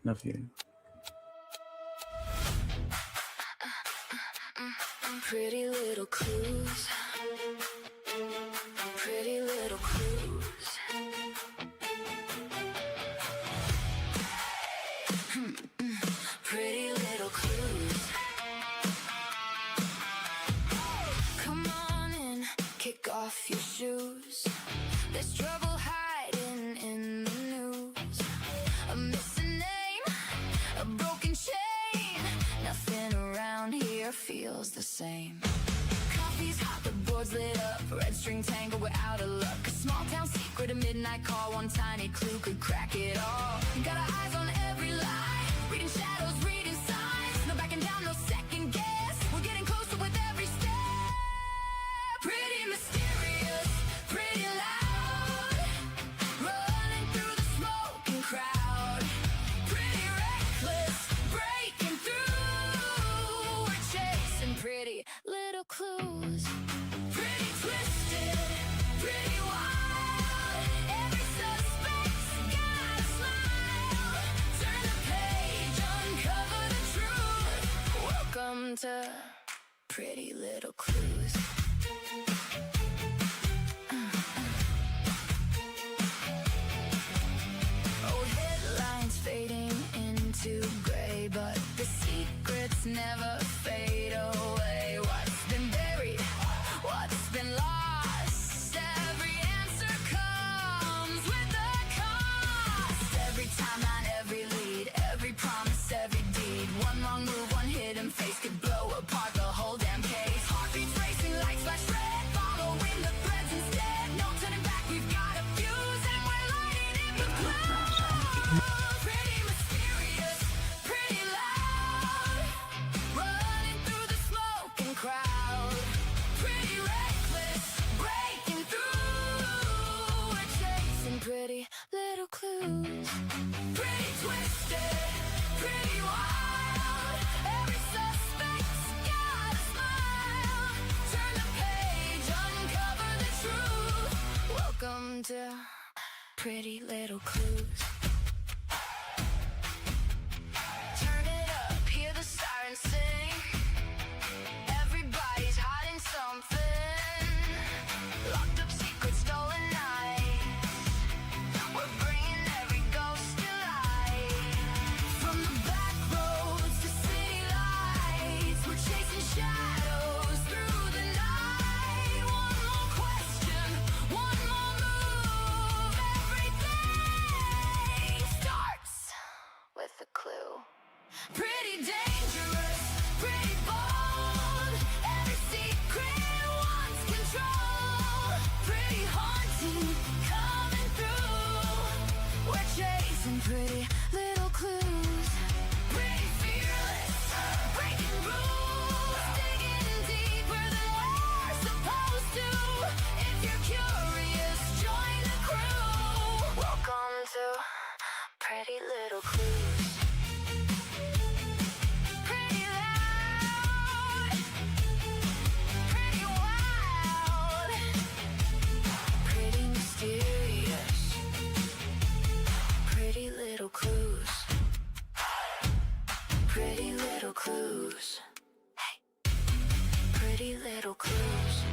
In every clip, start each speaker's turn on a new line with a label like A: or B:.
A: Love you.
B: Pretty little clues. Pretty little clues. Pretty little clues. Come on in, kick off your shoes. There's trouble hiding in the news. A missing name, a broken chain. Nothing around here feels the same. Coffee's hot, the board's lit up. Red string tangle, we're out of luck. A small town secret, a midnight call. One tiny clue could crack it all. Got our eyes on every lie. Reading shadows, reading signs. No backing down, no second guess. We're getting closer with every step. Pretty mysterious, pretty loud. Running through the smoking crowd. Pretty reckless, breaking through. We're chasing pretty little clues. Pretty twisted, pretty wild. Every suspect's got a smile. Turn the page, uncover the truth. Welcome to Pretty Little Clues. Old headlines fading into gray, but the secrets never fade away. What's been buried? What's been lost? Every answer comes with a cost. Every timeline, every lead, every promise, every deed. One wrong move, one hidden face could blow apart the whole damn case. Heartbeats racing, lights flash red, following the threads instead. No turning back, we've got a fuse, and we're lighting it with glow. Pretty mysterious, pretty loud. Running through the smoking crowd. Pretty reckless, breaking through. We're chasing pretty little clues. Pretty twisted, pretty wild. Every suspect's got a smile. Turn the page, uncover the truth. Welcome to Pretty Little Clues. Turn it up, hear the sirens sing. Everybody's hiding something. Locked up secrets, stolen nights. We're bringing every ghost to life. From the back roads to city lights, we're chasing shadows through the night. One more question, one more move. Everything starts with a clue. Pretty dangerous, pretty bold. Every secret wants control. Pretty haunting, coming through. We're chasing pretty little clues. Pretty fearless, breaking rules. Digging deeper than we're supposed to. If you're curious, join the crew. Welcome to Pretty Little Clues. Pretty loud, pretty wild, pretty mysterious, pretty little clues, pretty little clues, hey, pretty little clues.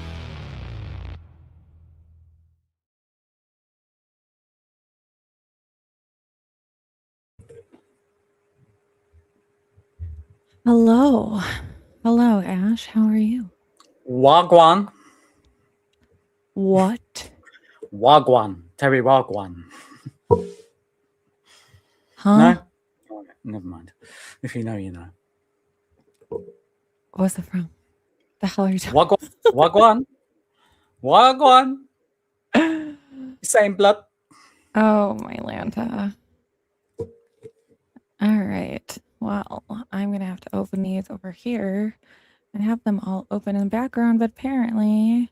C: Hello. Hello, Ash. How are you?
A: Wagwan.
C: What?
A: Wagwan. Terry Wagwan.
C: Huh?
A: No? Okay, never mind. If you know, you know.
C: What's it from? The hell are you talking
A: Wagwan. Wagwan. Wagwan. Same blood.
C: Oh, my Lanta. All right. Well, I'm going to have to open these over here and have them all open in the background, but apparently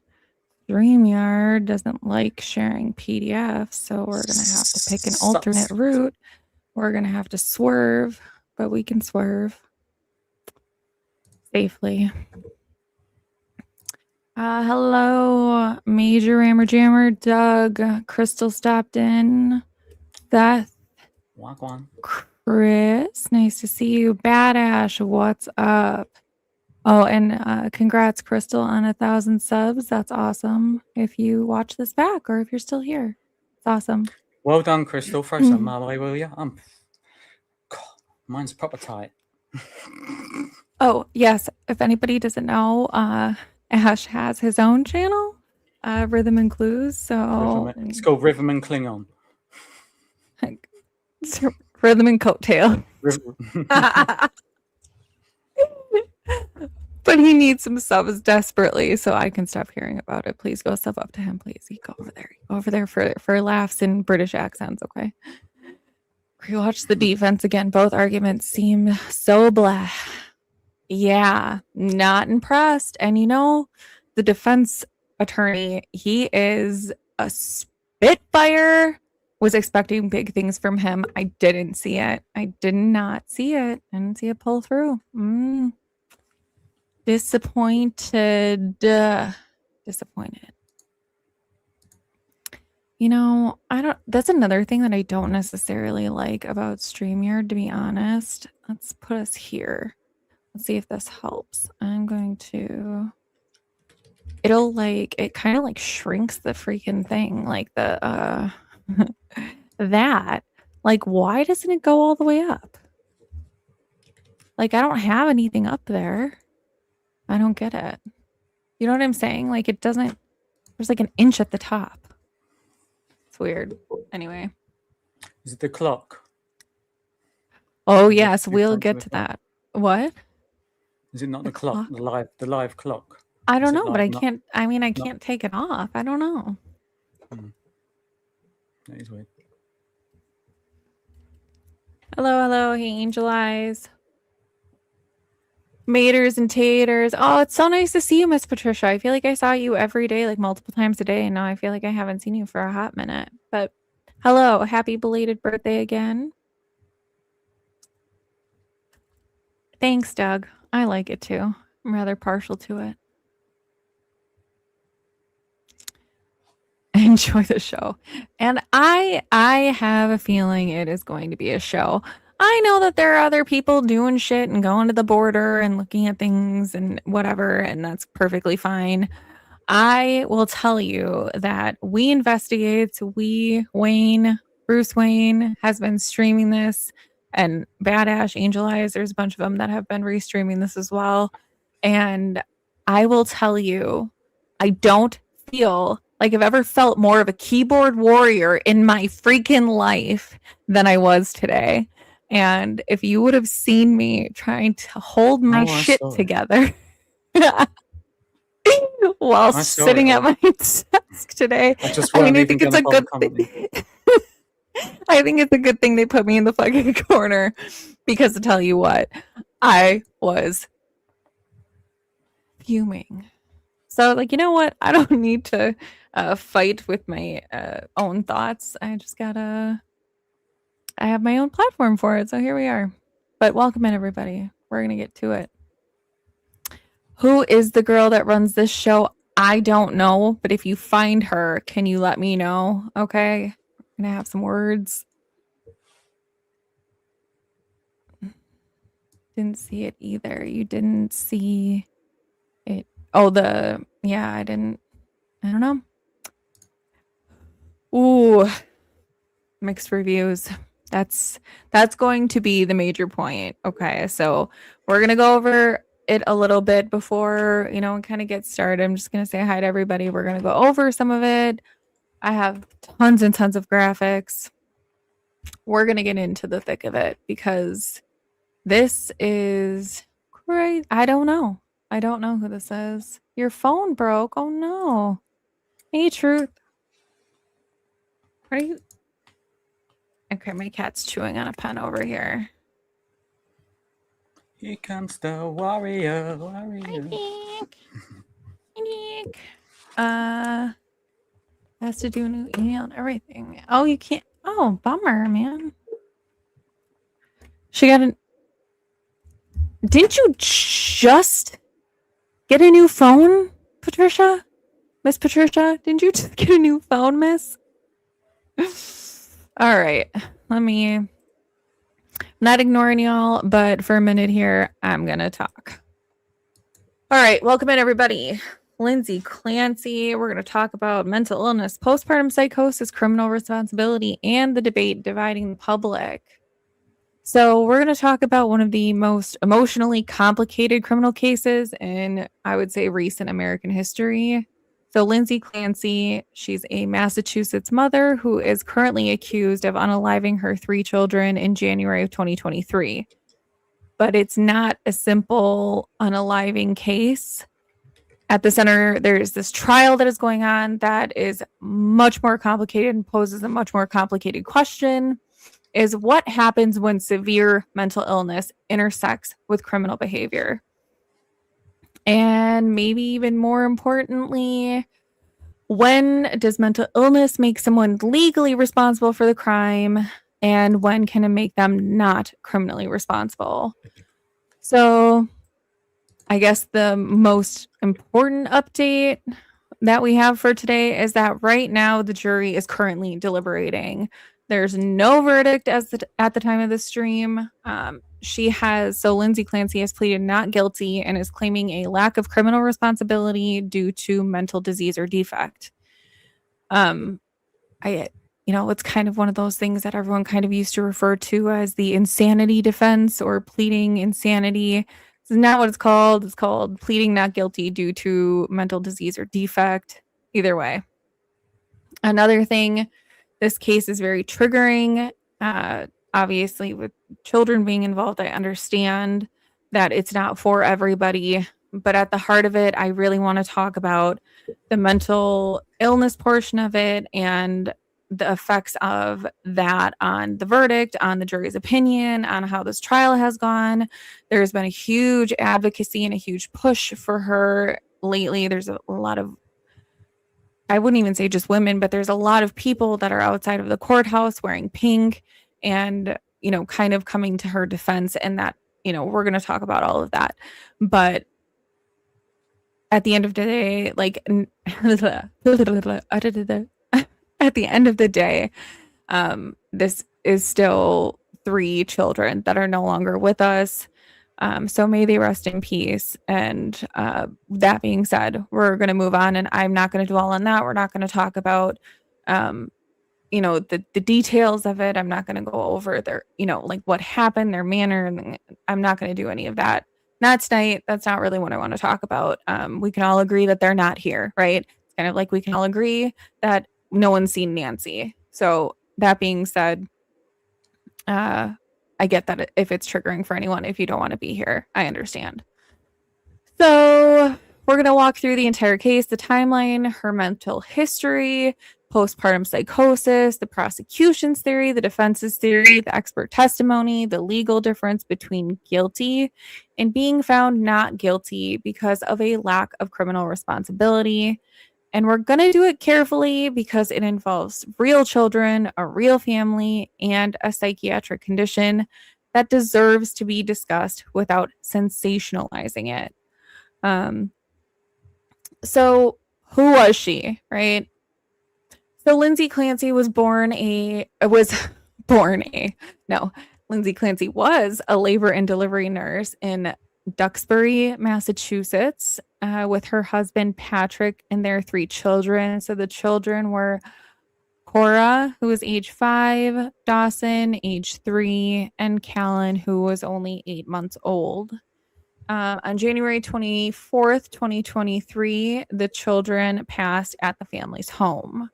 C: StreamYard doesn't like sharing PDFs, so we're going to have to pick an alternate route. We're going to have to swerve, but we can swerve safely. Hello, Major Rammer Jammer, Doug, Crystal stopped in, Seth,
A: Wagwan.
C: Chris, nice to see you. Badash, what's up? Oh, and congrats, Crystal, on 1,000 subs. That's awesome. If you watch this back or if you're still here, it's awesome.
A: Well done, Crystal. Throw some my way, will you? God, mine's proper tight.
C: Oh, yes. If anybody doesn't know, Ash has his own channel, Rhythm and Clues. So
A: it's called Rhythm and Klingon.
C: Rhythm and Coattail. But he needs some subs desperately, so I can stop hearing about it. Please go sub up to him, please. You go over there. Go over there for laughs and British accents, okay? Rewatch the defense again. Both arguments seem so blah. Yeah, not impressed. And you know, the defense attorney, he is a spitfire. Was expecting big things from him. I didn't see it. I did not see it. I didn't see it pull through. Disappointed. Disappointed. You know, that's another thing that I don't necessarily like about StreamYard, to be honest. Let's put us here. Let's see if this helps. I'm going to, it kind of like shrinks the freaking thing. Like the, that, like, why doesn't it go all the way up? Like, I don't have anything up there. I don't get it. You know what I'm saying? Like, it doesn't, there's like an inch at the top. It's weird. Anyway.
A: Is it the clock?
C: Oh, yes, we'll get to that. What?
A: Is it not the clock? The live clock?
C: I don't know, but I can't, I can't take it off. I don't know.
A: That is weird.
C: Hello. Hey, Angel Eyes. Maters and taters. Oh, it's so nice to see you, Miss Patricia. I feel like I saw you every day, like multiple times a day, and now I feel like I haven't seen you for a hot minute. But hello, happy belated birthday again. Thanks, Doug. I like it too. I'm rather partial to it. Enjoy the show. And I have a feeling it is going to be a show. I know that there are other people doing shit and going to the border and looking at things and whatever, and that's perfectly fine. I will tell you that We Investigate, Bruce Wayne has been streaming this, and Badash, Angel Eyes, there's a bunch of them that have been restreaming this as well. And I will tell you, I don't feel like I've ever felt more of a keyboard warrior in my freaking life than I was today. And if you would have seen me trying to hold my shit together while sitting at my desk today, I think it's a good thing. I think it's a good thing they put me in the fucking corner, because to tell you what, I was fuming. So, like, you know what? I don't need to fight with my own thoughts. I have my own platform for it. So here we are. But welcome in, everybody. We're going to get to it. Who is the girl that runs this show? I don't know. But if you find her, can you let me know? Okay. I'm going to have some words. Didn't see it either. You didn't see it. Oh, I don't know. Ooh, mixed reviews. That's going to be the major point. Okay, so we're going to go over it a little bit before, kind of get started. I'm just going to say hi to everybody. We're going to go over some of it. I have tons and tons of graphics. We're going to get into the thick of it because this is great. I don't know who this is. Your phone broke. Oh no. Hey, Truth. Are you? Okay, my cat's chewing on a pen over here.
A: Here comes the warrior.
C: Hi, Nick. Has to do a new email and everything. Oh, you can't. Oh, bummer, man. She got an. Didn't you just get a new phone, Patricia? Miss Patricia? Didn't you just get a new phone, miss? All right. Let me Not ignoring y'all, but for a minute here, I'm going to talk. All right, welcome in, everybody. Lindsay Clancy. We're going to talk about mental illness, postpartum psychosis, criminal responsibility, and the debate dividing the public. So we're going to talk about one of the most emotionally complicated criminal cases in, I would say, recent American history. So Lindsay Clancy, she's a Massachusetts mother who is currently accused of unaliving her 3 children in January of 2023. But it's not a simple unaliving case. At the center, there's this trial that is going on that is much more complicated and poses a much more complicated question, is what happens when severe mental illness intersects with criminal behavior? And maybe even more importantly, when does mental illness make someone legally responsible for the crime? And when can it make them not criminally responsible? So I guess the most important update that we have for today is that right now the jury is currently deliberating. There's no verdict at the time of the stream. Lindsay Clancy has pleaded not guilty and is claiming a lack of criminal responsibility due to mental disease or defect. It's kind of one of those things that everyone kind of used to refer to as the insanity defense or pleading insanity. This is not what it's called. It's called pleading not guilty due to mental disease or defect. Either way. Another thing, this case is very triggering. Obviously, with children being involved, I understand that it's not for everybody. But at the heart of it, I really want to talk about the mental illness portion of it and the effects of that on the verdict, on the jury's opinion, on how this trial has gone. There's been a huge advocacy and a huge push for her lately. There's a lot of, I wouldn't even say just women, but there's a lot of people that are outside of the courthouse wearing pink and, kind of coming to her defense, and that, we're going to talk about all of that. But at the end of the day, at the end of the day, this is still 3 children that are no longer with us. So may they rest in peace. And that being said, we're going to move on, and I'm not going to dwell on that. We're not going to talk about, the details of it. I'm not going to go over their, what happened, their manner. And I'm not going to do any of that. Not tonight. That's not really what I want to talk about. We can all agree that they're not here, right? It's kind of like we can all agree that no one's seen Nancy. So that being said, I get that if it's triggering for anyone, if you don't want to be here, I understand. So we're going to walk through the entire case, the timeline, her mental history, postpartum psychosis, the prosecution's theory, the defense's theory, the expert testimony, the legal difference between guilty and being found not guilty because of a lack of criminal responsibility. And we're going to do it carefully because it involves real children, a real family, and a psychiatric condition that deserves to be discussed without sensationalizing it. So who was she, right? So Lindsay Clancy Lindsay Clancy was a labor and delivery nurse in Duxbury, Massachusetts, with her husband, Patrick, and their 3 children. So the children were Cora, who was age 5, Dawson, age 3, and Callan, who was only 8 months old. On January 24th, 2023, the children passed at the family's home.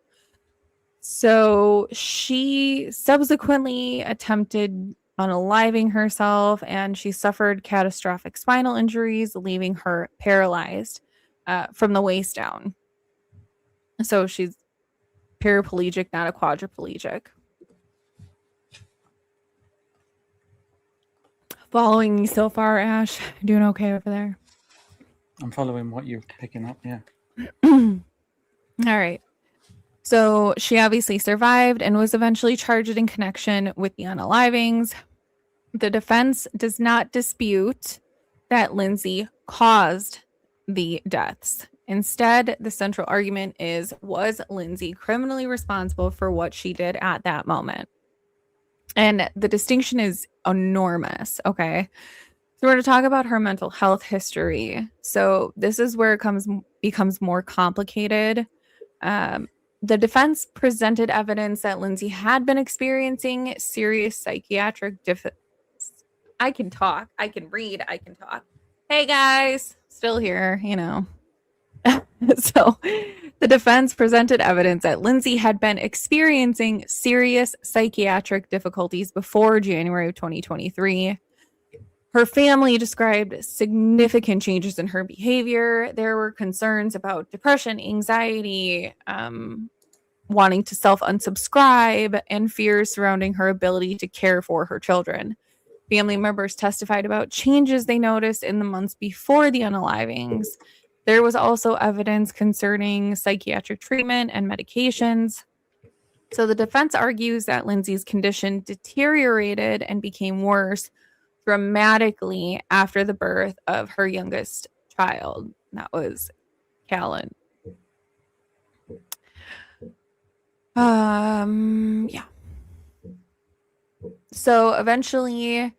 C: So she subsequently attempted unaliving herself, and she suffered catastrophic spinal injuries, leaving her paralyzed from the waist down. So she's paraplegic, not a quadriplegic. Following me so far, Ash? Doing okay over there?
A: I'm following what you're picking up, yeah.
C: All right. So she obviously survived and was eventually charged in connection with the unalivings. The defense does not dispute that Lindsay caused the deaths. Instead, the central argument is, was Lindsay criminally responsible for what she did at that moment? And the distinction is enormous, okay? So we're going to talk about her mental health history. So this is where it becomes more complicated. The defense presented evidence that Lindsay had been experiencing serious psychiatric I can talk, I can read, I can talk. Hey guys, still here, you know. So the defense presented evidence that Lindsay had been experiencing serious psychiatric difficulties before January of 2023. Her family described significant changes in her behavior. There were concerns about depression, anxiety, wanting to self-unsubscribe, and fears surrounding her ability to care for her children. Family members testified about changes they noticed in the months before the unalivings. There was also evidence concerning psychiatric treatment and medications. So the defense argues that Lindsay's condition deteriorated and became worse dramatically after the birth of her youngest child. That was Callan. Yeah. So eventually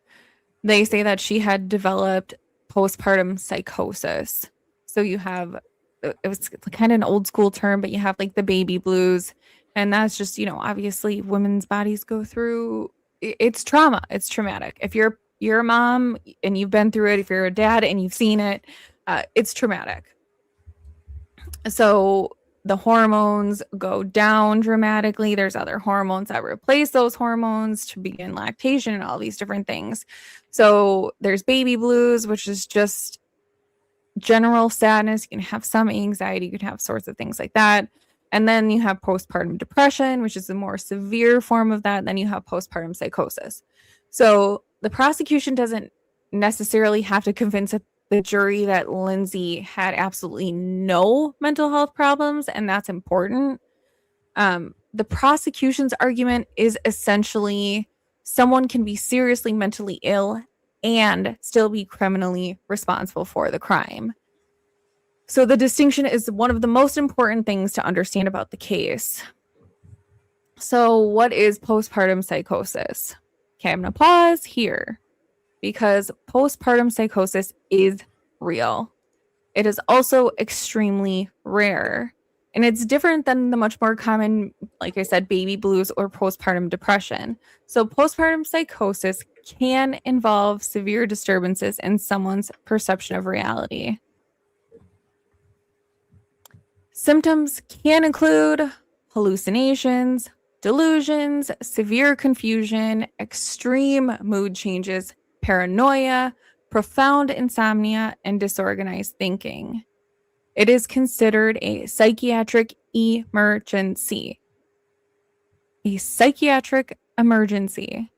C: they say that she had developed postpartum psychosis. So you have, it was kind of an old school term, but you have like the baby blues. And that's just, obviously women's bodies go through, it's trauma. It's traumatic. If you're a mom and you've been through it, if you're a dad and you've seen it, it's traumatic. So the hormones go down dramatically. There's other hormones that replace those hormones to begin lactation and all these different things. So there's baby blues, which is just general sadness. You can have some anxiety. You can have sorts of things like that. And then you have postpartum depression, which is a more severe form of that. Then you have postpartum psychosis. So the prosecution doesn't necessarily have to convince the jury that Lindsay had absolutely no mental health problems, and that's important. The prosecution's argument is essentially someone can be seriously mentally ill and still be criminally responsible for the crime. So the distinction is one of the most important things to understand about the case. So what is postpartum psychosis? Okay, I'm going to pause here because postpartum psychosis is real. It is also extremely rare. And it's different than the much more common, like I said, baby blues or postpartum depression. So postpartum psychosis can involve severe disturbances in someone's perception of reality. Symptoms can include hallucinations, delusions, severe confusion, extreme mood changes, paranoia, profound insomnia, and disorganized thinking. It is considered a psychiatric emergency. A psychiatric emergency.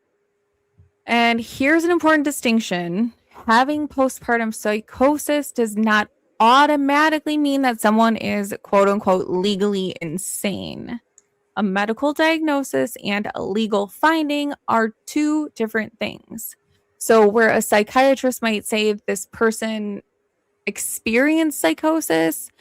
C: And here's an important distinction. Having postpartum psychosis does not automatically mean that someone is quote unquote legally insane. A medical diagnosis and a legal finding are two different things. So where a psychiatrist might say this person experienced psychosis,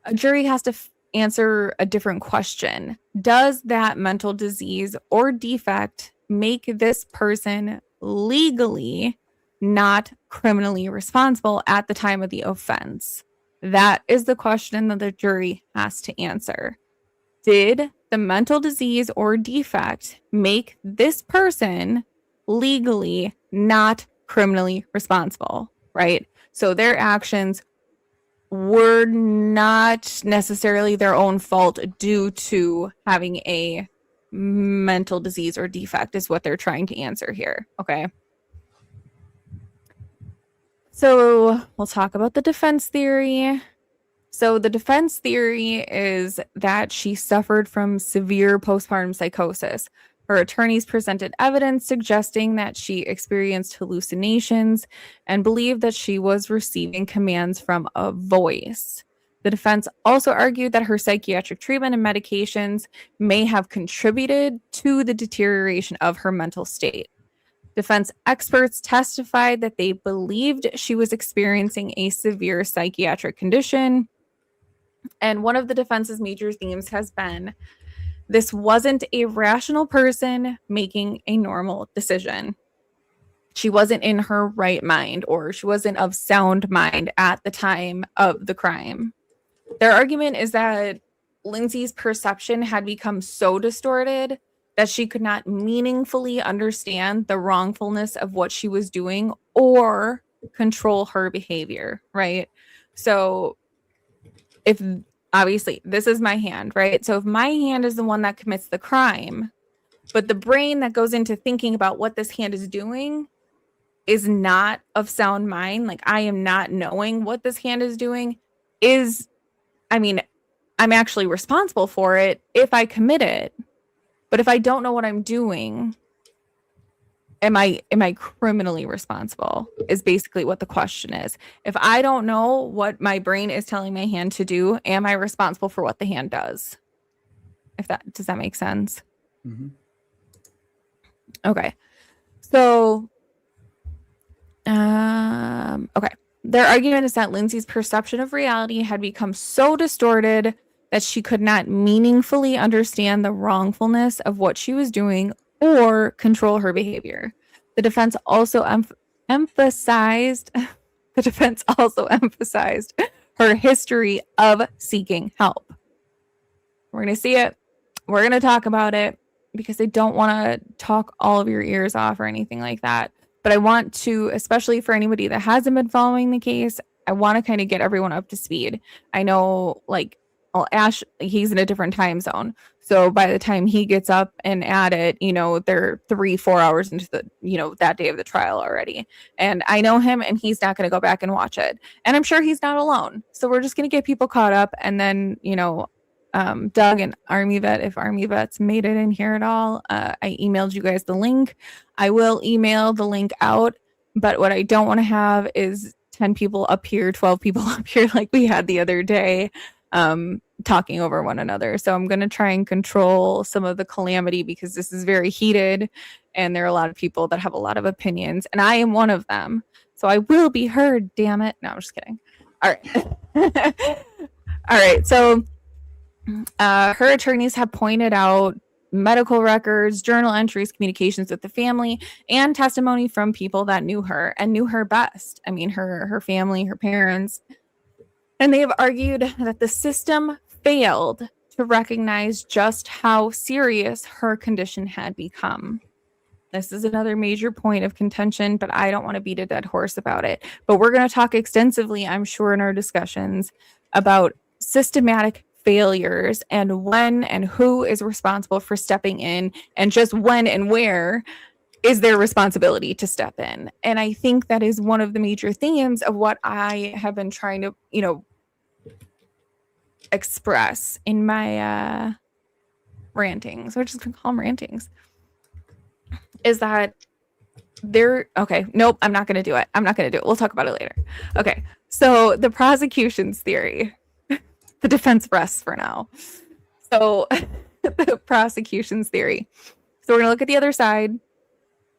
C: a jury has to answer a different question. Does that mental disease or defect make this person legally not criminally responsible at the time of the offense? That is the question that the jury has to answer. Did the mental disease or defect make this person legally not criminally responsible, right? So their actions were not necessarily their own fault due to having a mental disease or defect is what they're trying to answer here, okay? So we'll talk about the defense theory. So the defense theory is that she suffered from severe postpartum psychosis. Her attorneys presented evidence suggesting that she experienced hallucinations and believed that she was receiving commands from a voice. The defense also argued that her psychiatric treatment and medications may have contributed to the deterioration of her mental state. Defense experts testified that they believed she was experiencing a severe psychiatric condition. And one of the defense's major themes has been This wasn't a rational person making a normal decision. She wasn't in her right mind, or she wasn't of sound mind at the time of the crime. Their argument is that Lindsay's perception had become so distorted that she could not meaningfully understand the wrongfulness of what she was doing or control her behavior, right? So if obviously this is my hand, right? So if my hand is the one that commits the crime, but the brain that goes into thinking about what this hand is doing is not of sound mind, like I am not knowing what this hand is doing, I'm actually responsible for it if I commit it. But if I don't know what I'm doing, am I criminally responsible? Is basically what the question is. If I don't know what my brain is telling my hand to do, am I responsible for what the hand does? Does that make sense?
A: Mm-hmm.
C: Okay. So okay. Their argument is that Lindsay's perception of reality had become so distorted that she could not meaningfully understand the wrongfulness of what she was doing or control her behavior. The defense also emphasized her history of seeking help. We're going to see it. We're going to talk about it because I don't want to talk all of your ears off or anything like that. But I want to, especially for anybody that hasn't been following the case, I want to kind of get everyone up to speed. I know, Ash, he's in a different time zone. So by the time he gets up and at it, they're 3-4 hours into that day of the trial already. And I know him, and he's not going to go back and watch it. And I'm sure he's not alone. So we're just going to get people caught up. And then, Doug and Army Vet, if Army Vet's made it in here at all, I emailed you guys the link. I will email the link out, but what I don't want to have is 10 people up here, 12 people up here like we had the other day, talking over one another. So I'm going to try and control some of the calamity because this is very heated and there are a lot of people that have a lot of opinions, and I am one of them. So I will be heard, damn it. No, I'm just kidding. All right. All right. So her attorneys have pointed out medical records, journal entries, communications with the family, and testimony from people that knew her and knew her best. I mean, her family, her parents. And they have argued that the system failed to recognize just how serious her condition had become. This is another major point of contention, but I don't want to beat a dead horse about it. But we're going to talk extensively, I'm sure, in our discussions about systematic failures and when and who is responsible for stepping in, and just when and where is their responsibility to step in. And I think that is one of the major themes of what I have been trying to, express in my rantings. We're just going to call them rantings. Is that okay, nope, I'm not going to do it. We'll talk about it later. Okay, so the prosecution's theory. The defense rests for now. So the prosecution's theory. So we're going to look at the other side.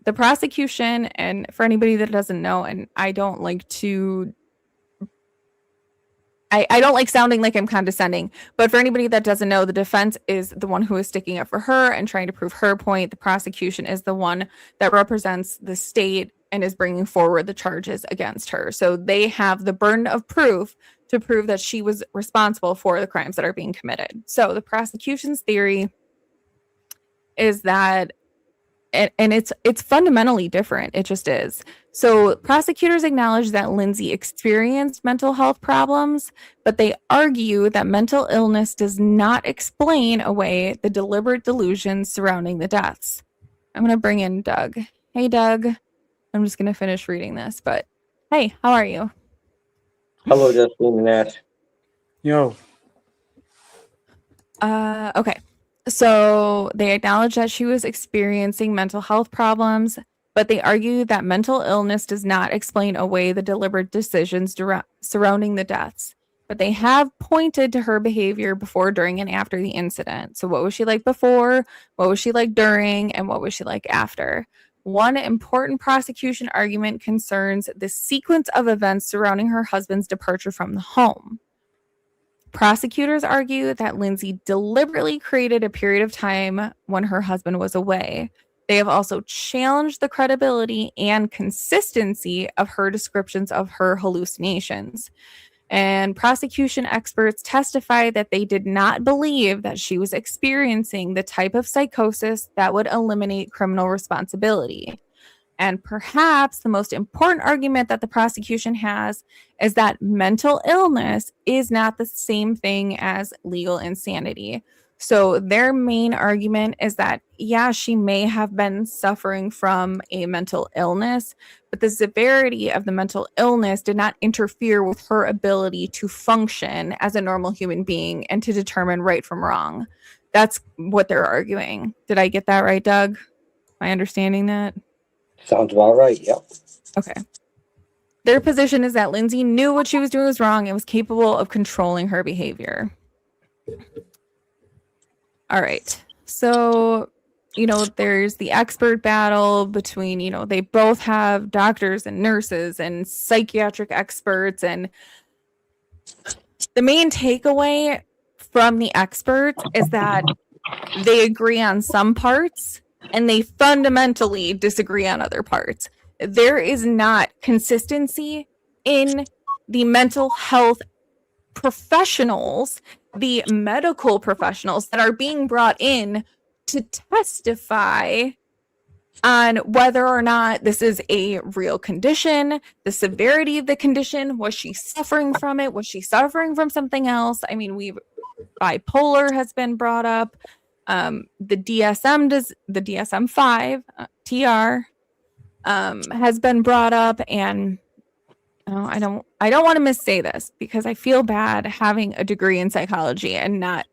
C: The prosecution, and for anybody that doesn't know, and I don't like sounding like I'm condescending, but for anybody that doesn't know, the defense is the one who is sticking up for her and trying to prove her point. The prosecution is the one that represents the state and is bringing forward the charges against her. So they have the burden of proof to prove that she was responsible for the crimes that are being committed. So the prosecution's theory is that, and it's fundamentally different. It just is. So prosecutors acknowledge that Lindsay experienced mental health problems, but they argue that mental illness does not explain away the deliberate delusions surrounding the deaths. I'm going to bring in Doug. Hey, Doug. I'm just going to finish reading this, but hey, how are you?
D: Hello, Justine and Ash.
A: Yo.
C: Okay. So they acknowledge that she was experiencing mental health problems, but they argue that mental illness does not explain away the deliberate decisions surrounding the deaths. But they have pointed to her behavior before, during, and after the incident. So what was she like before? What was she like during? And what was she like after? One important prosecution argument concerns the sequence of events surrounding her husband's departure from the home. Prosecutors argue that Lindsay deliberately created a period of time when her husband was away. They have also challenged the credibility and consistency of her descriptions of her hallucinations. And prosecution experts testified that they did not believe that she was experiencing the type of psychosis that would eliminate criminal responsibility. And perhaps the most important argument that the prosecution has is that mental illness is not the same thing as legal insanity. So their main argument is that, yeah, she may have been suffering from a mental illness, but the severity of the mental illness did not interfere with her ability to function as a normal human being and to determine right from wrong. That's what they're arguing. Did I get that right, Doug? Am I understanding that?
D: Sounds about right. Yep.
C: Okay. Their position is that Lindsay knew what she was doing was wrong and was capable of controlling her behavior. All right. So, there's the expert battle between, they both have doctors and nurses and psychiatric experts. And the main takeaway from the experts is that they agree on some parts and they fundamentally disagree on other parts. There is not consistency in the mental health professionals, the medical professionals that are being brought in to testify on whether or not this is a real condition, the severity of the condition. Was she suffering from it? Was she suffering from something else? I mean, bipolar has been brought up. The DSM-5 TR has been brought up, and I don't want to missay this because I feel bad having a degree in psychology and not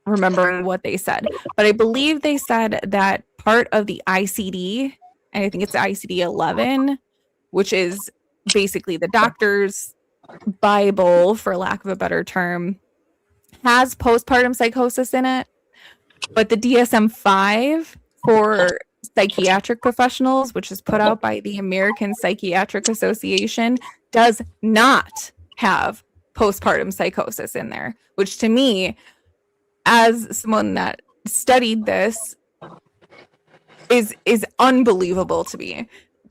C: remembering what they said. But I believe they said that part of the ICD, and I think it's ICD-11, which is basically the doctor's Bible, for lack of a better term, has postpartum psychosis in it. But the DSM-5 for psychiatric professionals, which is put out by the American Psychiatric Association, does not have postpartum psychosis in there, which to me, as someone that studied this, is unbelievable to me.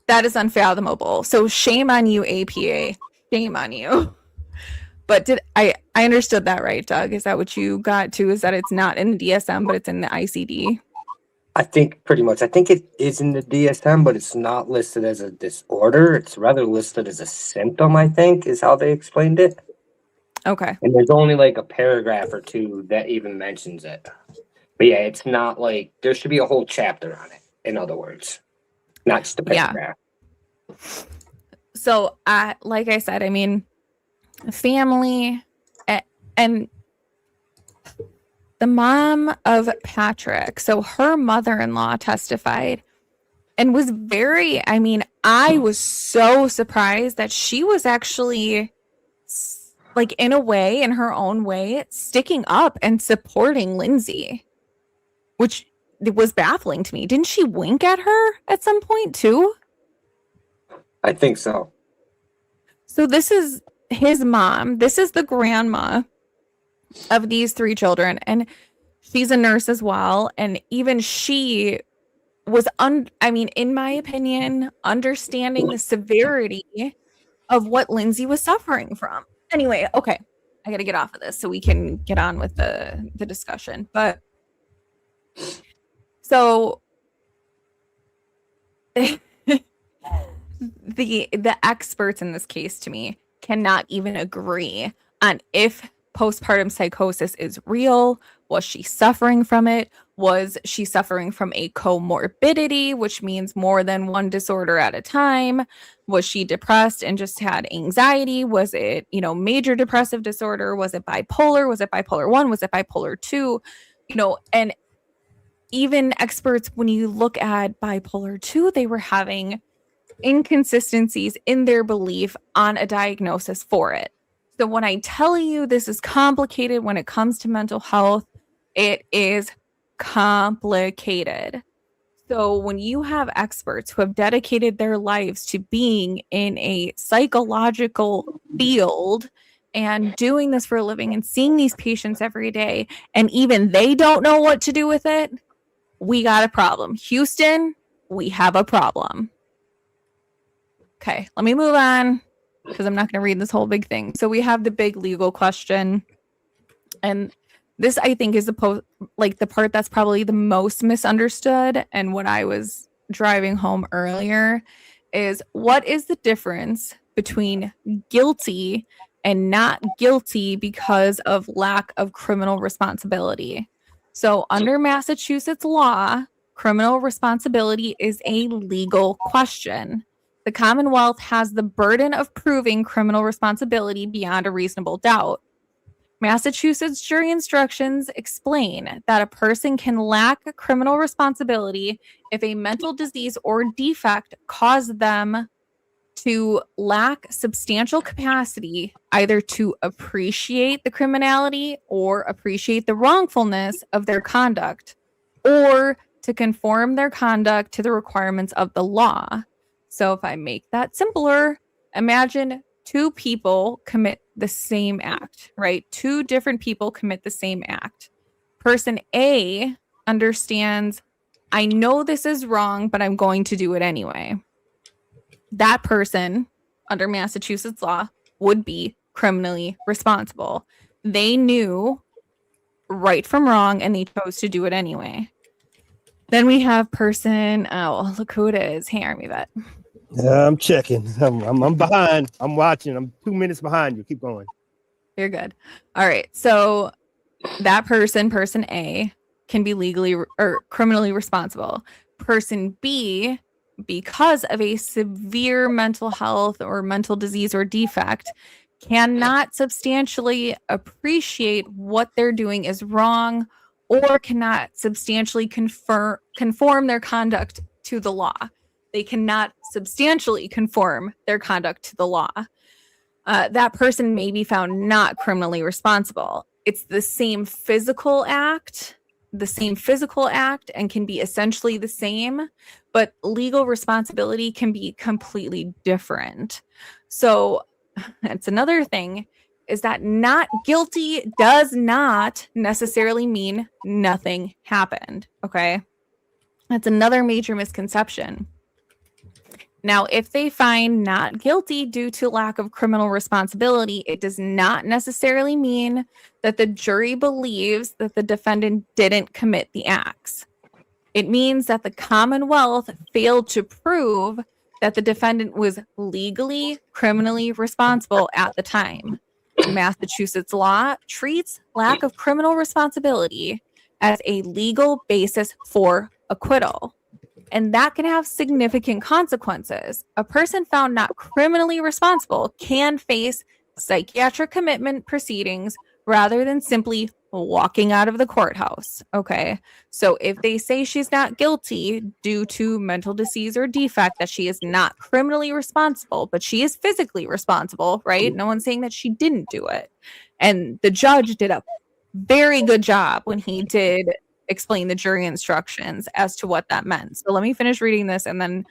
C: That is unfathomable. So shame on you, APA. Shame on you. But did I understood that right, Doug? Is that what you got to? Is that it's not in the DSM, but it's in the ICD?
D: I think pretty much. I think it is in the DSM, but it's not listed as a disorder. It's rather listed as a symptom, I think, is how they explained it.
C: Okay.
D: And there's only like a paragraph or two that even mentions it. But yeah, it's not like there should be a whole chapter on it, in other words, not just a paragraph.
C: Yeah. So, like I said, I mean, family and the mom of Patrick, so her mother-in-law testified and was very, I mean, I was so surprised that she was actually, like, in a way, in her own way, sticking up and supporting Lindsay, which was baffling to me. Didn't she wink at her at some point too?
D: I think so.
C: So this is his mom. This is the grandma of these three children, and she's a nurse as well. And even she was, in my opinion, understanding the severity of what Lindsay was suffering from. Anyway, okay, I got to get off of this so we can get on with the discussion. But so the experts in this case, to me, cannot even agree on if postpartum psychosis is real. Was she suffering from it? Was she suffering from a comorbidity, which means more than one disorder at a time? Was she depressed and just had anxiety? Was it, major depressive disorder? Was it bipolar? Was it bipolar 1? Was it bipolar 2? And even experts, when you look at bipolar 2, they were having inconsistencies in their belief on a diagnosis for it. So when I tell you this is complicated when it comes to mental health, it is complicated. So when you have experts who have dedicated their lives to being in a psychological field and doing this for a living and seeing these patients every day, and even they don't know what to do with it, we got a problem. Houston, we have a problem. Okay, let me move on because I'm not going to read this whole big thing. So we have the big legal question. And this, I think, is the part that's probably the most misunderstood. And what I was driving home earlier is, what is the difference between guilty and not guilty because of lack of criminal responsibility? So under Massachusetts law, criminal responsibility is a legal question. The Commonwealth has the burden of proving criminal responsibility beyond a reasonable doubt. Massachusetts jury instructions explain that a person can lack criminal responsibility if a mental disease or defect caused them to lack substantial capacity either to appreciate the criminality or appreciate the wrongfulness of their conduct, or to conform their conduct to the requirements of the law. So if I make that simpler, imagine two people commit the same act, right? Two different people commit the same act. Person A understands, I know this is wrong, but I'm going to do it anyway. That person, under Massachusetts law, would be criminally responsible. They knew right from wrong, and they chose to do it anyway. Then we have person, oh, look who it is. Hey, Army Vet.
E: I'm checking. I'm behind. I'm watching. I'm 2 minutes behind you. Keep going.
C: You're good. All right. So that person A, can be legally or criminally responsible. Person B, because of a severe mental health or mental disease or defect, cannot substantially appreciate what they're doing is wrong, or cannot substantially conform their conduct to the law. They cannot substantially conform their conduct to the law. That person may be found not criminally responsible. It's the same physical act, and can be essentially the same, but legal responsibility can be completely different. So that's another thing, is that not guilty does not necessarily mean nothing happened. Okay. That's another major misconception. Now, if they find not guilty due to lack of criminal responsibility, it does not necessarily mean that the jury believes that the defendant didn't commit the acts. It means that the Commonwealth failed to prove that the defendant was legally, criminally responsible at the time. Massachusetts law treats lack of criminal responsibility as a legal basis for acquittal. And that can have significant consequences. A person found not criminally responsible can face psychiatric commitment proceedings rather than simply walking out of the courthouse. Okay. So if they say she's not guilty due to mental disease or defect, that she is not criminally responsible, but she is physically responsible, right? No one's saying that she didn't do it. And the judge did a very good job when he did explain the jury instructions as to what that meant. So let me finish reading this and then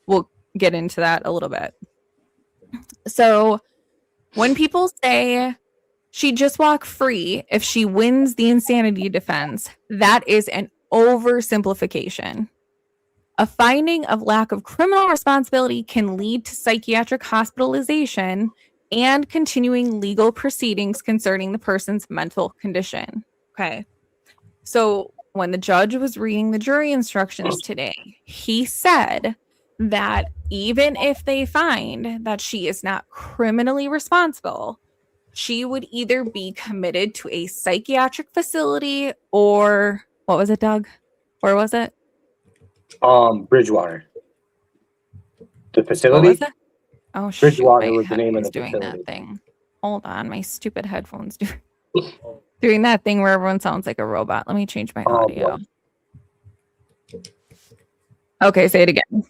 C: we'll get into that a little bit. So when people say she'd just walk free if she wins the insanity defense, that is an oversimplification. A finding of lack of criminal responsibility can lead to psychiatric hospitalization and continuing legal proceedings concerning the person's mental condition. Okay. So when the judge was reading the jury instructions today, he said that even if they find that she is not criminally responsible, she would either be committed to a psychiatric facility or, what was it, Doug? Where was it?
D: Bridgewater. The facility?
C: What was it? Oh,
D: Bridgewater was the name of the
C: doing
D: facility.
C: that thing. Hold on, my stupid headphones doing that thing where everyone sounds like a robot. Let me change my audio. Okay, say it again.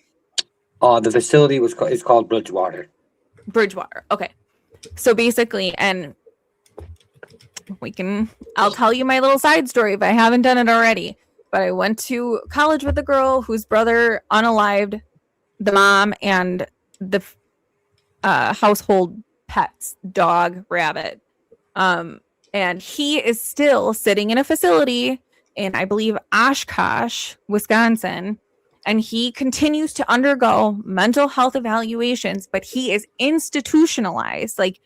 D: The facility is called Bridgewater.
C: Bridgewater. Okay. So basically, and I'll tell you my little side story if I haven't done it already. But I went to college with a girl whose brother unalived the mom and the household pets, dog, rabbit. And he is still sitting in a facility in, I believe, Oshkosh, Wisconsin. And he continues to undergo mental health evaluations, but he is institutionalized, like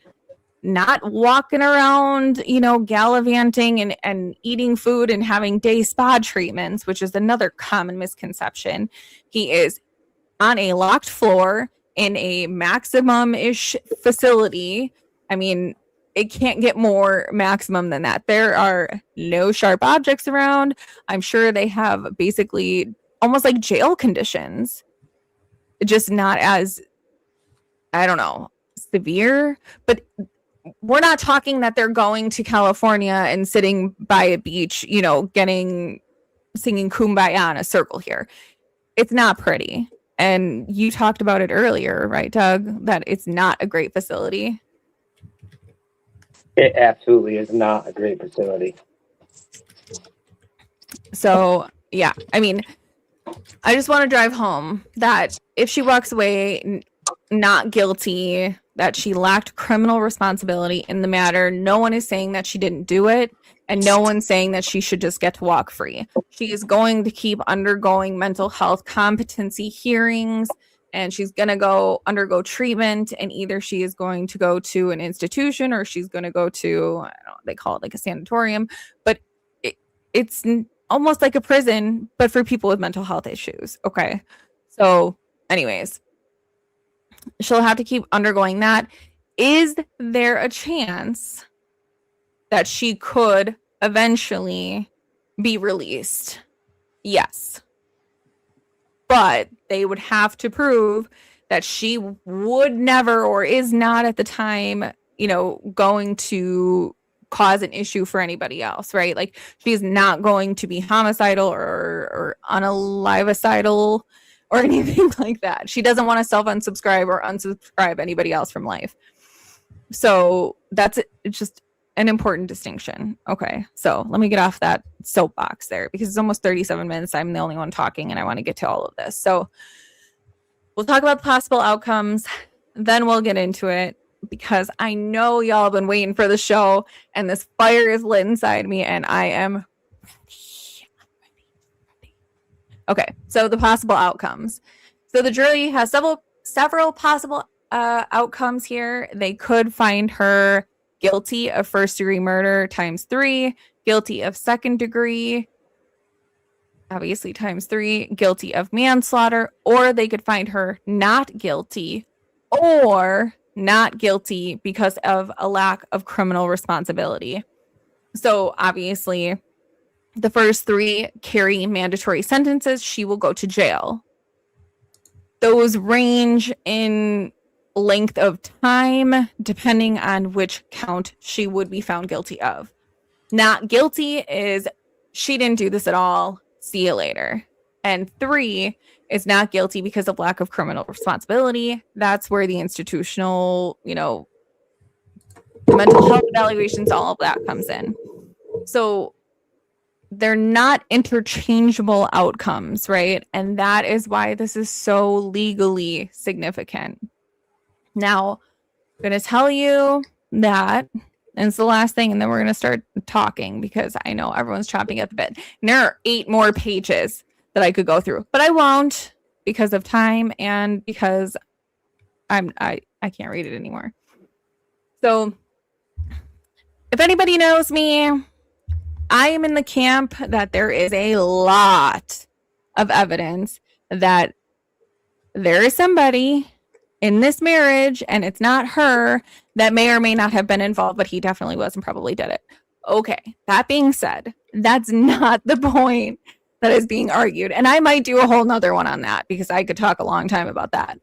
C: not walking around, gallivanting and eating food and having day spa treatments, which is another common misconception. He is on a locked floor in a maximum-ish facility. I mean, it can't get more maximum than that. There are no sharp objects around. I'm sure they have basically almost like jail conditions, just not as, I don't know, severe. But we're not talking that they're going to California and sitting by a beach, singing Kumbaya in a circle here. It's not pretty. And you talked about it earlier, right, Doug, that it's not a great facility.
D: It absolutely is not a great facility.
C: So, yeah, I mean, I just want to drive home that if she walks away not guilty, that she lacked criminal responsibility in the matter, no one is saying that she didn't do it, and no one's saying that she should just get to walk free. She is going to keep undergoing mental health competency hearings, and she's going to undergo treatment, and either she is going to go to an institution or she's going to go to, I don't know, they call it like a sanatorium, but it's almost like a prison, but for people with mental health issues. Okay. So anyways, she'll have to keep undergoing that. Is there a chance that she could eventually be released? Yes. But they would have to prove that she would never or is not at the time, going to cause an issue for anybody else, right? Like she's not going to be homicidal or unalivicidal or anything like that. She doesn't want to self-unsubscribe or unsubscribe anybody else from life. So that's it. It's just an important distinction. Okay, so let me get off that soapbox there because it's almost 37 minutes. I'm the only one talking and I want to get to all of this. So we'll talk about possible outcomes, then we'll get into it because I know y'all have been waiting for the show and this fire is lit inside me and I am ready. Okay, so the possible outcomes. So the jury has several possible outcomes here. They could find her guilty of first-degree murder ×3, guilty of second-degree, obviously ×3, guilty of manslaughter, or they could find her not guilty or not guilty because of a lack of criminal responsibility. So obviously, the first 3 carry mandatory sentences. She will go to jail. Those range in length of time depending on which count she would be found guilty of. Not guilty is she didn't do this at all. See you later. And 3 is not guilty because of lack of criminal responsibility. That's where the institutional, the mental health evaluations, all of that comes in. So they're not interchangeable outcomes, right? And that is why this is so legally significant. Now, I'm going to tell you that, and it's the last thing, and then we're going to start talking because I know everyone's chomping at the bit. And there are 8 more pages that I could go through, but I won't because of time and because I can't read it anymore. So if anybody knows me, I am in the camp that there is a lot of evidence that there is somebody in this marriage, and it's not her, that may or may not have been involved, but he definitely was and probably did it. Okay, that being said, that's not the point that is being argued. And I might do a whole nother one on that because I could talk a long time about that.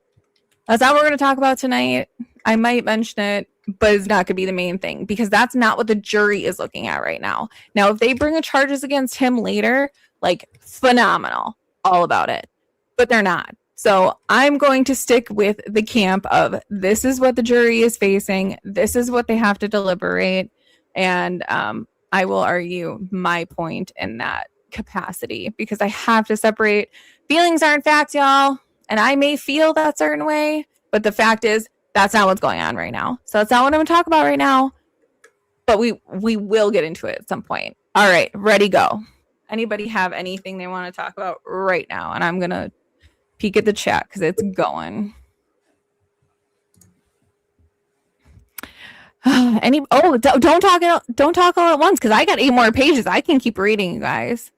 C: That's not what we're going to talk about tonight. I might mention it, but it's not going to be the main thing because that's not what the jury is looking at right now. Now, if they bring a charges against him later, like phenomenal, all about it, but they're not. So I'm going to stick with the camp of this is what the jury is facing. This is what they have to deliberate. And I will argue my point in that capacity because I have to separate. Feelings aren't facts, y'all. And I may feel that certain way, but the fact is That's not what's going on right now. So that's not what I'm going to talk about right now. But we will get into it at some point. All right, ready, go. Anybody have anything they want to talk about right now? And I'm going to peek at the chat because it's going. Don't talk all at once because I got 8 more pages. I can keep reading, you guys.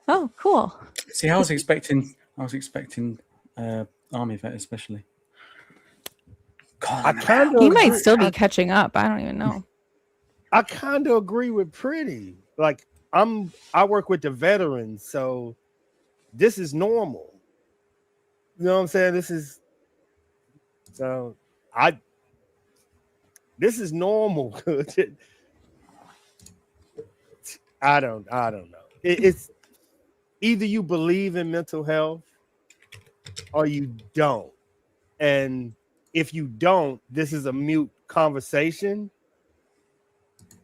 C: Oh, cool.
A: See, I was expecting Army Vet especially. God,
E: I kind of.
C: He might still be catching up. I don't even know.
E: I kind of agree with Pretty. Like I work with the veterans, so this is normal. You know what I'm saying? This is normal. I don't know. It's either you believe in mental health or you don't. And if you don't, this is a mute conversation.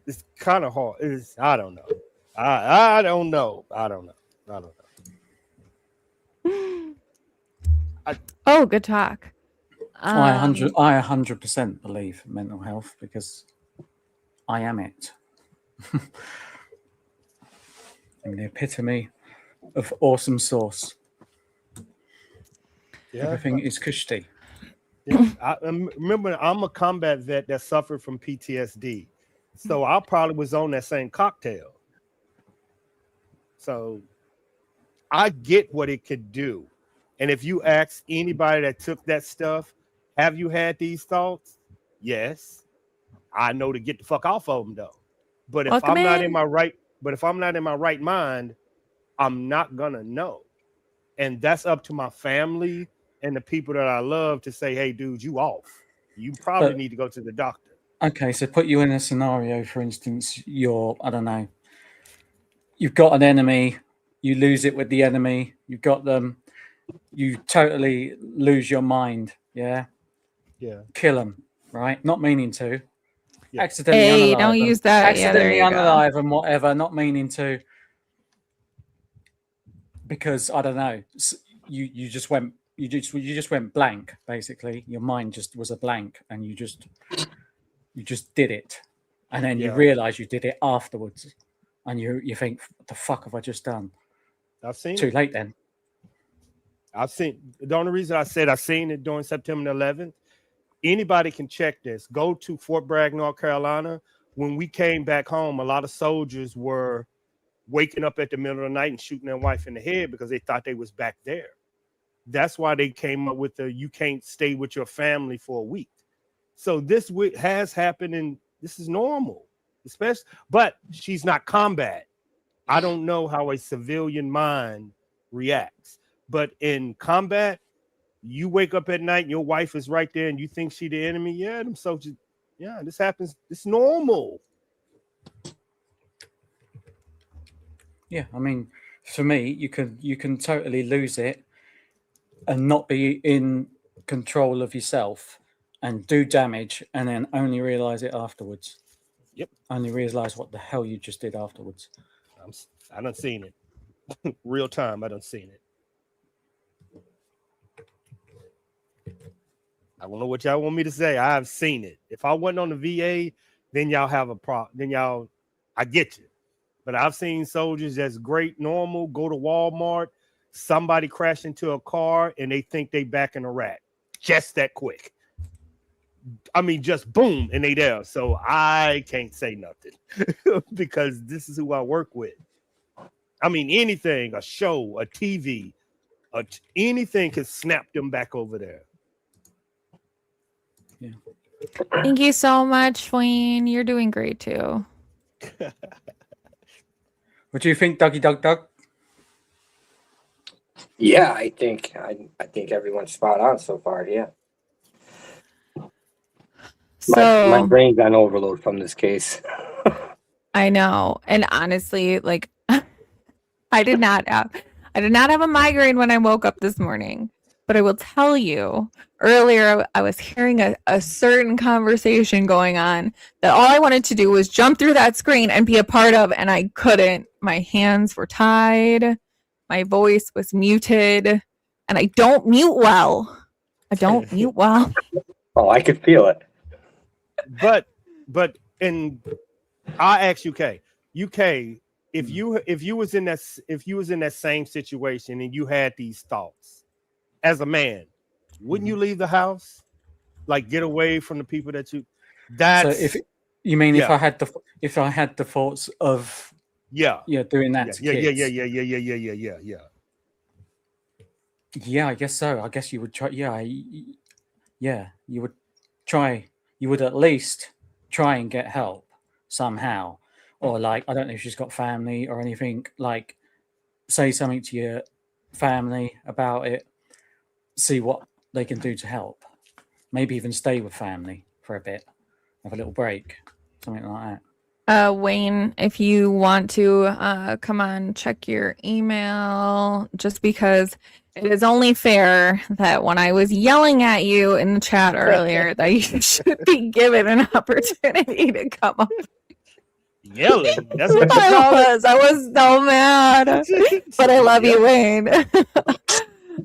E: It's kind of hard. I don't know. I don't know.
C: Oh, good talk.
A: I 100% believe mental health because I am it. I'm the epitome of awesome sauce.
E: Yeah,
A: everything is cushy.
E: Yeah, I remember I'm a combat vet that suffered from PTSD, so I probably was on that same cocktail. So I get what it could do, and if you ask anybody that took that stuff, have you had these thoughts? Yes, I know to get the fuck off of them though. But if I'm not in my right mind, I'm not gonna know, and that's up to my family and the people that I love to say, hey, dude, you off. You probably need to go to the doctor.
A: Okay, so put you in a scenario, for instance, I don't know, you've got an enemy, you lose it with the enemy, you've got them, you totally lose your mind, yeah?
E: Yeah.
A: Kill them, right? Not meaning to.
E: Yeah.
A: Accidentally
C: hey,
A: unalive
C: don't
A: them.
C: use that.
A: Accidentally
C: yeah, there you
A: unalive and whatever, not meaning to. Because, I don't know, you just went blank, basically. Your mind just was a blank and you just did it. And then you realize you did it afterwards. And you think, what the fuck have I just done?
E: I've seen
A: Too
E: it.
A: late then.
E: The only reason I said I've seen it during September 11th, anybody can check this. Go to Fort Bragg, North Carolina. When we came back home, a lot of soldiers were waking up at the middle of the night and shooting their wife in the head because they thought they was back there. That's why they came up with you can't stay with your family for a week. So this has happened, and this is normal, but she's not combat. I don't know how a civilian mind reacts, but in combat, you wake up at night and your wife is right there and you think she the enemy. Yeah, them soldiers. Yeah, this happens. It's normal.
A: Yeah, I mean, for me, you can totally lose it and not be in control of yourself and do damage and then only realize it afterwards.
E: Yep.
A: Only realize what the hell you just did afterwards.
E: I done seen it. Real time, I done seen it. I don't know what y'all want me to say. I've seen it. If I wasn't on the VA, then y'all have a problem. Then I get you. But I've seen soldiers that's great, normal, go to Walmart, somebody crash into a car, and they think they back in Iraq. Just that quick. I mean, just boom, and they there. So I can't say nothing because this is who I work with. I mean, anything, a show, a TV, anything can snap them back over there.
A: Yeah.
C: Thank you so much, Wayne. You're doing great too.
A: What do you think, Dougie Doug?
D: Yeah, I think everyone's spot on so far. Yeah.
C: So
D: my brain's on overload from this case.
C: I know, and honestly, like I did not have a migraine when I woke up this morning. But I will tell you, earlier I was hearing a certain conversation going on that all I wanted to do was jump through that screen and be a part of, and I couldn't. My hands were tied, my voice was muted, and and I don't mute well. I don't mute well.
D: Oh, I could feel it.
E: But and I ask UK, if you was in that same situation and you had these thoughts as a man, wouldn't you leave the house? Like get away from the people that you that's
A: So if you mean
E: yeah.
A: if I had the thoughts of doing that to kids. Yeah, I guess so. I guess you would try. You would try. You would at least try and get help somehow, or like I don't know if she's got family or anything. Like, say something to your family about it. See what they can do to help. Maybe even stay with family for a bit, have a little break, something like that.
C: Wayne, if you want to come on, check your email, just because it is only fair that when I was yelling at you in the chat earlier that you should be given an opportunity to come up.
E: Yelling. That's what I
C: was so mad. But I love you, Wayne.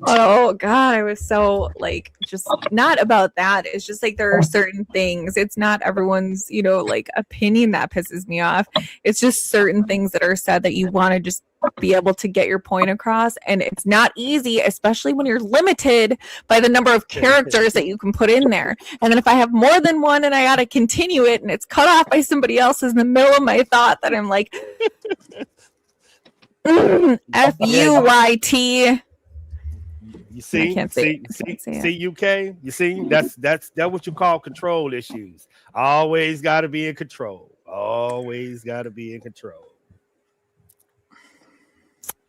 C: Oh God, I was so like just not about that. It's just like there are certain things. It's not everyone's, like opinion that pisses me off. It's just certain things that are said that you want to just be able to get your point across. And it's not easy, especially when you're limited by the number of characters that you can put in there. And then if I have more than one and I gotta continue it and it's cut off by somebody else in the middle of my thought, that I'm like FUYT.
E: You see, see, UK. You see, that's what you call control issues. Always got to be in control. Always got to be in control.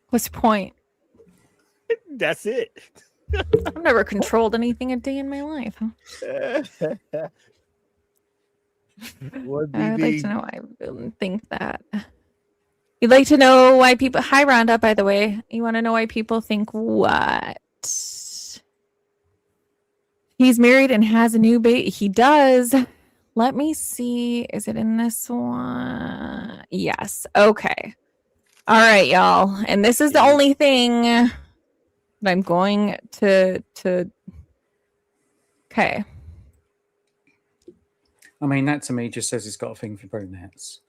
C: What's the point?
E: That's it.
C: I've never controlled anything a day in my life. Huh? I'd like to know why I think that. You'd like to know why people... Hi, Rhonda, by the way. You want to know why people think what? He's married and has a new baby. He does. Let me see. Is it in this one? Yes. Okay. All right, y'all. And this is the only thing that I'm going to... Okay.
A: I mean, that to me just says he's got a thing for brunettes.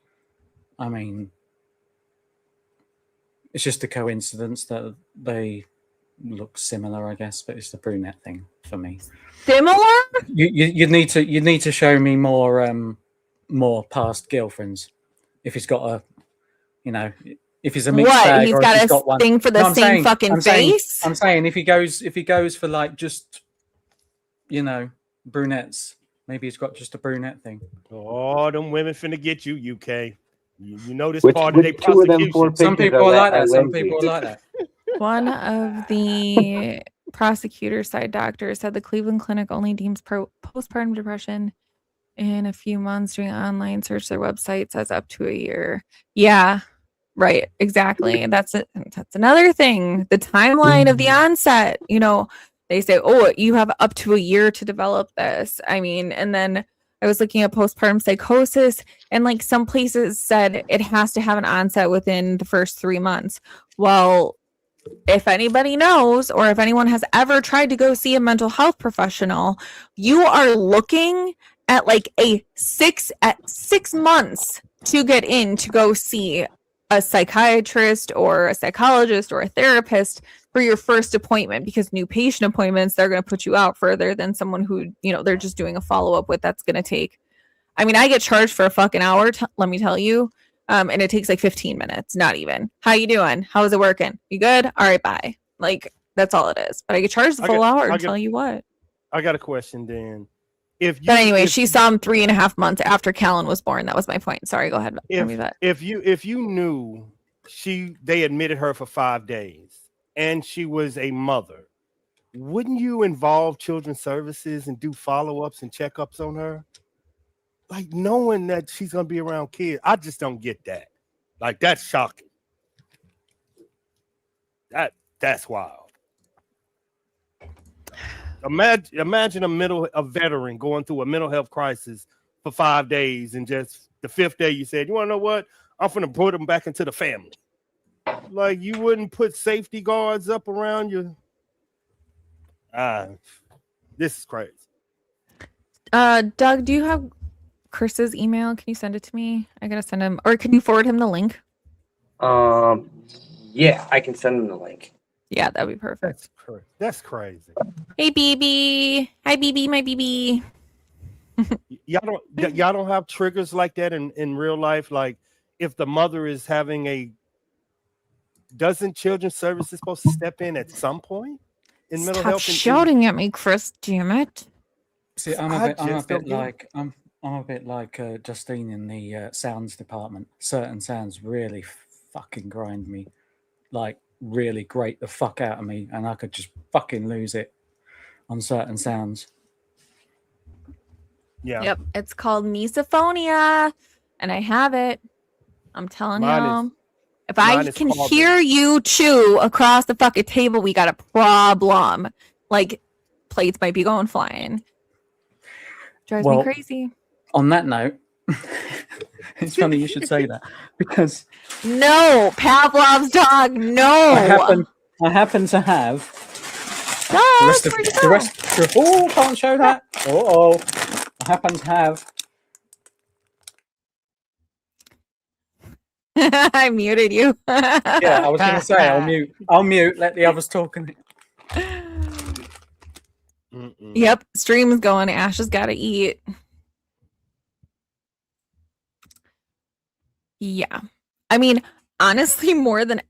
A: I mean, it's just a coincidence that they look similar, I guess, but it's the brunette thing for me.
C: Similar?
A: You need to show me more past girlfriends. If he's got a, if he's a mixed bag,
C: he's
A: or
C: got
A: if he's
C: a
A: got one
C: thing for the same fucking face.
A: I'm saying if he goes for like just, brunettes, maybe he's got just a brunette thing.
E: Oh, them women finna get you, UK. You know this
D: Which
E: part of their prosecution.
A: Some people are like that. Some people are like that.
C: One of the prosecutor side doctors said the Cleveland Clinic only deems postpartum depression in a few months. Doing an online search, their website says up to a year. Yeah, right. Exactly. That's it. That's another thing. The timeline of the onset, they say, oh, you have up to a year to develop this. I mean, and then I was looking at postpartum psychosis, and like some places said it has to have an onset within the first 3 months. Well, if anybody knows, or if anyone has ever tried to go see a mental health professional, you are looking at like 6 months to get in to go see a psychiatrist or a psychologist or a therapist for your first appointment, because new patient appointments, they're going to put you out further than someone who, they're just doing a follow-up with. That's going to take, I mean, I get charged for a fucking hour, let me tell you. And it takes like 15 minutes, not even. How you doing? How is it working? You good? All right, bye. Like, that's all it is. But I get charged the full hour and tell you what.
E: I got a question, Dan.
C: But anyway, she saw him 3.5 months after Callan was born. That was my point. Sorry, go ahead.
E: If you knew they admitted her for 5 days and she was a mother, wouldn't you involve children's services and do follow-ups and checkups on her? Like, knowing that she's gonna be around kids, I just don't get that. Like, that's shocking. That's wild. Imagine a veteran going through a mental health crisis for 5 days, and just the 5th day you said, you want to know what? I'm gonna put them back into the family. Like, you wouldn't put safety guards up around you. This is crazy.
C: Doug, do you have Chris's email? Can you send it to me? I gotta send him, or can you forward him the link?
D: Yeah, I can send him the link.
C: Yeah, that'd be perfect.
E: That's crazy.
C: Hey, BB. Hi, BB, my BB.
E: Y'all don't have triggers like that in real life. Like if the mother is having doesn't Children's Services supposed to step in at some point in mental health?
C: Stop shouting at me, Chris. Damn it.
A: See, I'm a bit like Justine in the sounds department. Certain sounds really fucking grind me, like really grate the fuck out of me, and I could just fucking lose it on certain sounds.
E: Yeah.
C: Yep. It's called misophonia, and I have it. I'm telling you. If I can hear you chew across the fucking table, we got a problem. Like plates might be going flying. Drives me crazy.
A: On that note, it's funny you should say that because
C: no, Pavlov's dog. No,
A: I happen to have
C: the
A: rest. Oh, can't show that. Oh, I happen to have.
C: I muted you.
A: Yeah, I was going to say I'll mute. Let the others talk.
C: Yep, stream is going. Ash has got to eat. Yeah, I mean, honestly, more than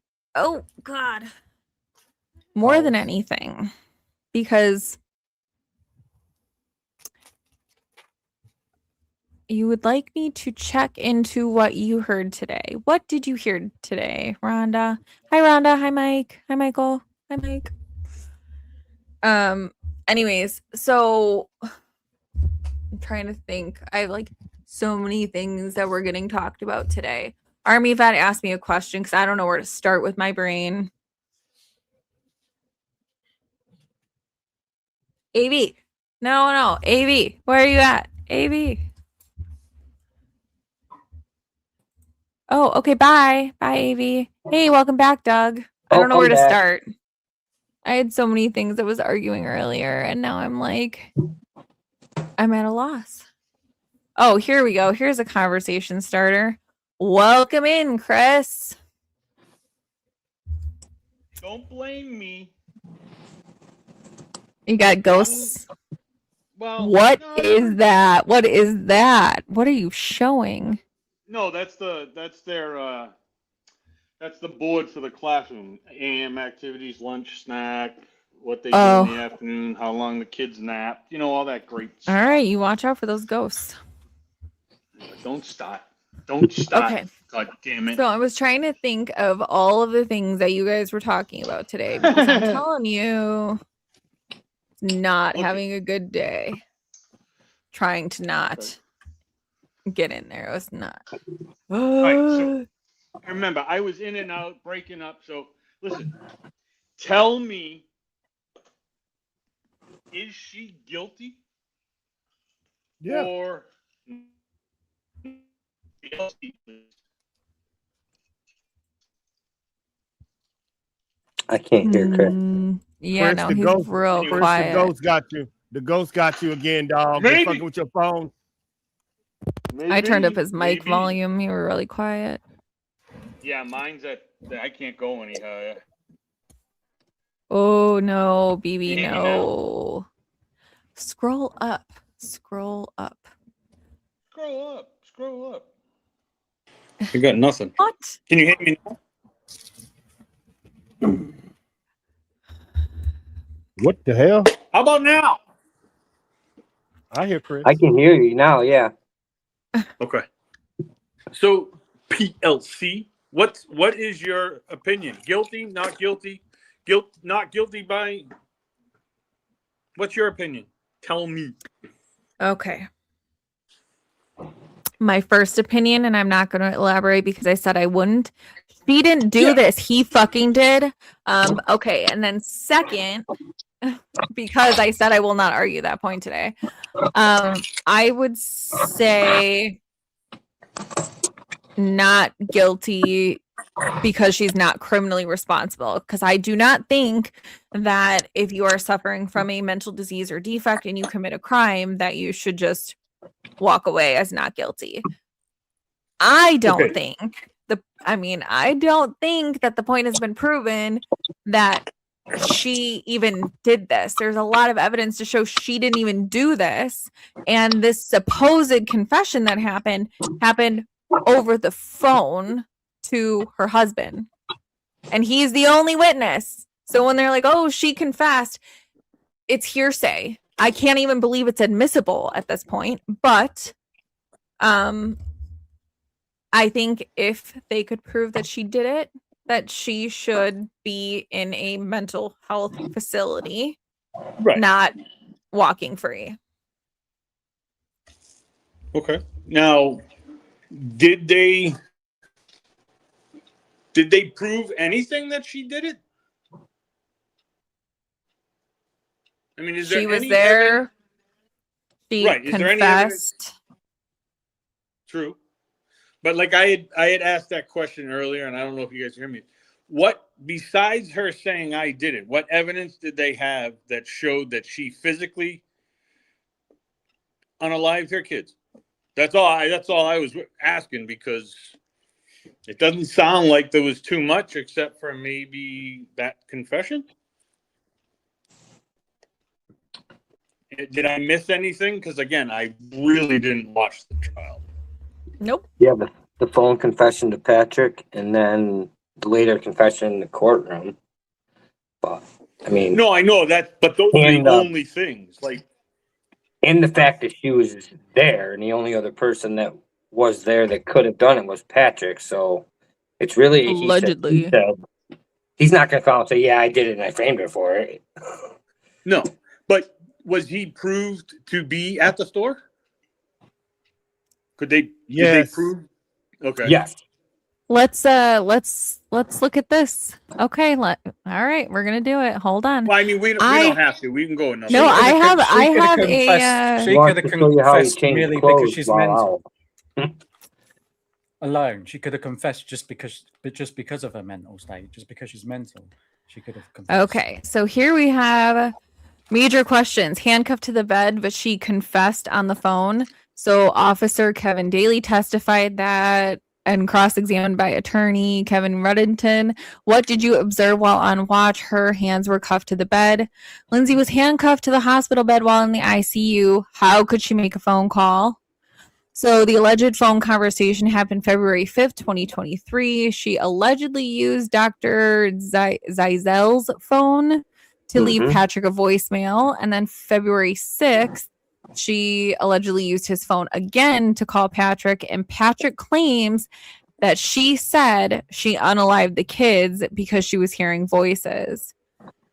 C: anything, because you would like me to check into what you heard today. What did you hear today, Rhonda? Hi, Rhonda. Hi, Mike. Hi, Michael. Hi, Mike. Anyways, so I'm trying to think. I have like so many things that were getting talked about today. Army Vet asked me a question because I don't know where to start with my brain. AV. No. AV. Where are you at? AV. Oh, okay. Bye. Bye, AV. Hey, welcome back, Doug. I don't know where to start. I had so many things I was arguing earlier, and now I'm like, I'm at a loss. Oh, here we go. Here's a conversation starter. Welcome in, Chris.
F: Don't blame me.
C: You got ghosts.
F: Well,
C: what is that? What is that? What are you showing?
F: No, that's the board for the classroom. AM activities, lunch, snack, what they do in the afternoon, how long the kids nap, all that great stuff.
C: All right, you watch out for those ghosts.
F: Don't stop. Don't stop.
C: Okay.
F: God damn it.
C: So I was trying to think of all of the things that you guys were talking about today, because I'm telling you, not having a good day. Trying to not get in there. It was not.
F: All right, so remember, I was in and out, breaking up. So listen, tell me, is she guilty?
E: Yeah.
F: Or guilty?
D: I can't hear Chris.
C: Yeah,
E: Chris,
C: no, he's real quiet.
E: The ghost got you. The ghost got you again, dog. Maybe. Fucking with your phone.
F: Maybe,
C: I turned up his mic volume. You were really quiet.
F: Yeah, mine's at. I can't go anyhow.
C: Oh no, BB,
F: Yeah,
C: no. Scroll up. Scroll up.
F: Scroll up. Scroll up.
G: You got nothing.
C: What?
G: Can you hear me now?
E: What the hell?
G: How about now?
E: I hear Chris.
D: I can hear you now, yeah.
G: Okay. So PLC, what is your opinion? Guilty, not guilty? Not guilty by. What's your opinion? Tell me.
C: Okay. My first opinion, and I'm not going to elaborate because I said I wouldn't. He didn't do this. He fucking did. Okay. And then second, because I said I will not argue that point today. I would say not guilty because she's not criminally responsible. Because I do not think that if you are suffering from a mental disease or defect and you commit a crime, that you should just walk away as not guilty. I don't think I don't think that the point has been proven that she even did this. There's a lot of evidence to show she didn't even do this. And this supposed confession that happened over the phone to her husband. And he's the only witness. So when they're like, oh, she confessed, it's hearsay. I can't even believe it's admissible at this point. But I think if they could prove that she did it, that she should be in a mental health facility, not walking free.
G: Okay. Now, did they prove anything that she did it? I mean, is there
C: She was
G: any
C: there.
G: evidence?
C: She
G: Right. Is there any evidence?
C: confessed.
G: True. But like I had asked that question earlier, and I don't know if you guys hear me. What, besides her saying I did it, what evidence did they have that showed that she physically unalived her kids? That's all I was asking, because it doesn't sound like there was too much except for maybe that confession. Did I miss anything? Because again, I really didn't watch the trial.
C: Nope.
D: Yeah, the phone confession to Patrick, and then the later confession in the courtroom. But I mean,
G: No, I know that, but those are the only things. Like,
D: and the fact that she was there, and the only other person that was there that could have done it was Patrick. So it's really
C: Allegedly.
D: He's not going to come and say, "Yeah, I did it, and I framed her for it."
G: no, but was he proved to be at the store? Could they prove? Okay.
D: Yes.
C: Let's look at this. Okay, all right, we're gonna do it. Hold on.
G: Well, I mean, we don't have to. We can go another.
C: No, I have
A: She could have confessed merely because she's mental. Alone, she could have confessed just because of her mental state, just because she's mental. She could have confessed.
C: Okay, so here we have major questions. Handcuffed to the bed, but she confessed on the phone. So Officer Kevin Daly testified that, and cross-examined by attorney Kevin Ruddington. What did you observe while on watch? Her hands were cuffed to the bed. Lindsay was handcuffed to the hospital bed while in the ICU. How could she make a phone call? So the alleged phone conversation happened February 5th, 2023. She allegedly used Dr. Zeisel's phone to leave Patrick a voicemail. And then February 6th, she allegedly used his phone again to call Patrick. And Patrick claims that she said she unalived the kids because she was hearing voices.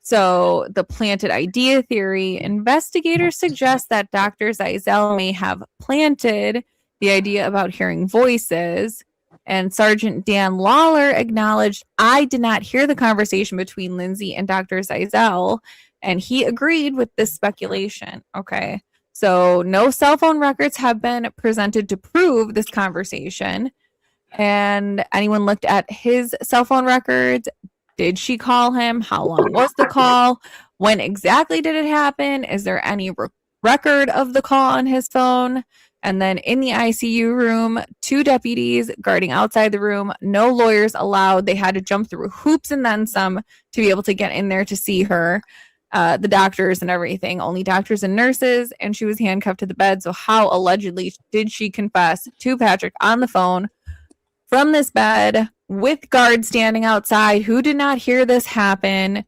C: So the planted idea theory, investigators suggest that Dr. Zeisel may have planted the idea about hearing voices. And Sergeant Dan Lawler acknowledged, I did not hear the conversation between Lindsay and Dr. Zeisel, and he agreed with this speculation. Okay, so no cell phone records have been presented to prove this conversation. And anyone looked at his cell phone records? Did she call him? How long was the call? When exactly did it happen? Is there any record of the call on his phone? And then in the ICU room, 2 deputies guarding outside the room, no lawyers allowed. They had to jump through hoops and then some to be able to get in there to see her, the doctors and everything, only doctors and nurses, and she was handcuffed to the bed. So how allegedly did she confess to Patrick on the phone from this bed with guards standing outside who did not hear this happen?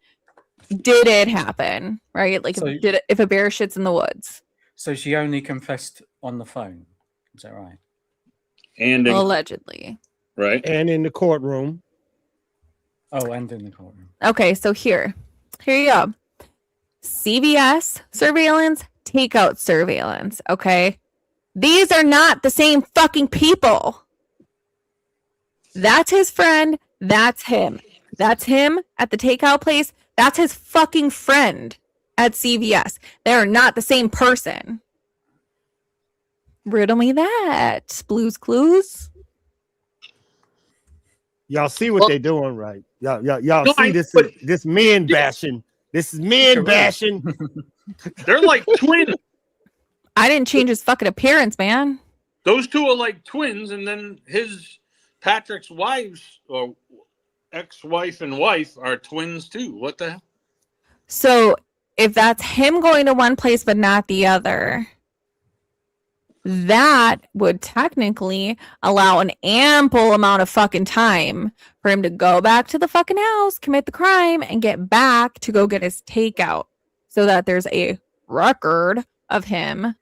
C: Did it happen? Right? Like,
A: So-
C: if a bear shits in the woods?
A: So she only confessed on the phone. Is that right?
G: And
C: Allegedly.
G: right.
E: And in the courtroom.
A: Oh, and in the courtroom.
C: Okay, so here you go. CVS surveillance, takeout surveillance. Okay, these are not the same fucking people. That's his friend. That's him. That's him at the takeout place. That's his fucking friend at CVS. They are not the same person. Riddle me that. Blue's Clues.
E: Y'all see what
G: Well-
E: they're doing, right? Y'all
G: No,
E: see this men bashing. This is men bashing.
G: They're like twins.
C: I didn't change his fucking appearance, man.
G: Those two are like twins, and then Patrick's wives or ex-wife and wife are twins too. What the hell?
C: So if that's him going to one place but not the other, that would technically allow an ample amount of fucking time for him to go back to the fucking house, commit the crime, and get back to go get his takeout, so that there's a record of him.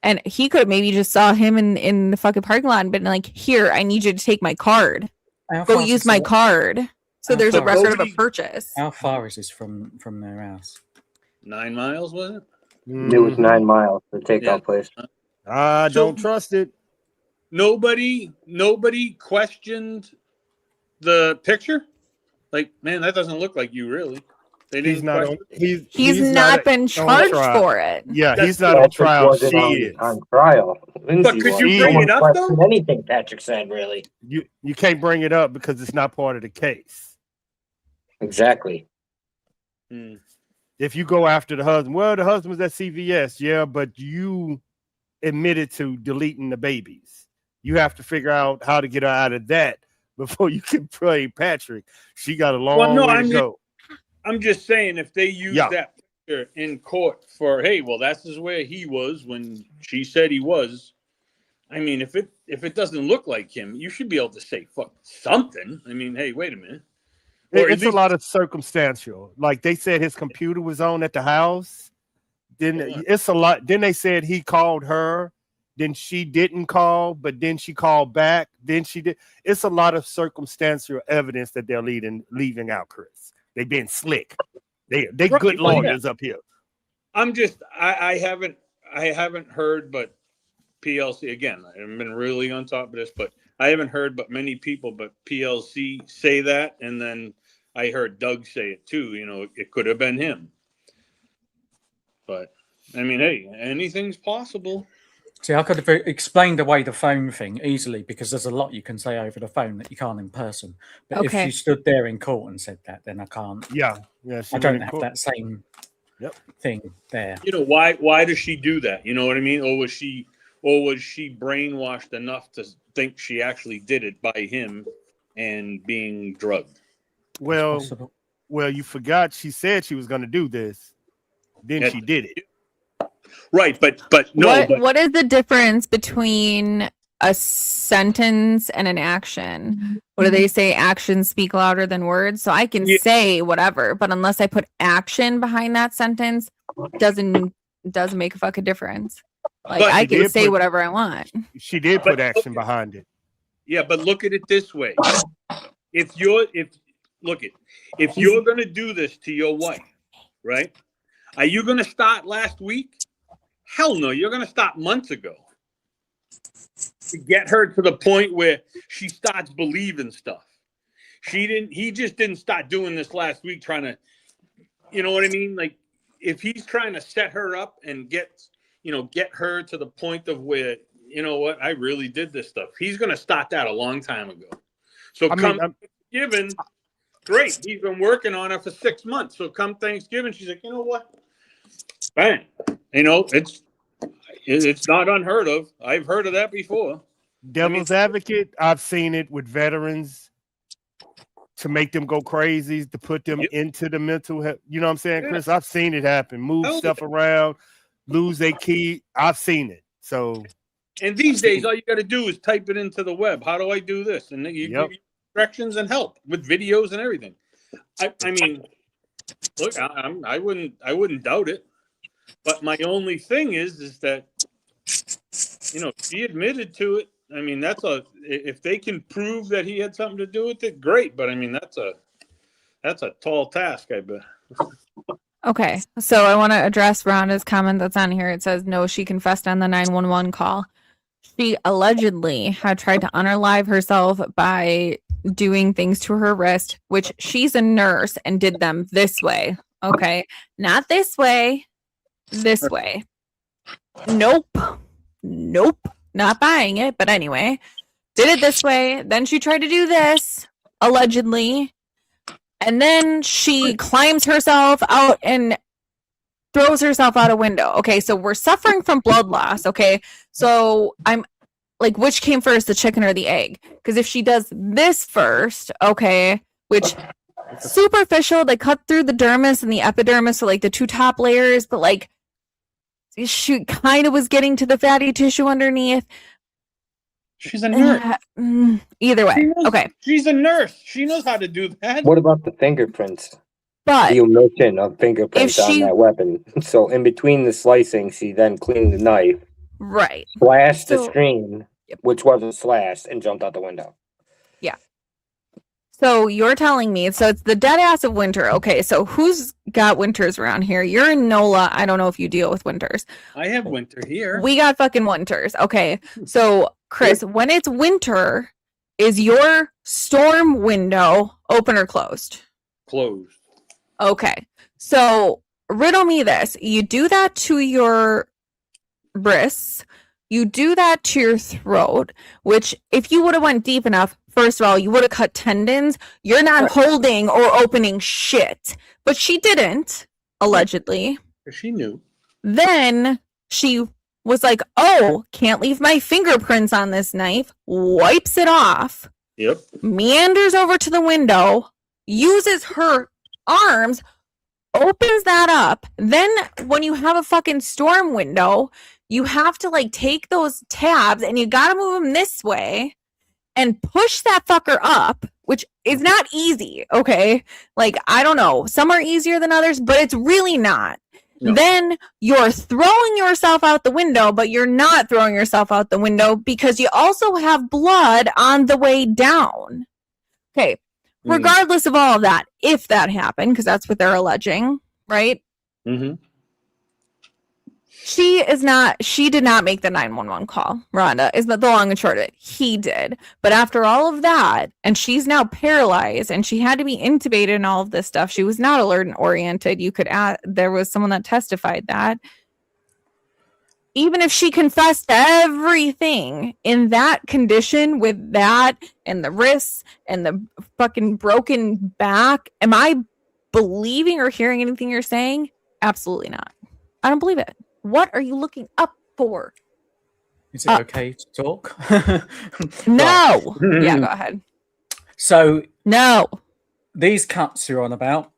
C: And he could have maybe just saw him in the fucking parking lot and been like, here, I need you to take my card. Go use my card. So there's a
G: far?
C: record of a purchase.
A: How far is this from their house?
G: 9 miles, was it?
D: It was 9 miles, the takeout place.
E: I don't trust it.
G: Nobody questioned the picture. Like, man, that doesn't look like you, really. They didn't.
E: He's not on.
C: He's not been charged for it.
E: Yeah,
G: That's
E: he's not on trial.
D: Wasn't
E: She
D: on,
E: is.
D: on trial. Lindsay
G: could
D: was.
G: you
D: No
G: bring
D: one
G: it up,
D: questioned
G: though?
D: anything Patrick said, really.
E: You can't bring it up because it's not part of the case.
D: Exactly.
E: If you go after the husband, well, the husband was at CVS, yeah, but you admitted to deleting the babies. You have to figure out how to get her out of that before you can play Patrick. She got a long way to go.
G: I'm just saying, if they use that picture in court for, hey, well, that's where he was when she said he was. I mean, if it doesn't look like him, you should be able to say fuck something. I mean, hey, wait a minute.
E: It's a lot of circumstantial. Like they said his computer was on at the house. Then it's a lot. Then they said he called her. Then she didn't call, but then she called back. Then she did. It's a lot of circumstantial evidence that they're leaving out, Chris. They been slick. They good lawyers up here.
G: I'm just I haven't heard, but PLC again. I haven't been really on top of this, but I haven't heard but many people, but PLC say that, and then I heard Doug say it too. You know, it could have been him. But I mean, hey, anything's possible.
A: See, I could have explained away the phone thing easily because there's a lot you can say over the phone that you can't in person. But if she stood there in court and said that, then I can't.
E: Yeah.
A: I don't have that same thing there.
G: You know, why does she do that? You know what I mean? Or was she brainwashed enough to think she actually did it by him and being drugged?
E: Well, you forgot she said she was going to do this. Then she did it.
G: Right, but no.
C: What is the difference between a sentence and an action? What do they say? Actions speak louder than words. So I can say whatever, but unless I put action behind that sentence, doesn't make a fucking difference. Like I can say whatever I want.
E: She did put action behind it.
G: Yeah, but look at it this way: if you're gonna do this to your wife, right? Are you gonna start last week? Hell no, you're going to stop months ago to get her to the point where she starts believing stuff. He just didn't start doing this last week trying to, you know what I mean? Like if he's trying to set her up and get her to the point of where, you know what, I really did this stuff. He's going to start that a long time ago. So Thanksgiving, great. He's been working on it for 6 months. So come Thanksgiving, she's like, you know what? Bang. You know, it's not unheard of. I've heard of that before.
E: Devil's advocate, I've seen it with veterans to make them go crazy, to put them into the mental health. You know what I'm saying, Chris? I've seen it happen. Move stuff around, lose a key. I've seen it. So,
G: and these days, all you got to do is type it into the web. How do I do this? And then you give you directions and help with videos and everything. I mean, look, I wouldn't doubt it. But my only thing is that, you know, she admitted to it. I mean, if they can prove that he had something to do with it, great. But I mean, that's a tall task, I bet.
C: Okay, so I want to address Rhonda's comment that's on here. It says, no, she confessed on the 911 call. She allegedly had tried to unalive herself by doing things to her wrist, which she's a nurse and did them this way. Okay, not this way. This way. Nope, not buying it. But anyway, did it this way. Then she tried to do this. allegedly. And then she climbs herself out and throws herself out a window. Okay, so we're suffering from blood loss. Okay, so I'm like, which came first, the chicken or the egg? Because if she does this first, okay, which superficial, they cut through the dermis and the epidermis, so like the two top layers, but like she kind of was getting to the fatty tissue underneath.
G: She's a nurse.
C: Either way,
G: Knows,
C: okay.
G: She's a nurse. She knows how to do that.
D: What about the fingerprints?
C: But
D: The omission of fingerprints
C: if she-
D: on that weapon. So in between the slicing, she then cleaned the knife,
C: right.
D: slashed the
C: So-
D: screen,
C: Yep.
D: which wasn't slashed, and jumped out the window.
C: So you're telling me, so it's the dead ass of Winter. Okay, so who's got Winters around here? You're in NOLA. I don't know if you deal with Winters.
G: I have Winter here.
C: We got fucking Winters. Okay, so Chris, when it's winter, is your storm window open or closed?
G: Closed.
C: Okay, so riddle me this. You do that to your wrists. You do that to your throat, which if you would have went deep enough, first of all, you would have cut tendons. You're not holding or opening shit. But she didn't, allegedly.
G: She knew.
C: Then she was like, oh, can't leave my fingerprints on this knife, wipes it off,
G: Yep.
C: meanders over to the window, uses her arms, opens that up. Then when you have a fucking storm window, you have to like take those tabs and you got to move them this way and push that fucker up, which is not easy. Okay. Like, I don't know. Some are easier than others, but it's really not.
G: No.
C: Then you're throwing yourself out the window, but you're not throwing yourself out the window because you also have blood on the way down. Okay. Regardless of all of that, if that happened, because that's what they're alleging, right?
G: Mm-hmm.
C: She did not make the 911 call. Rhonda is the long and short of it. He did. But after all of that, and she's now paralyzed and she had to be intubated and all of this stuff. She was not alert and oriented. You could add, there was someone that testified that. Even if she confessed everything in that condition with that and the wrists and the fucking broken back, am I believing or hearing anything you're saying? Absolutely not. I don't believe it. What are you looking up for?
A: Is it okay to talk?
C: No. Yeah, go ahead.
A: So
C: No.
A: these cuts you're on about,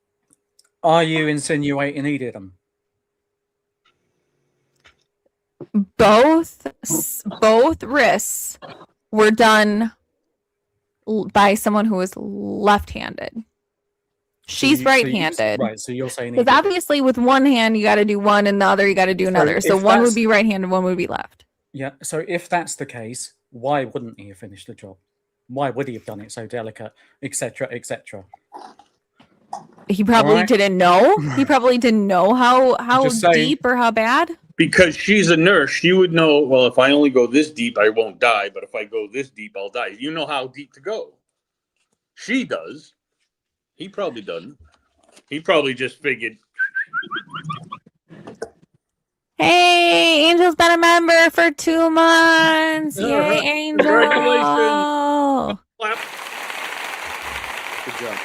A: are you insinuating he did them?
C: Both wrists were done by someone who was left-handed. She's right-handed.
A: Right, so you're saying he
C: Because
A: did it.
C: obviously with one hand you got to do one and the other you got to do another. So
A: if
C: one would
A: that's-
C: be right-handed, one would be left.
A: Yeah, so if that's the case, why wouldn't he have finished the job? Why would he have done it so delicate, etc., etc.?
C: He probably
A: Alright.
C: didn't know. He probably didn't know how
A: Just saying.
C: deep or how bad.
G: Because she's a nurse, she would know, well, if I only go this deep, I won't die. But if I go this deep, I'll die. You know how deep to go. She does. He probably doesn't. He probably just figured.
C: Hey, Angel's been a member for 2 months. Yay, Angel.
G: Congratulations. Clap. Good job.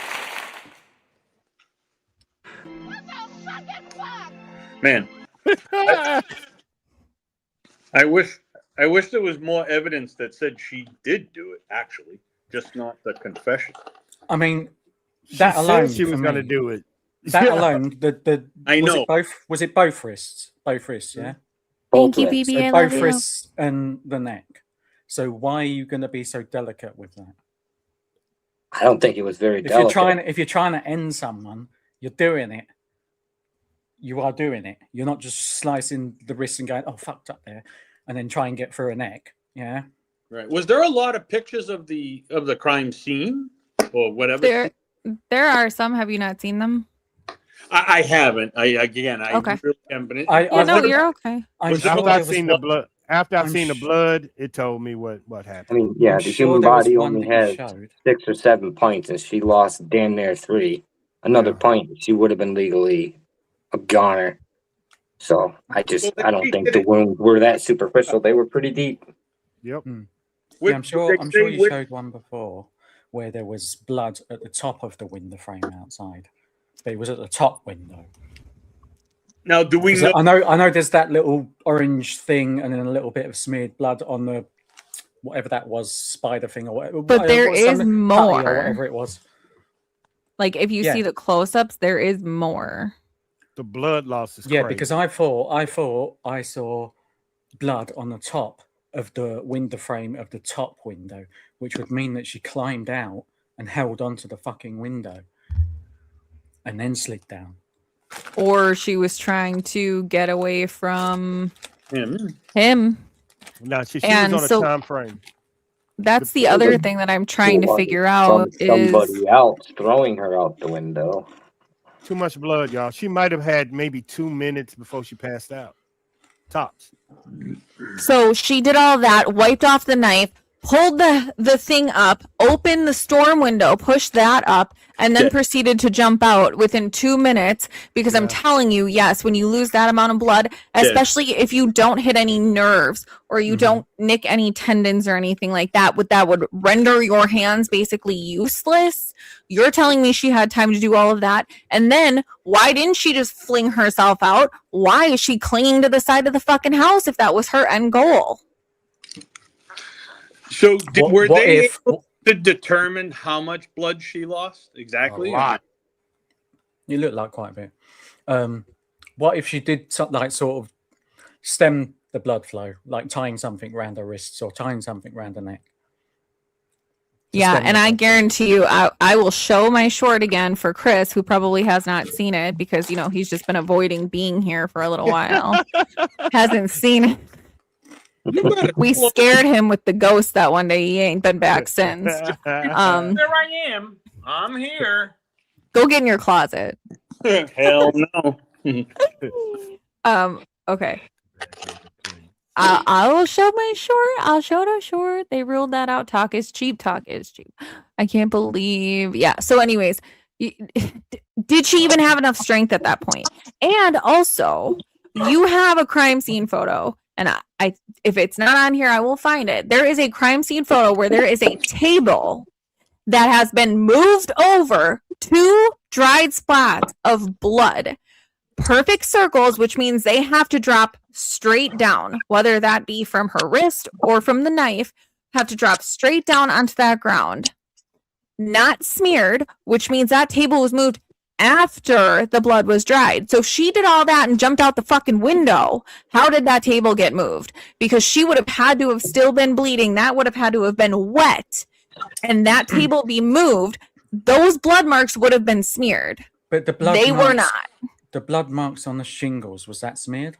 G: Man, I wish there was more evidence that said she did do it, actually, just not the confession.
A: I mean, that alone.
E: She was
A: for
E: going to
A: me,
E: do it.
A: That alone.
G: I know.
A: Was it both wrists? Both wrists, yeah.
C: Thank you,
D: Both wrists.
C: BB.
A: So
C: I
A: both
C: love you.
A: wrists and the neck. So why are you going to be so delicate with that?
D: I don't think it was very
A: If
D: delicate.
A: you're trying to end someone, you're doing it. You are doing it. You're not just slicing the wrist and going, "Oh, fucked up there," and then try and get through a neck. Yeah.
G: Right. Was there a lot of pictures of the crime scene or whatever?
C: There are some. Have you not seen them?
G: I haven't. I
C: Okay.
G: really haven't. But
C: Yeah, no, you're okay.
A: I'm
G: Was
A: sure
G: there
E: After I
A: there was
E: seen
A: one-
E: the blood, after I
A: I'm
E: seen the
A: sh-
E: blood, it told me what
D: I
E: happened.
D: mean, yeah,
A: I'm
D: the
A: sure
D: human
A: there was
D: body
A: one
D: only
A: that you
D: has
A: showed.
D: 6 or 7 points, and she lost damn near 3. Another
A: Yeah.
D: point, she would have been legally a goner. So I don't think the wounds were that superficial. They were pretty deep.
E: Yep.
A: Yeah, I'm sure you showed one before where there was blood at the top of the window frame outside, but it was at the top window.
G: Now, do we know?
A: I know there's that little orange thing and then a little bit of smeared blood on the whatever that was, spider thing or whatever.
C: But there is more.
A: Or whatever it was.
C: Like if you see the close-ups, there is more.
E: The blood loss is
A: yeah,
E: crazy.
A: because I thought I saw blood on the top of the window frame of the top window, which would mean that she climbed out and held onto the fucking window and then slid down.
C: Or she was trying to get away from him.
E: No, she was on a time frame.
C: That's the other thing that I'm trying to figure out
D: somebody else throwing her out the window.
E: Too much blood, y'all. She might have had maybe 2 minutes before she passed out. Tops.
C: So she did all that, wiped off the knife, pulled the thing up, opened the storm window, pushed that up, and then proceeded to jump out within 2 minutes. Because I'm telling you, yes, when you lose that amount of blood, especially if you don't hit any nerves or you don't nick any tendons or anything like that, would render your hands basically useless. You're telling me she had time to do all of that. And then why didn't she just fling herself out? Why is she clinging to the side of the fucking house if that was her end goal?
G: So were they able to determine how much blood she lost exactly?
E: A lot.
A: You look like quite a bit. What if she did something like sort of stem the blood flow, like tying something around her wrists or tying something around her neck?
C: Yeah, and I guarantee you, I will show my short again for Chris, who probably has not seen it because, he's just been avoiding being here for a little while. Hasn't seen it. We scared him with the ghost that one day. He ain't been back since.
G: There I am. I'm here.
C: Go get in your closet.
G: Hell no.
C: Okay. I will show my short. I'll show the short. They ruled that out. Talk is cheap. Talk is cheap. I can't believe. Yeah. So, anyways, did she even have enough strength at that point? And also, you have a crime scene photo. And I, if it's not on here, I will find it. There is a crime scene photo where there is a table that has been moved over 2 dried spots of blood. Perfect circles, which means they have to drop straight down, whether that be from her wrist or from the knife, have to drop straight down onto that ground. Not smeared, which means that table was moved after the blood was dried. So she did all that and jumped out the fucking window. How did that table get moved? Because she would have had to have still been bleeding. That would have had to have been wet. And that table be moved. Those blood marks would have been smeared.
A: But the blood
C: they
A: marks,
C: were not.
A: The blood marks on the shingles, was that smeared?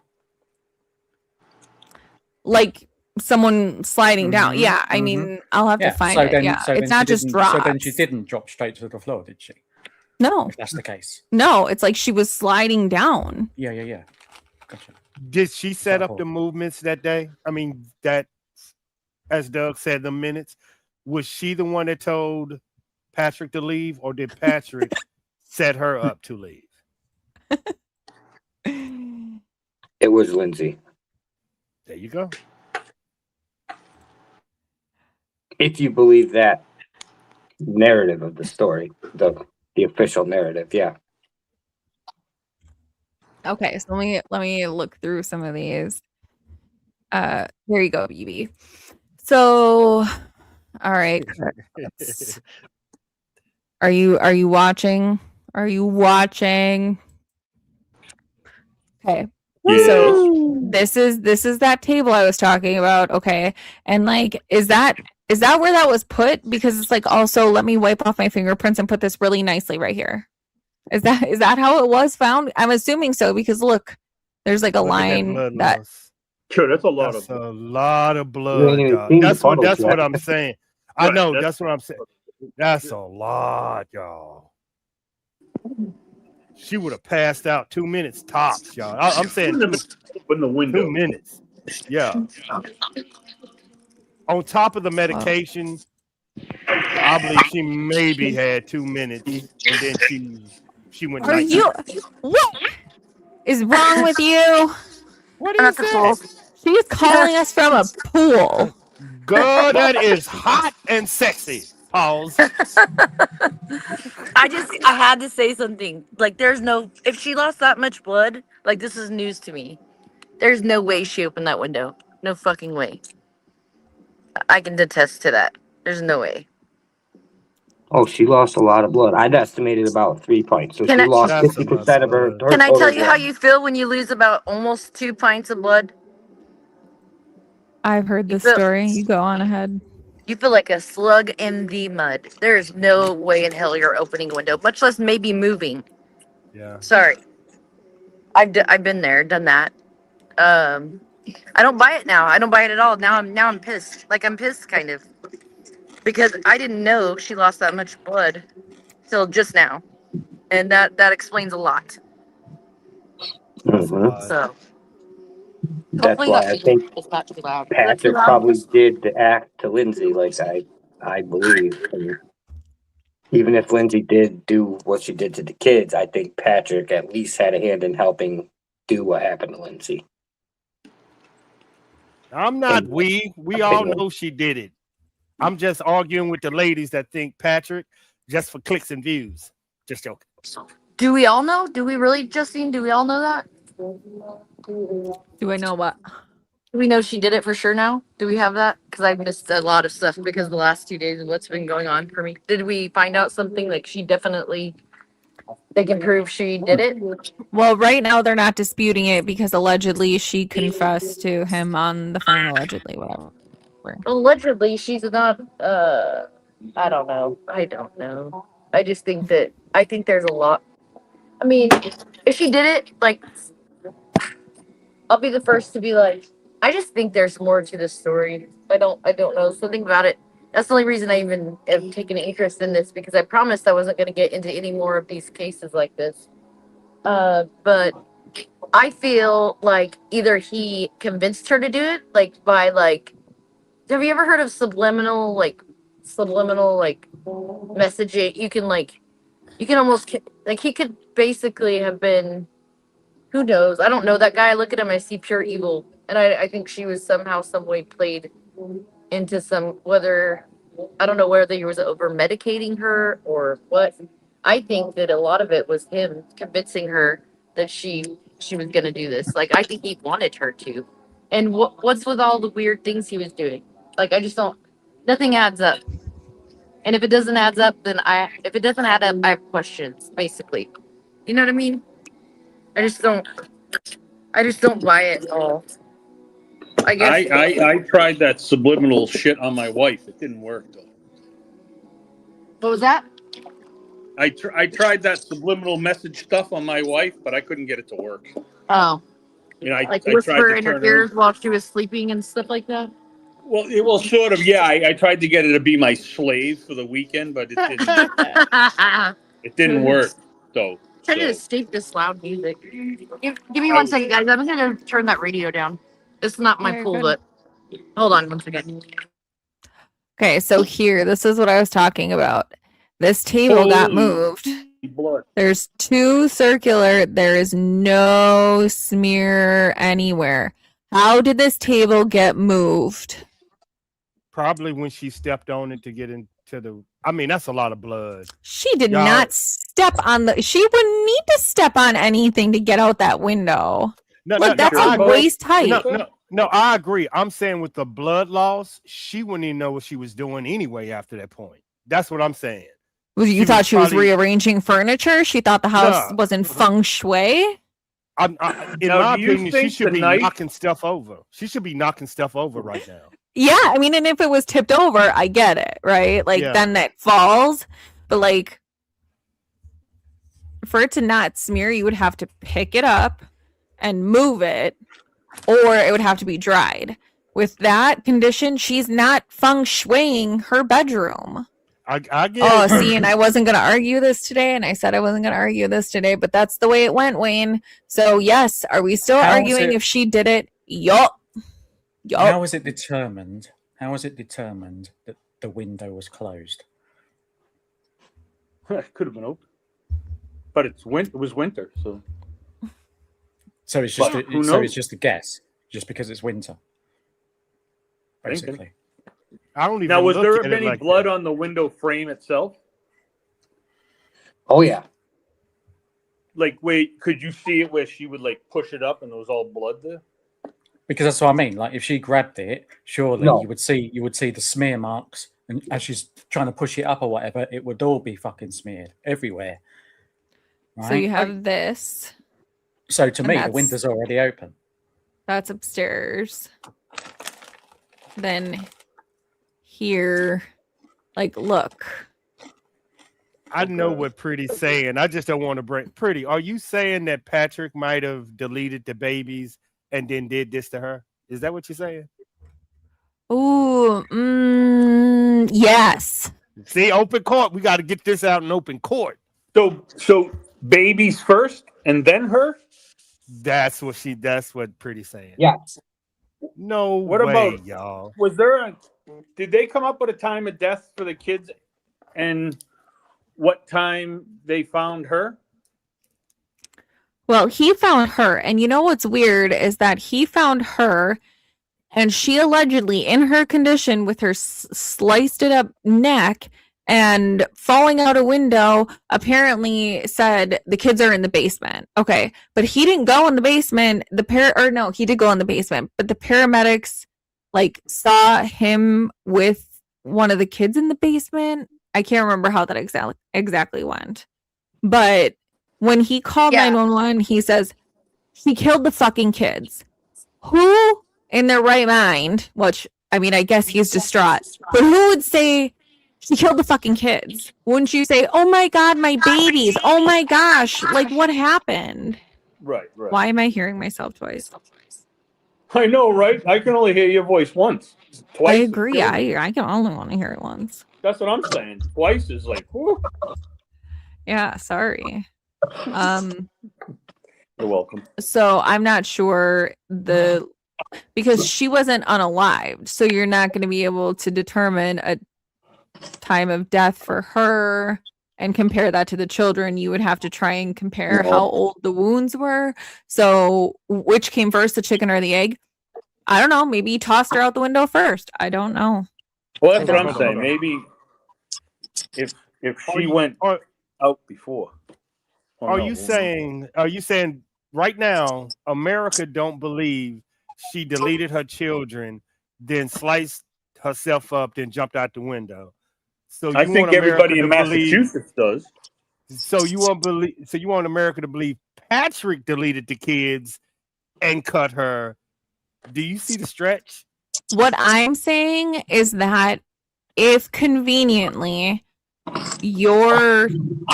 C: Like someone sliding down. Yeah, I mean, I'll have to find it. Yeah, it's not just drops.
A: So then she didn't drop straight to the floor, did she?
C: No.
A: If that's the case.
C: No, it's like she was sliding down.
A: Yeah. Gotcha.
E: Did she set up the movements that day? I mean, that, as Doug said, the minutes. Was she the one that told Patrick to leave, or did Patrick set her up to leave?
D: It was Lindsay.
E: There you go.
C: If
D: you believe that narrative of the story, the official narrative, yeah.
C: Okay, so let me look through some of these. There you go, BB. So, all right. Are you watching? Are you watching? Okay.
G: Yeah.
C: So this is that table I was talking about. Okay. And like, is that where that was put? Because it's like, also let me wipe off my fingerprints and put this really nicely right here. Is that how it was found? I'm assuming so, because look, there's like a line that.
G: Sure, that's a lot
E: of blood. That's what I'm saying. I know. That's what I'm saying. That's a lot, y'all. She would have passed out 2 minutes tops, y'all. I'm saying
G: open the window.
E: 2 minutes. Yeah. On top of the medication, I believe she maybe had 2 minutes, and then she went.
C: Are you? What is wrong with you?
E: What is that?
C: She's calling us from a pool.
E: Girl, that is hot and sexy. Pause.
H: I had to say something. Like, if she lost that much blood, like, this is news to me. There's no way she opened that window. No fucking way. I can attest to that. There's no way.
D: Oh, she lost a lot of blood. I'd estimated about 3 pints. So
H: Can
D: she
H: I-
D: lost
E: That's
D: 50% of her
E: blood.
H: Can I
D: total
H: tell you how
D: blood.
H: you feel when you lose about almost 2 pints of blood?
C: I've heard
H: You
C: this
H: feel-
C: story. You go on ahead.
H: You feel like a slug in the mud. There is no way in hell you're opening a window, much less maybe moving.
E: Yeah.
H: Sorry. I've been there, done that. I don't buy it now. I don't buy it at all. Now I'm pissed. Like, I'm pissed kind of. Because I didn't know she lost that much blood till just now. And that explains a lot.
E: That's a
D: Mhm.
E: lot.
H: So
D: That's
H: hopefully
D: why
H: that
D: I
H: music
D: think
H: is not too loud. Is that too
D: Patrick
H: loud?
D: probably did the act to Lindsay, like I believe. And even if Lindsay did do what she did to the kids, I think Patrick at least had a hand in helping do what happened to Lindsay.
E: I'm not.
D: And-
E: We all know she did it. I'm just arguing with the ladies that think Patrick just for clicks and views. Just joking.
H: Do we all know? Do we really, Justine? Do we all know that?
C: Do I know what?
H: Do we know she did it for sure now? Do we have that? Because I've missed a lot of stuff because the last 2 days of what's been going on for me. Did we find out something like they can prove she did it?
C: Well, right now they're not disputing it because allegedly she confessed to him on the phone. Allegedly, whatever.
H: Allegedly, she's not, I don't know. I just think there's a lot. I mean, if she did it, like, I'll be the first to be like, I just think there's more to this story. I don't know something about it. That's the only reason I even have taken an interest in this, because I promised I wasn't going to get into any more of these cases like this. But I feel like either he convinced her to do it, like, by, like, have you ever heard of subliminal messaging? You can almost, like, he could basically have been, who knows? I don't know that guy. I look at him, I see pure evil. And I think she was somehow, some way played into I don't know whether he was over medicating her or what. I think that a lot of it was him convincing her that she was going to do this. Like, I think he wanted her to. And what's with all the weird things he was doing? Like, I just don't, nothing adds up. And if it doesn't add up, if it doesn't add up, I have questions, basically. You know what I mean? I just don't buy it at all. I guess.
G: I tried that subliminal shit on my wife. It didn't work though.
H: What was that?
G: I tried that subliminal message stuff on my wife, but I couldn't get it to work.
H: Oh,
G: You know, I
H: like
G: tried
H: whisper
G: to
H: in her
G: turn
H: ears while she was sleeping and stuff like that.
G: Well, sort of. Yeah, I tried to get it to be my slave for the weekend, but it didn't work. So
H: Try to escape this loud music. Give me 1 second, guys. I'm gonna turn that radio down. It's not my
C: Very
H: pool,
C: good.
H: but hold on 1 second.
C: Okay, so here, this is what I was talking about. This table got
G: Holy
C: moved.
G: blood.
C: There's 2 circular. There is no smear anywhere. How did this table get moved?
E: Probably when she stepped on it to get into the. I mean, that's a lot of blood.
C: She did
E: Y'all-
C: not step on she wouldn't need to step on anything to get out that window.
E: No,
C: Look, that's
E: I
C: a
E: agree.
C: waist height.
E: No, I agree. I'm saying with the blood loss, she wouldn't even know what she was doing anyway after that point. That's what I'm saying.
C: You thought she was rearranging furniture? She thought the house was in feng shui?
E: In
G: Now,
E: my
G: do you
E: opinion, she
G: think
E: should
G: the
E: be
G: night-
E: knocking stuff over. She should be knocking stuff over right now.
C: Yeah, I mean, and if it was tipped over, I get it, right? Like,
E: Yeah.
C: then it falls. But, like, for it to not smear, you would have to pick it up and move it, or it would have to be dried. With that condition, she's not feng shuiing her bedroom.
E: I get
C: Oh,
E: it.
C: see, and I wasn't going to argue this today, and I said I wasn't going to argue this today, but that's the way it went, Wayne. So, yes, are we still
A: How is
C: arguing
A: it-
C: if she did it? Yup.
A: How was it determined? How was it determined that the window was closed?
G: It could have been open, but it was winter, so
A: So it's just
G: But who
A: so
G: knows?
A: it's just a guess, just because it's winter.
G: Thinking.
A: Basically,
E: I don't even
G: Now, was
E: look
G: there
E: at it
G: any
E: like
G: blood
E: that.
G: on the window frame itself?
D: Oh yeah.
G: Like, wait, could you see it where she would like push it up and there was all blood there?
A: Because that's what I mean. Like if she grabbed it, surely
D: No.
A: you would see the smear marks, and as she's trying to push it up or whatever, it would all be fucking smeared everywhere. Right?
C: So you have this.
A: So to
C: and
A: me, the
C: that's-
A: window's already open.
C: That's upstairs. Then here, like, look.
E: I know what Pretty's saying. I just don't want to break. Pretty, are you saying that Patrick might have deleted the babies and then did this to her? Is that what you're saying?
C: Ooh, yes.
E: See, open court. We got to get this out in open court.
G: So babies first and then her?
E: That's what Pretty's saying.
D: Yes.
E: No
G: What
E: way,
G: about-
E: y'all.
G: Did they come up with a time of death for the kids and what time they found her?
C: Well, he found her. And you know what's weird is that he found her and she allegedly, in her condition with her sliced it up neck and falling out a window, apparently said the kids are in the basement. Okay. But he didn't go in the basement. He did go in the basement, but the paramedics like saw him with one of the kids in the basement. I can't remember how that exactly went. But when he called 911, he says, he killed the fucking kids. Who in their right mind, which, I mean, I guess he's distraught, but who would say he killed the fucking kids? Wouldn't you say, oh my God, my babies. Oh my gosh. Like, what happened?
G: Right.
C: Why am I hearing myself twice?
G: I know, right? I can only hear your voice once. Twice.
C: I agree. I can only want to hear it once.
G: That's what I'm saying. Twice is like, whew.
C: Yeah, sorry.
G: You're welcome.
C: So I'm not sure because she wasn't unalived, so you're not going to be able to determine a time of death for her and compare that to the children. You would have to try and compare how old the wounds were. So which came first, the chicken or the egg? I don't know. Maybe he tossed her out the window first. I don't know.
G: Well, that's what I'm saying. Maybe if she went out before.
E: Are you saying right now America don't believe she deleted her children, then sliced herself up, then jumped out the window? So
G: I think everybody in Massachusetts does.
E: So you want America to believe Patrick deleted the kids and cut her? Do you see the stretch?
C: What I'm saying is that if conveniently your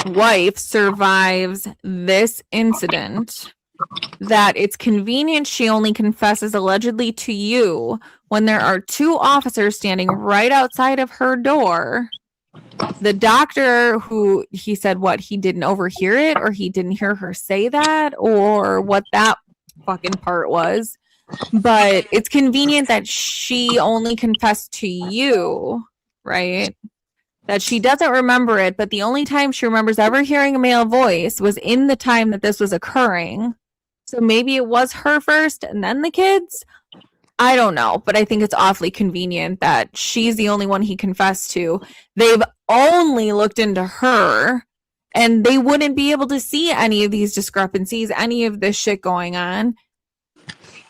C: wife survives this incident, that it's convenient she only confesses allegedly to you when there are two officers standing right outside of her door. The doctor who he said he didn't overhear it, or he didn't hear her say that, or what that fucking part was. But it's convenient that she only confessed to you, right? That she doesn't remember it, but the only time she remembers ever hearing a male voice was in the time that this was occurring. So maybe it was her first and then the kids. I don't know, but I think it's awfully convenient that she's the only one he confessed to. They've only looked into her, and they wouldn't be able to see any of these discrepancies, any of this shit going on,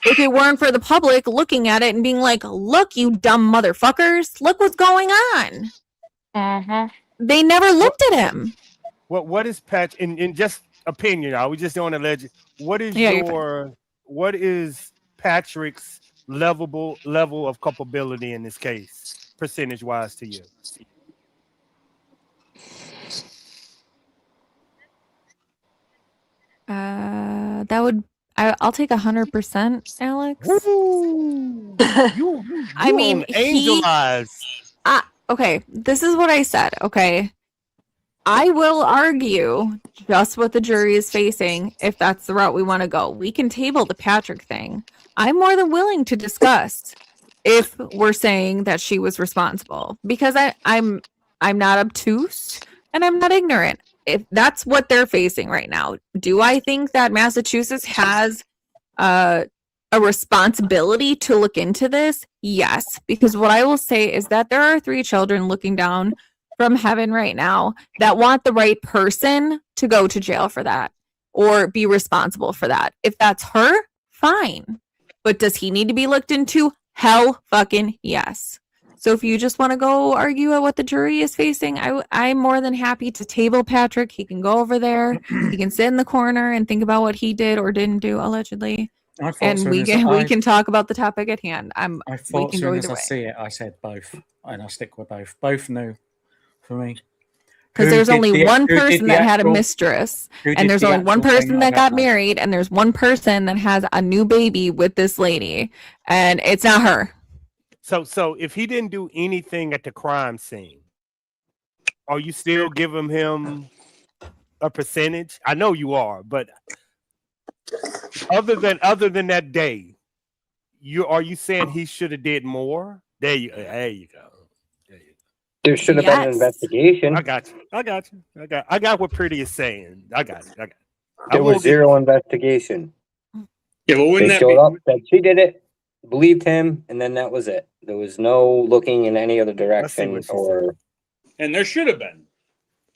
C: if it weren't for the public looking at it and being like, look, you dumb motherfuckers, look what's going on. They never looked at him.
E: What is in just opinion, y'all? We just don't allege. What is Patrick's level of culpability in this case, percentage wise, to you?
C: I'll take 100%, Alex.
E: I mean, angel eyes.
C: Okay, this is what I said. Okay, I will argue just what the jury is facing if that's the route we want to go. We can table the Patrick thing. I'm more than willing to discuss if we're saying that she was responsible, because I'm not obtuse and I'm not ignorant. If that's what they're facing right now, do I think that Massachusetts has a responsibility to look into this? Yes, because what I will say is that there are 3 children looking down from heaven right now that want the right person to go to jail for that or be responsible for that. If that's her, fine. But does he need to be looked into? Hell fucking yes. So if you just want to go argue at what the jury is facing, I'm more than happy to table Patrick. He can go over there. He can sit in the corner and think about what he did or didn't do, allegedly. And we can talk about the topic at hand.
A: I thought as soon as I see it, I said both, and I stick with both. Both new for me.
C: Because there's only one person that had a mistress, and there's only one person that got married, and there's one person that has a new baby with this lady, and it's not her.
E: So if he didn't do anything at the crime scene, are you still giving him a percentage? I know you are, but other than that day, are you saying he should have did more? There you go.
D: There should have been an investigation.
E: I got you. I got what Pretty is saying. I got it.
D: There was zero investigation.
G: Yeah, but wouldn't
D: they showed up, said she did it, believed him, and then that was it. There was no looking in any other direction
G: and there should have been.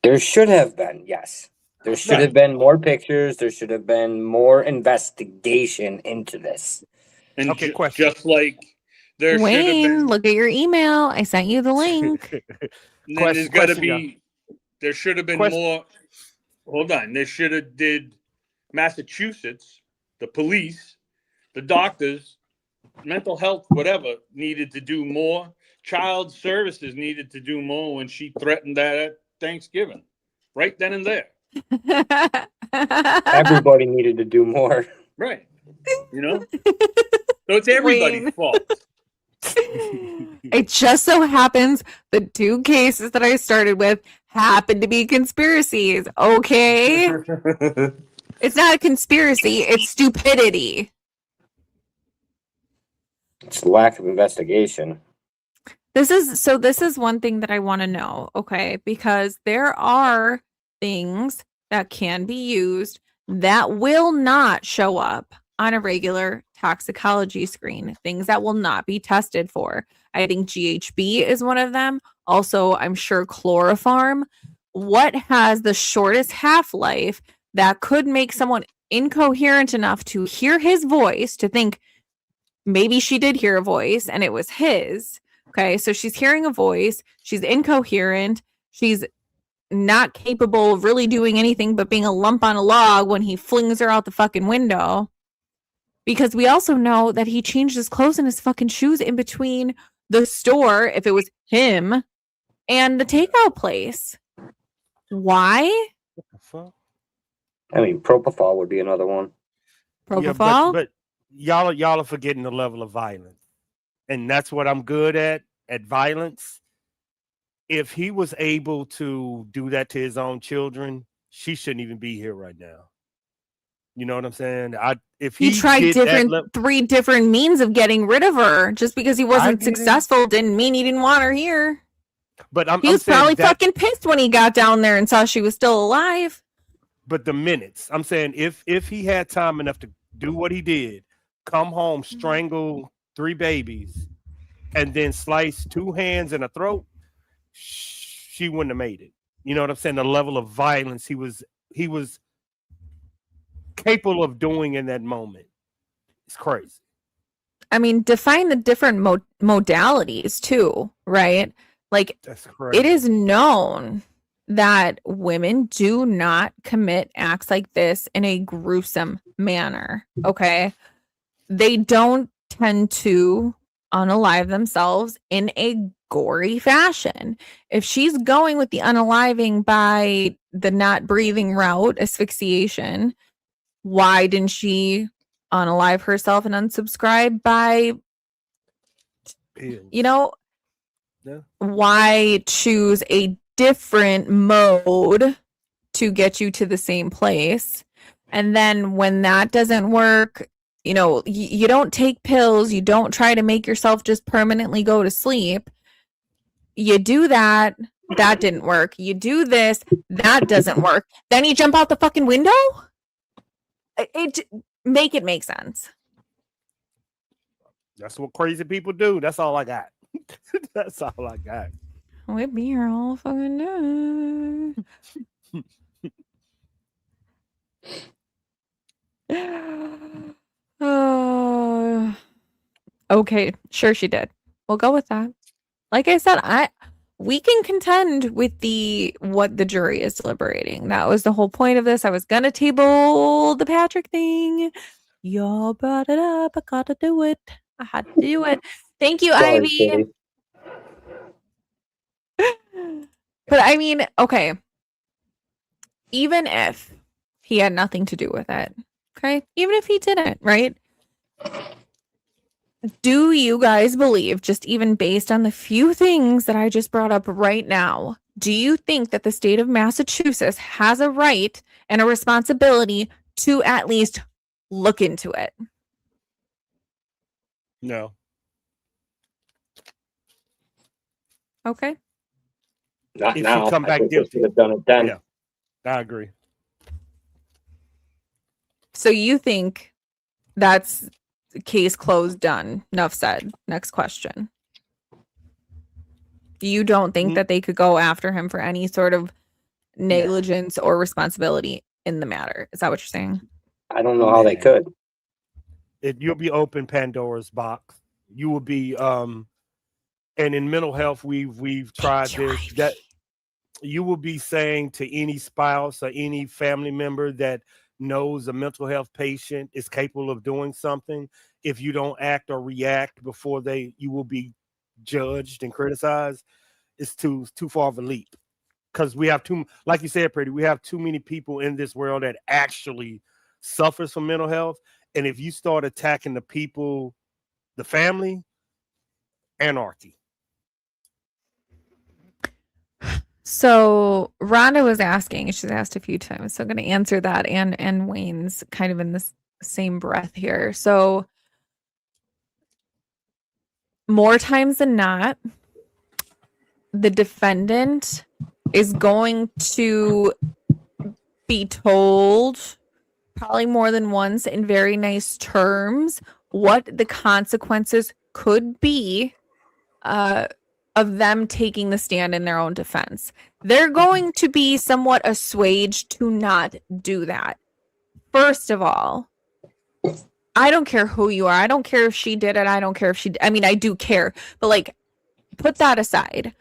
D: There should have been, yes. There should have been more pictures. There should have been more investigation into this.
G: And just like there should have been.
C: Look at your email. I sent you the link.
G: There's got to be. There should have been more. Hold on. There should have did Massachusetts, the police, the doctors, mental health, whatever, needed to do more. Child services needed to do more when she threatened that at Thanksgiving, right then and there.
D: Everybody needed to do more.
G: Right. You know? So it's everybody's fault.
C: It just so happens the 2 cases that I started with happen to be conspiracies. Okay. It's not a conspiracy, it's stupidity.
D: It's lack of investigation.
C: This is one thing that I want to know, okay? Because there are things that can be used that will not show up on a regular toxicology screen, things that will not be tested for. I think GHB is one of them. Also, I'm sure chloroform. What has the shortest half-life that could make someone incoherent enough to hear his voice, to think maybe she did hear a voice and it was his? Okay, so she's hearing a voice, she's incoherent, she's not capable of really doing anything but being a lump on a log when he flings her out the fucking window. Because we also know that he changed his clothes and his fucking shoes in between the store, if it was him, and the takeout place. Why?
E: What the fuck?
D: I mean, propofol would be another one.
C: Propofol?
E: But y'all are forgetting the level of violence. And that's what I'm good at violence. If he was able to do that to his own children, she shouldn't even be here right now. You know what I'm saying? If he
C: tried 3 different means of getting rid of her, just because he wasn't successful didn't mean he didn't want her here.
E: But
C: he was probably fucking pissed when he got down there and saw she was still alive.
E: But the minutes, I'm saying, if he had time enough to do what he did, come home, strangle 3 babies, and then slice 2 hands and a throat, she wouldn't have made it. You know what I'm saying? The level of violence he was capable of doing in that moment. It's crazy.
C: I mean, define the different modalities too, right? Like,
E: that's crazy.
C: It is known that women do not commit acts like this in a gruesome manner, okay? They don't tend to unalive themselves in a gory fashion. If she's going with the unaliving by the not breathing route, asphyxiation, why didn't she unalive herself and unsubscribe by, why choose a different mode to get you to the same place? And then when that doesn't work, you don't take pills, you don't try to make yourself just permanently go to sleep. You do that didn't work. You do this, that doesn't work. Then you jump out the fucking window? Make sense.
E: That's what crazy people do. That's all I got. That's all I got.
C: We'd be here all fucking day. Okay, sure she did. We'll go with that. Like I said, we can contend with what the jury is deliberating. That was the whole point of this. I was gonna table the Patrick thing. Y'all brought it up. I gotta do it. I had to do it. Thank you,
D: Sorry,
C: Ivy.
D: Kitty.
C: But I mean, okay. Even if he had nothing to do with it, okay? Even if he didn't, right? Do you guys believe, just even based on the few things that I just brought up right now, do you think that the state of Massachusetts has a right and a responsibility to at least look into it?
E: No.
C: Okay.
D: Not
E: If
D: now.
E: you come
D: I
E: back
D: think they
E: guilty.
D: should have done it then.
E: Yeah. I agree.
C: So you think that's case closed, done, enough said. Next question. You don't think that they could go after him for any sort of negligence or responsibility in the matter? Is that what you're saying?
D: I don't know how they could.
E: You'll be open Pandora's box. You will be and in mental health we've tried this, that you will be saying to any spouse or any family member that knows a mental health patient is capable of doing something, if you don't act or react before you will be judged and criticized. It's too far of a leap, because we have like you said, Pretty, we have too many people in this world that actually suffers from mental health. And if you start attacking the people, the family, anarchy.
C: So Rhonda was asking, she's asked a few times, so I'm going to answer that, and Wayne's kind of in the same breath here. So more times than not, the defendant is going to be told, probably more than once in very nice terms, what the consequences could be of them taking the stand in their own defense. They're going to be somewhat assuaged to not do that. First of all, I don't care who you are. I don't care if she did it. I don't care if I mean, I do care, but like, put that aside.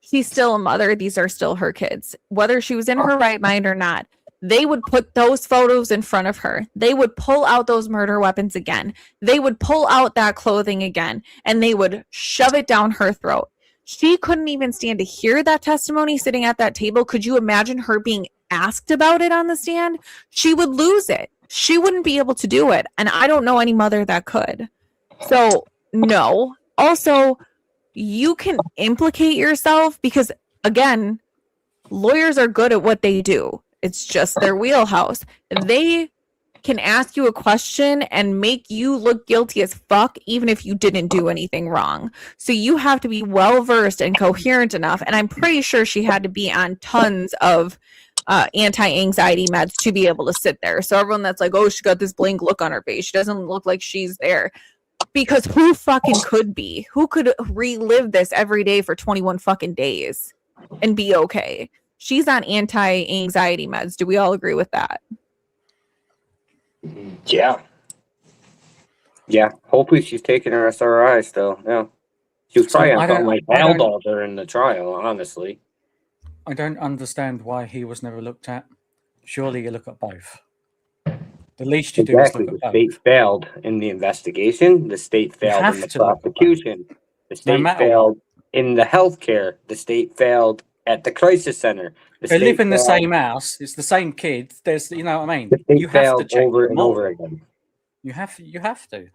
C: She's still a mother. These are still her kids. Whether she was in her right mind or not, they would put those photos in front of her. They would pull out those murder weapons again. They would pull out that clothing again, and they would shove it down her throat. She couldn't even stand to hear that testimony sitting at that table. Could you imagine her being asked about it on the stand? She would lose it. She wouldn't be able to do it. And I don't know any mother that could. So, no. Also, you can implicate yourself because, again, lawyers are good at what they do. It's just their wheelhouse. They can ask you a question and make you look guilty as fuck, even if you didn't do anything wrong. So you have to be well-versed and coherent enough. And I'm pretty sure she had to be on tons of anti-anxiety meds to be able to sit there. So everyone that's like, oh, she got this blank look on her face, she doesn't look like she's there. Because who fucking could be? Who could relive this every day for 21 fucking days and be okay? She's on anti-anxiety meds. Do we all agree with that?
D: Yeah. Yeah. Hopefully she's taking her SRI still. Yeah. She was probably on something like Haldol during the trial, honestly.
A: I don't understand why he was never looked at. Surely you look at both. The least you do is look at both.
D: The state failed in the investigation. The state failed in the prosecution. The state failed in the healthcare. The state failed at the crisis center.
A: They live in the same house. It's the same kids. There's, you know what I mean.
D: You have to check over and over again.
A: You have to.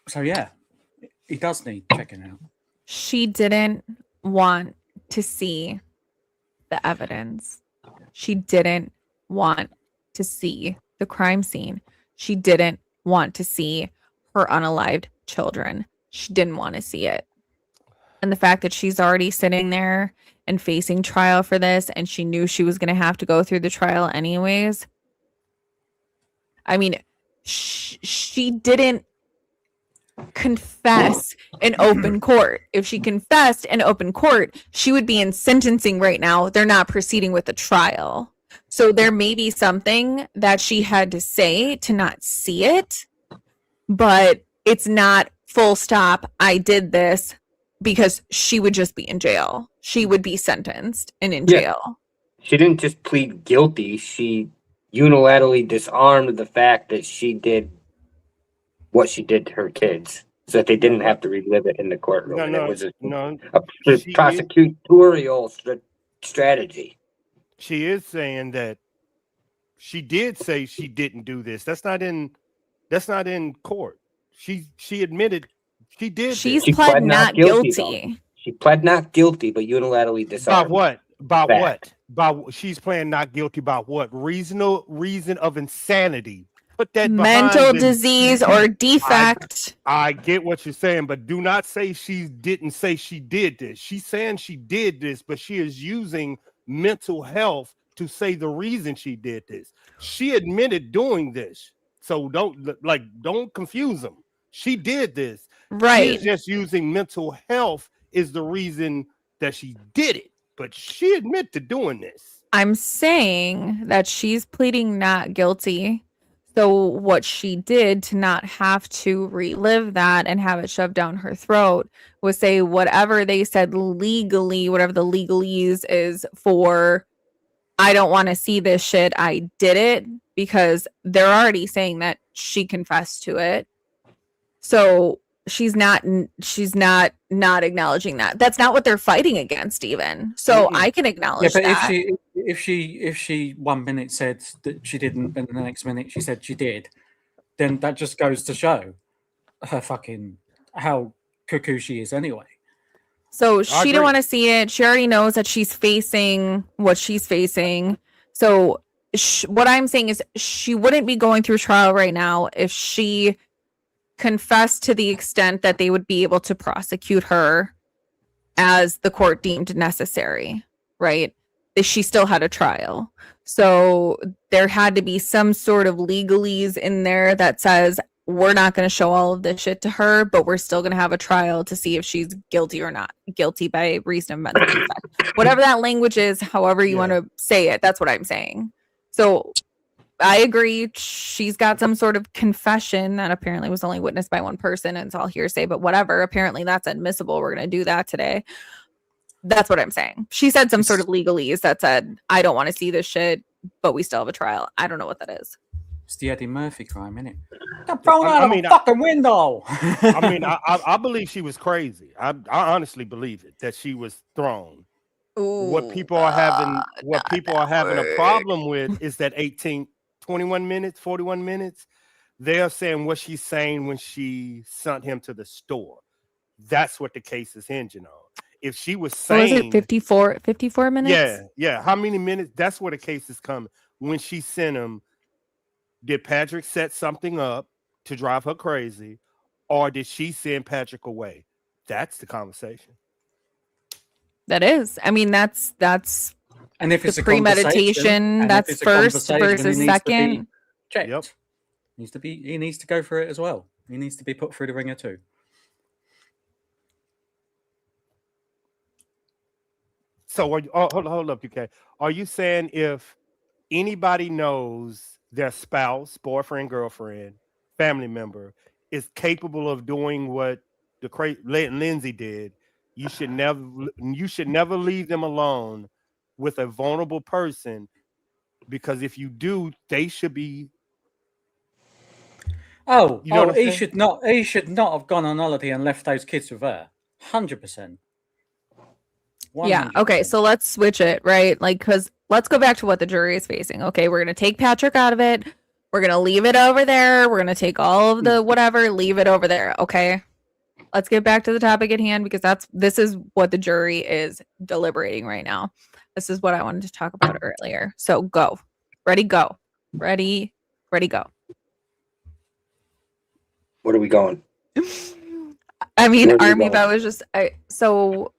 A: So yeah, he does need checking out.
C: She didn't want to see the evidence. She didn't want to see the crime scene. She didn't want to see her unalived children. She didn't want to see it. And the fact that she's already sitting there and facing trial for this, and she knew she was going to have to go through the trial anyways. I mean, she didn't confess in open court. If she confessed in open court, she would be in sentencing right now. They're not proceeding with the trial. So there may be something that she had to say to not see it, but it's not full stop. I did this, because she would just be in jail. She would be sentenced and in jail.
D: She didn't just plead guilty. She unilaterally disarmed the fact that she did what she did to her kids, so that they didn't have to relive it in the courtroom. And it was a prosecutorial strategy.
E: She is saying that she did say she didn't do this. That's not in court. She admitted she did.
C: She pled not guilty.
D: She pled not guilty, but unilaterally disarmed.
E: About what? She's playing not guilty about what? Reason of insanity. Put that
C: mental disease or defect.
E: I get what you're saying, but do not say she didn't say she did this. She's saying she did this, but she is using mental health to say the reason she did this. She admitted doing this, so don't confuse them. She did this.
C: Right.
E: She's just using mental health is the reason that she did it, but she admitted to doing this.
C: I'm saying that she's pleading not guilty. So what she did to not have to relive that and have it shoved down her throat was say whatever they said legally, whatever the legalese is for, I don't want to see this shit. I did it, because they're already saying that she confessed to it. So she's not acknowledging that. That's not what they're fighting against even. So I can acknowledge
A: but
C: that.
A: if she 1 minute said that she didn't and the next minute she said she did, then that just goes to show her fucking how cuckoo she is anyway.
C: So she didn't want to see it. She already knows that she's facing what she's facing. So what I'm saying is she wouldn't be going through trial right now if she confessed to the extent that they would be able to prosecute her as the court deemed necessary, right? She still had a trial. So there had to be some sort of legalese in there that says we're not going to show all of this shit to her, but we're still going to have a trial to see if she's guilty or not. Guilty by reason of mental defect. Whatever that language is, however you want to say it, that's what I'm saying. So I agree. She's got some sort of confession that apparently was only witnessed by one person and it's all hearsay, but whatever. Apparently that's admissible. We're going to do that today. That's what I'm saying. She said some sort of legalese that said, I don't want to see this shit, but we still have a trial. I don't know what that is.
A: It's the Eddie Murphy crime, isn't it? Got thrown out of a fucking window.
E: I believe she was crazy. I honestly believe it, that she was thrown.
C: Ooh,
E: what people are having a problem with is that 21 minutes, 41 minutes. They are saying what she's saying when she sent him to the store. That's what the case is hinging on. If she was saying,
C: was it 54 minutes?
E: Yeah. How many minutes? That's where the case is coming. When she sent him, did Patrick set something up to drive her crazy, or did she send Patrick away? That's the conversation.
C: That is. I mean, that's
A: and if it's
C: the premeditation, that's first versus second.
A: Checked. Yep. He needs to go for it as well. He needs to be put through the ringer too.
E: So hold up, UK. Are you saying if anybody knows their spouse, boyfriend, girlfriend, family member is capable of doing what the Lindsay did, you should never leave them alone with a vulnerable person, because if you do, they should be.
A: He should not have gone on holiday and left those kids with her. 100%. 100%.
C: Yeah. Okay. So let's switch it, right? Because let's go back to what the jury is facing. Okay. We're going to take Patrick out of it. We're going to leave it over there. We're going to take all of the whatever, leave it over there. Okay. Let's get back to the topic at hand, because this is what the jury is deliberating right now. This is what I wanted to talk about earlier. So go. Ready, go. Ready, go.
D: What are we going?
C: I mean, Army, that was just so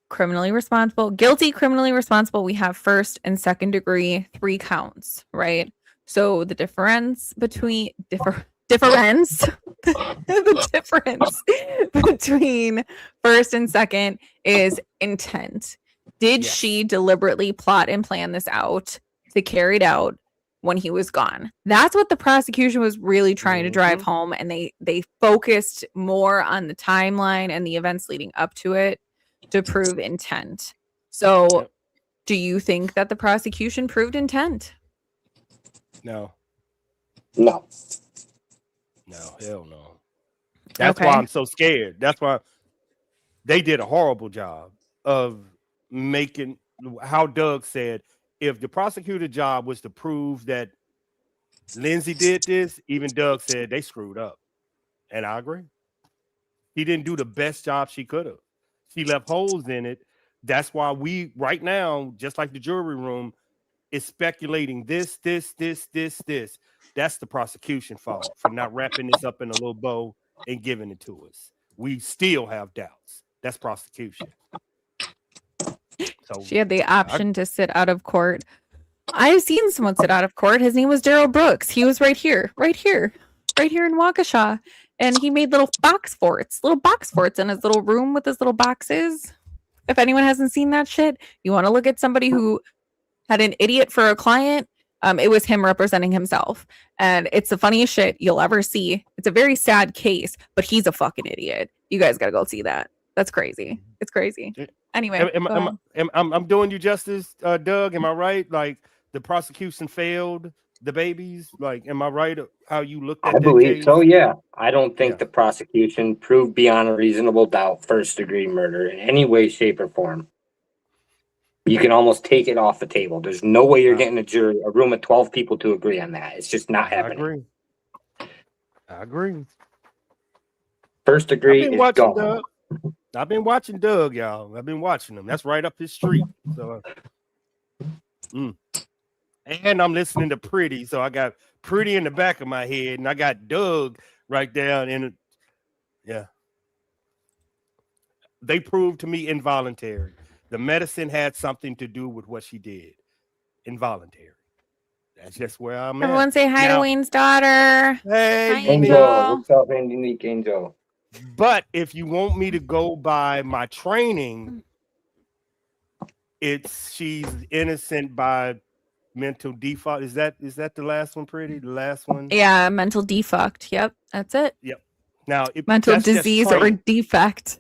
C: criminally responsible, guilty, criminally responsible. We have first and second degree, 3 counts, right? So the difference between the difference between first and second is intent. Did
E: Yes.
C: she deliberately plot and plan this out to carry it out when he was gone? That's what the prosecution was really trying to drive home, and they focused more on the timeline and the events leading up to it to prove intent. So
E: Yep.
C: do you think that the prosecution proved intent?
E: No,
D: No.
E: hell no. That's
C: Okay.
E: why I'm so scared. That's why they did a horrible job of making, how Doug said, if the prosecutor job was to prove that Lindsay did this, even Doug said they screwed up. And I agree. He didn't do the best job she could have. She left holes in it. That's why we, right now, just like the jury room, is speculating this. That's the prosecution fault for not wrapping this up in a little bow and giving it to us. We still have doubts. That's prosecution. So
C: She had the option to sit out of court. I've seen someone sit out of court. His name was Daryl Brooks. He was right here in Waukesha. And he made little box forts in his little room with his little boxes. If anyone hasn't seen that shit, you want to look at somebody who had an idiot for a client. It was him representing himself. And it's the funniest shit you'll ever see. It's a very sad case, but he's a fucking idiot. You guys got to go see that. That's crazy. It's crazy. Anyway.
E: I'm doing you justice, Doug. Am I right? Like, the prosecution failed the babies. Like, am I right? How you looked at
D: I
E: that
D: believe
E: case?
D: so, yeah. I don't think the prosecution proved beyond a reasonable doubt first-degree murder in any way, shape, or form. You can almost take it off the table. There's no way you're getting a room of 12 people to agree on that. It's just not happening.
E: I agree.
D: First degree is gone.
E: Doug. I've been watching Doug, y'all. I've been watching him. That's right up his street. So, and I'm listening to Pretty. So I got Pretty in the back of my head, and I got Doug right down in it. Yeah. They proved to me involuntary. The medicine had something to do with what she did. Involuntary. That's just where I'm at.
C: Everyone say hi to Wayne's daughter.
E: Hey,
C: hi,
D: Angel. What's up, Unique Angel?
E: But if you want me to go by my training, she's innocent by mental default. Is that the last one, Pretty? The last one?
C: Yeah, mental defect. Yep, that's it.
E: Yep. Now,
C: mental disease or defect.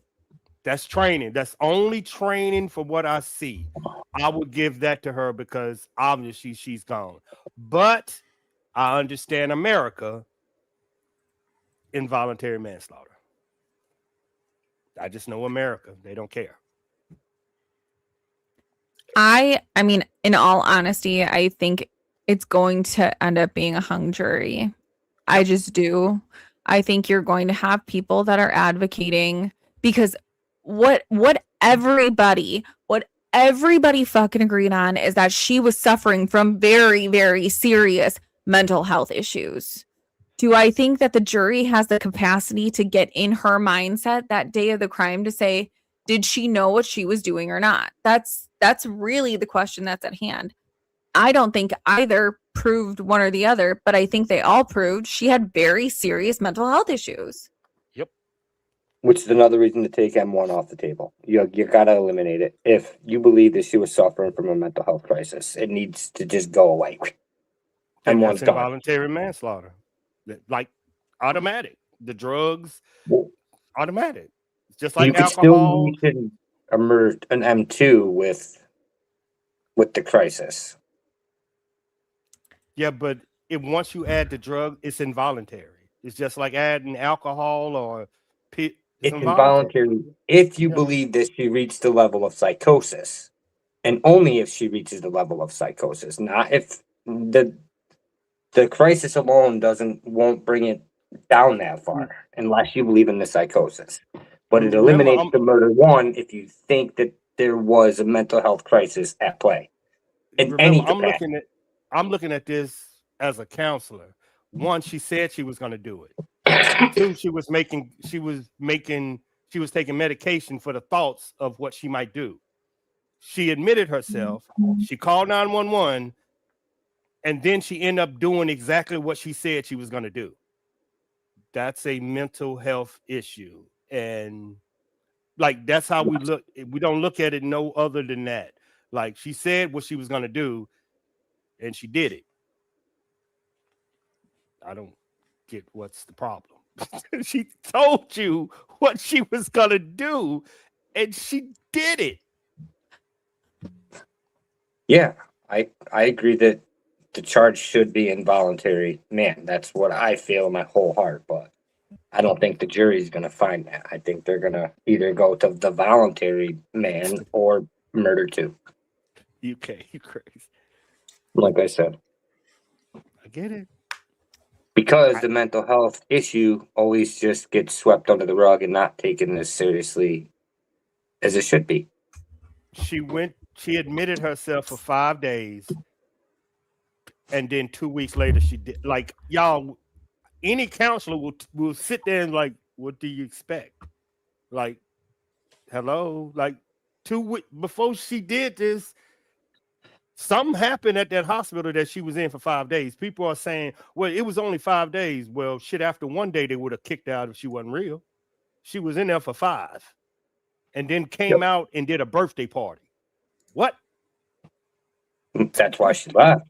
E: That's training. That's only training for what I see. I would give that to her because obviously she's gone. But I understand America, involuntary manslaughter. I just know America. They don't care.
C: I mean, in all honesty, I think it's going to end up being a hung jury. I just do. I think you're going to have people that are advocating because what everybody fucking agreed on is that she was suffering from very, very serious mental health issues. Do I think that the jury has the capacity to get in her mindset that day of the crime to say, did she know what she was doing or not? That's really the question that's at hand. I don't think either proved one or the other, but I think they all proved she had very serious mental health issues.
E: Yep.
D: Which is another reason to take M1 off the table. You got to eliminate it. If you believe that she was suffering from a mental health crisis, it needs to just go away.
E: M1's gone. Involuntary manslaughter. Like automatic. The drugs, automatic. Just like
D: you could
E: alcohol.
D: Still need to emerge an M2 with the crisis.
E: Yeah, but once you add the drug, it's involuntary. It's just like adding alcohol or it's
D: involuntary if you believe that she reached the level of psychosis, and only if she reaches the level of psychosis, not if the crisis alone won't bring it down that far, unless you believe in the psychosis. But it eliminates the murder one if you think that there was a mental health crisis at play.
E: I'm looking at this as a counselor. One, she said she was going to do it. Two, she was taking medication for the thoughts of what she might do. She admitted herself. She called 911. and then she ended up doing exactly what she said she was going to do. That's a mental health issue. And like, that's how we look. We don't look at it no other than that. Like, she said what she was going to do, and she did it. I don't get what's the problem. She told you what she was going to do, and she did it.
D: Yeah, I agree that the charge should be involuntary. Man, that's what I feel in my whole heart, but I don't think the jury's going to find that. I think they're going to either go to the voluntary man or murder too.
E: You crazy.
D: Like I said.
E: I get it.
D: Because the mental health issue always just gets swept under the rug and not taken as seriously as it should be.
E: She admitted herself for 5 days, and then 2 weeks later she did. Like, y'all, any counselor will sit there and like, what do you expect? Like, hello, like 2 weeks before she did this, something happened at that hospital that she was in for 5 days. People are saying, well, it was only 5 days. Well, shit, after 1 day, they would have kicked her out if she wasn't real. She was in there for 5 and then came out and did a birthday party. What?
D: That's why she left.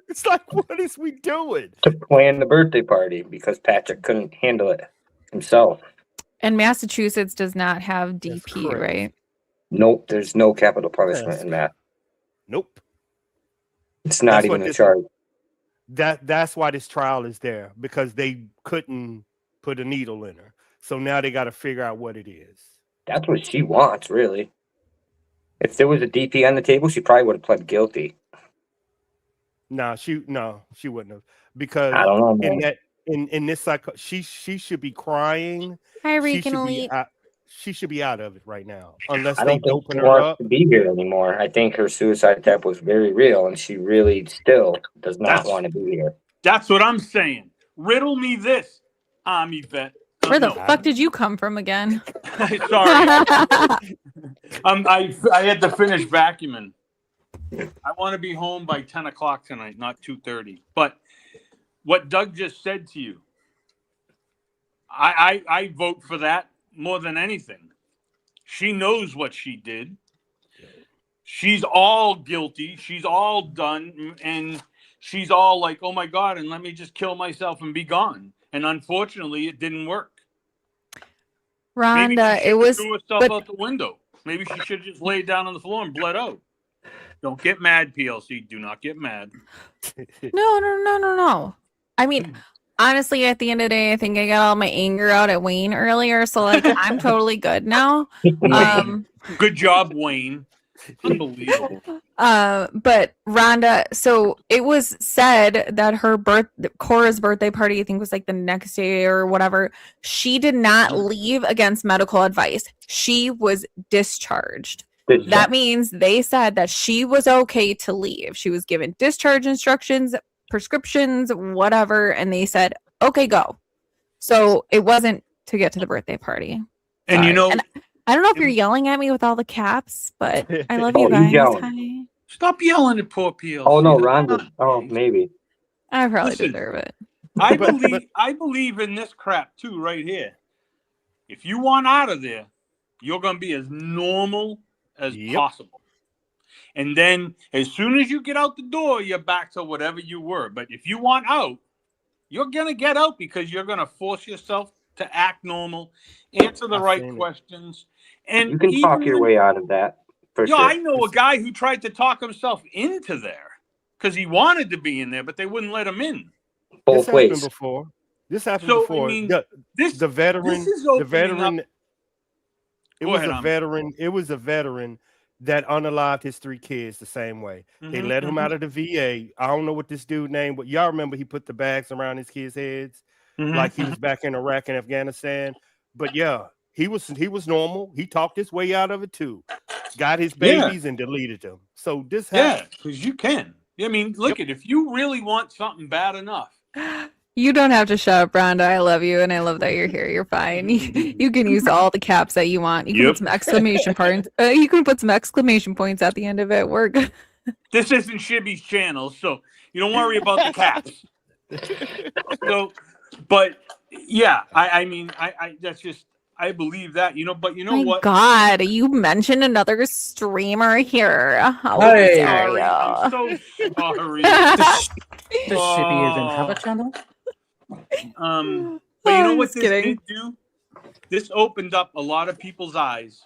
E: It's like, what is we doing?
D: To plan the birthday party because Patrick couldn't handle it himself.
C: And Massachusetts does not have DP, right?
D: Nope, there's no capital punishment in that.
E: Nope.
D: It's not even a charge.
E: That's why this trial is there, because they couldn't put a needle in her. So now they got to figure out what it is.
D: That's what she wants, really. If there was a DP on the table, she probably would have pled guilty.
E: No, she wouldn't have, because
D: I don't know, man.
E: in this she should be crying.
C: Hi,
E: She should be out of it right now, unless
D: I
E: they
D: don't think
E: open
D: she
E: her
D: wants
E: up.
D: to be here anymore. I think her suicide attempt was very real, and she really still does not want to be here.
G: That's what I'm saying. Riddle me this, Army vet.
C: Where the fuck did you come from again?
G: Sorry. I had to finish vacuuming. I want to be home by 10 o'clock tonight, not 2:30. But what Doug just said to you, I vote for that more than anything. She knows what she did. She's all guilty. She's all done. And she's all like, oh my God, and let me just kill myself and be gone. And unfortunately, it didn't work.
C: Rhonda, it was
G: threw herself out the window. Maybe she should have just laid down on the floor and bled out. Don't get mad, PLC. Do not get mad.
C: No. I mean, honestly, at the end of the day, I think I got all my anger out at Wayne earlier, so like I'm totally good now.
G: Good job, Wayne. Unbelievable.
C: But Rhonda, so it was said that Cora's birthday party, I think, was like the next day or whatever. She did not leave against medical advice. She was discharged. That means they said that she was okay to leave. She was given discharge instructions, prescriptions, whatever, and they said, okay, go. So it wasn't to get to the birthday party.
G: And
C: Sorry.
G: you know,
C: and I don't know if you're yelling at me with all the caps, but I love you guys. Hi.
G: Stop yelling at poor PLC.
D: Oh no, Rhonda. Oh, maybe.
C: I probably deserve it.
G: I believe in this crap too, right here. If you want out of there, you're gonna be as normal as possible. And then as soon as you get out the door, you're back to whatever you were. But if you want out, you're going to get out because you're going to force yourself to act normal, answer the right questions. And
D: you can talk your way out of that. For sure.
G: I know a guy who tried to talk himself into there because he wanted to be in there, but they wouldn't let him in.
D: Both ways.
E: This happened before. I mean, the veteran. It was a veteran that unalived his 3 kids the same way. They let him out of the VA. I don't know what this dude named, but y'all remember he put the bags around his kids' heads like he was back in Iraq and Afghanistan. But yeah, he was normal. He talked his way out of it too. Got his babies and deleted them. So this happened.
G: Yeah, because you can. I mean, look at if you really want something bad enough.
C: You don't have to shut up, Rhonda. I love you, and I love that you're here. You're fine. You can use all the caps that you want. You can put some exclamation points. You can put some exclamation points at the end of it. We're good.
G: This isn't Shibby's channel, so you don't worry about the caps. So, but yeah, I mean, I that's just, I believe that, but you know
C: My
G: what?
C: God, you mentioned another streamer here. How
A: Hey.
C: dare ya?
G: I'm so sorry.
A: Does Shibby even have a
G: Oh.
A: channel?
G: But you know
C: I'm
G: what
C: just
G: this
C: kidding.
G: did do? This opened up a lot of people's eyes.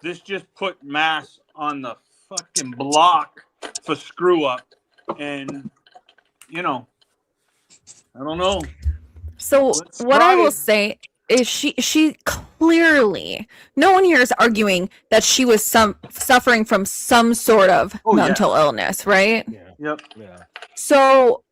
G: This just put Mass on the fucking block for screw up, and I don't know.
C: So
G: Let's
C: what I
G: try
C: will
G: it.
C: say is she clearly, no one here is arguing that she was suffering from some sort of mental illness, right?
E: Yeah.
G: Yep.
E: Yeah.
C: So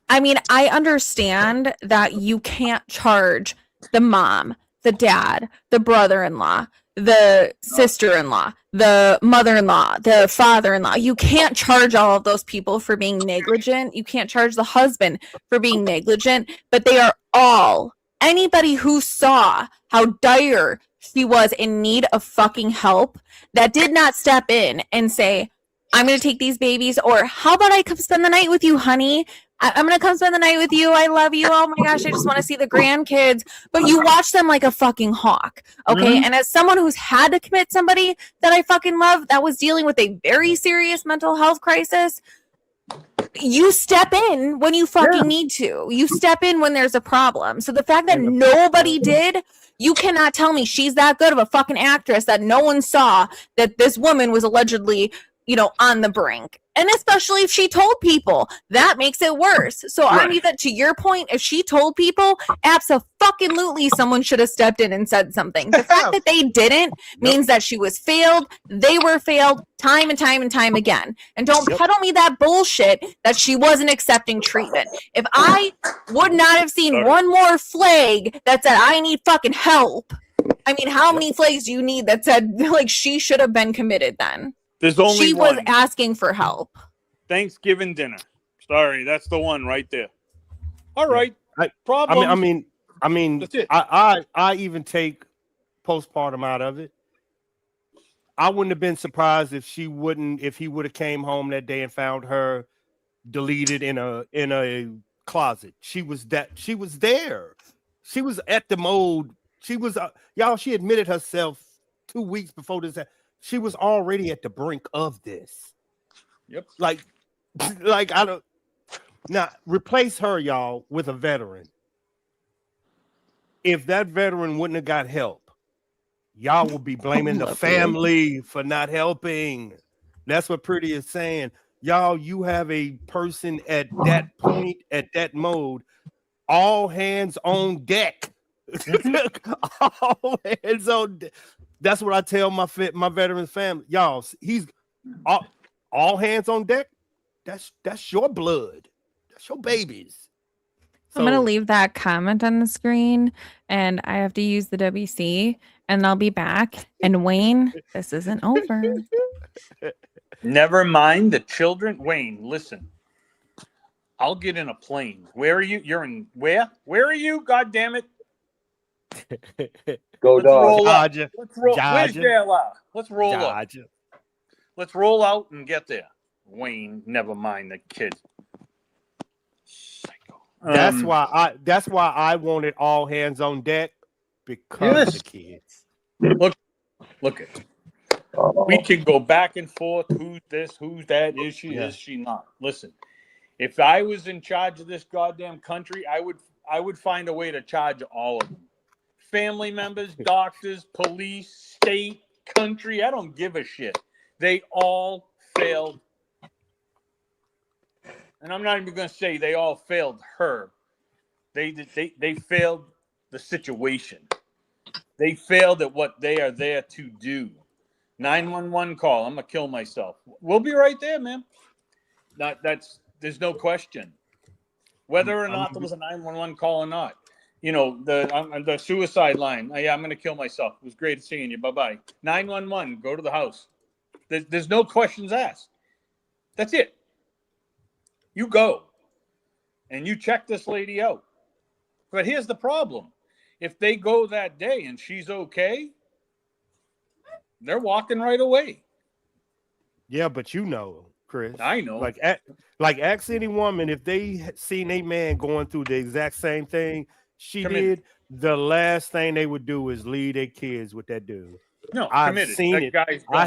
C: I mean, I understand that you can't charge the mom, the dad, the brother-in-law, the sister-in-law, the mother-in-law, the father-in-law. You can't charge all of those people for being negligent. You can't charge the husband for being negligent, but they are all, anybody who saw how dire she was in need of fucking help that did not step in and say, I'm going to take these babies, or how about I come spend the night with you, honey? I'm going to come spend the night with you. I love you. Oh my gosh, I just want to see the grandkids. But you watch them like a fucking hawk. Okay. And as someone who's had to commit somebody that I fucking love that was dealing with a very serious mental health crisis, you step in when you fucking need to. You step in when there's a problem. So the fact that nobody did, you cannot tell me she's that good of a fucking actress that no one saw that this woman was allegedly, on the brink. And especially if she told people, that makes it worse. So I mean that to your point, if she told people, absolutely someone should have stepped in and said something. The fact that they didn't means that she was failed. They were failed time and time and time again. And don't peddle me that bullshit that she wasn't accepting treatment. If I would not have seen one more flag that said, I need fucking help. I mean, how many flags do you need that said, like, she should have been committed then?
G: There's only
C: she
G: one.
C: was asking for help.
G: Thanksgiving dinner. Sorry, that's the one right there. All right.
E: Problem. I mean,
G: That's it.
E: I even take postpartum out of it. I wouldn't have been surprised if he would have came home that day and found her deleted in a closet. She was there. She was at the mode. She was y'all. She admitted herself 2 weeks before this. She was already at the brink of this.
G: Yep.
E: Like I don't. Now replace her, y'all, with a veteran. If that veteran wouldn't have got help, y'all will be blaming the family for not helping. That's what Pretty is saying. Y'all, you have a person at that point, at that mode, all hands on deck. All hands on deck. That's what I tell my veteran family. Y'all, he's all hands on deck. That's your blood. That's your babies. So,
C: I'm going to leave that comment on the screen, and I have to use the WC, and I'll be back. And Wayne, this isn't over.
G: Never mind the children. Wayne, listen. I'll get in a plane. Where are you? You're in where? Where are you? God damn it.
D: Go
G: Let's
D: dog.
G: roll up.
E: Georgia.
G: Let's roll. Where's
E: Georgia.
G: JLR? Let's roll up.
E: Georgia.
G: Let's roll out and get there. Wayne, never mind the kids. Psycho.
E: That's why I wanted all hands on deck, because of the kids.
G: Look at it. We can go back and forth. Who's this? Who's that? Is she? Is she not? Listen, if I was in charge of this goddamn country, I would find a way to charge all of them. Family members, doctors, police, state, country. I don't give a shit. They all failed. And I'm not even going to say they all failed her. They failed the situation. They failed at what they are there to do. 911 call. I'm going to kill myself. We'll be right there, man. There's no question. Whether or not there was a 911 call or not. The suicide line. Oh, yeah, I'm going to kill myself. It was great seeing you. Bye-bye. 911, go to the house. There's no questions asked. That's it. You go. And you check this lady out. But here's the problem. If they go that day and she's okay, they're walking right away.
E: Yeah, but you know, Chris.
G: I know.
E: Like ask any woman if they seen a man going through the exact same thing she
G: Committed.
E: did. The last thing they would do is leave their kids with that dude.
G: No,
E: I've
G: committed.
E: seen
G: That
E: it.
G: guy's
E: I
G: gone.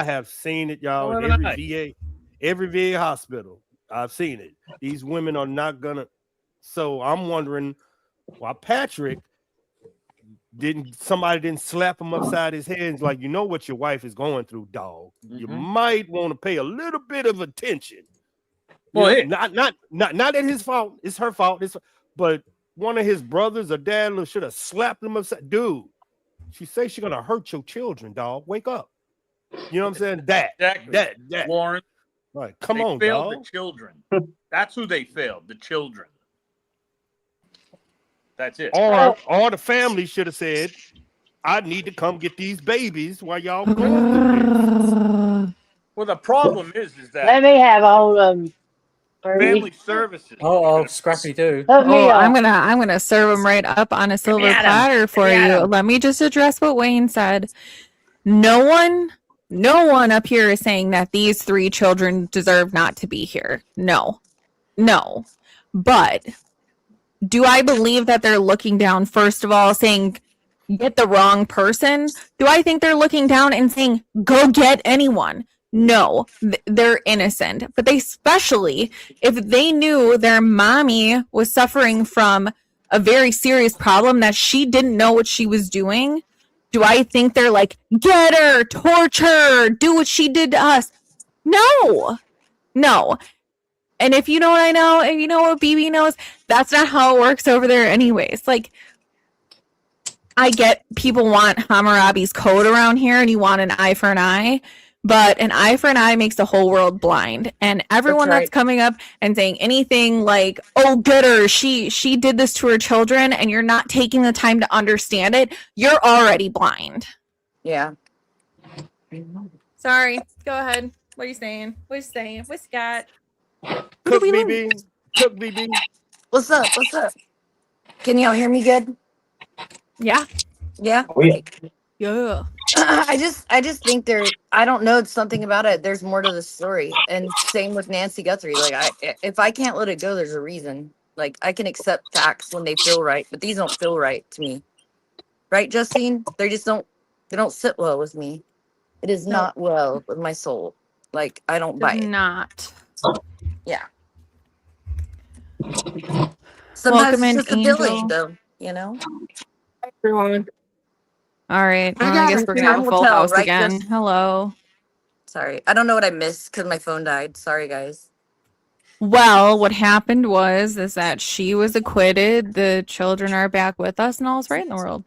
E: have seen it, y'all.
G: So
E: In
G: have I.
E: every VA hospital. I've seen it. These women are not gonna. So I'm wondering why Patrick somebody didn't slap him upside his head and like, you know what your wife is going through, dog. You might want to pay a little bit of attention. Well, not at his fault. It's her fault. But one of his brothers or dad should have slapped him upside. Dude, she say she's gonna hurt your children, dog. Wake up. You know what I'm saying? That.
G: Warren.
E: Right. Come
G: they
E: on,
G: failed
E: dog.
G: the children. That's who they failed. The children. That's it.
E: Or the family should have said, I need to come get these babies while y'all going through this.
G: Well, the problem is that
I: Let me have all of them.
G: family services.
A: Oh, Scrappy do.
C: I'm gonna serve them right up on a silver platter for you. Let me just address what Wayne said. No one up here is saying that these 3 children deserve not to be here. No. But do I believe that they're looking down, first of all, saying, get the wrong person? Do I think they're looking down and saying, go get anyone? No, they're innocent. But they, especially if they knew their mommy was suffering from a very serious problem that she didn't know what she was doing, do I think they're like, get her, torture her, do what she did to us? No. And if you know what I know, and you know what BB knows, that's not how it works over there anyways. Like, I get people want Hammurabi's code around here and you want an eye for an eye, but an eye for an eye makes the whole world blind. And everyone that's coming up and saying anything like, oh, get her, she did this to her children, and you're not taking the time to understand it, you're already blind.
H: Yeah.
C: Sorry. Go ahead. What are you saying? What's Scott?
E: Cook BB.
H: What's up? Can y'all hear me good?
C: Yeah.
H: Yeah.
D: Oh, yeah.
C: Yeah.
H: I just think I don't know, it's something about it. There's more to the story. And same with Nancy Guthrie. Like, if I can't let it go, there's a reason. Like, I can accept facts when they feel right, but these don't feel right to me. Right, Justine? They don't sit well with me. It is not well with my soul. Like, I don't buy it.
C: Not.
H: Yeah. Sometimes
C: Welcome in,
H: it's just a
C: Angel.
H: feeling, though, you know?
D: Everyone.
C: All right. I guess we're gonna have a full house
H: right,
C: again. Hello.
H: Sorry. I don't know what I missed because my phone died. Sorry, guys.
C: Well, what happened is that she was acquitted. The children are back with us, and all's right in the world.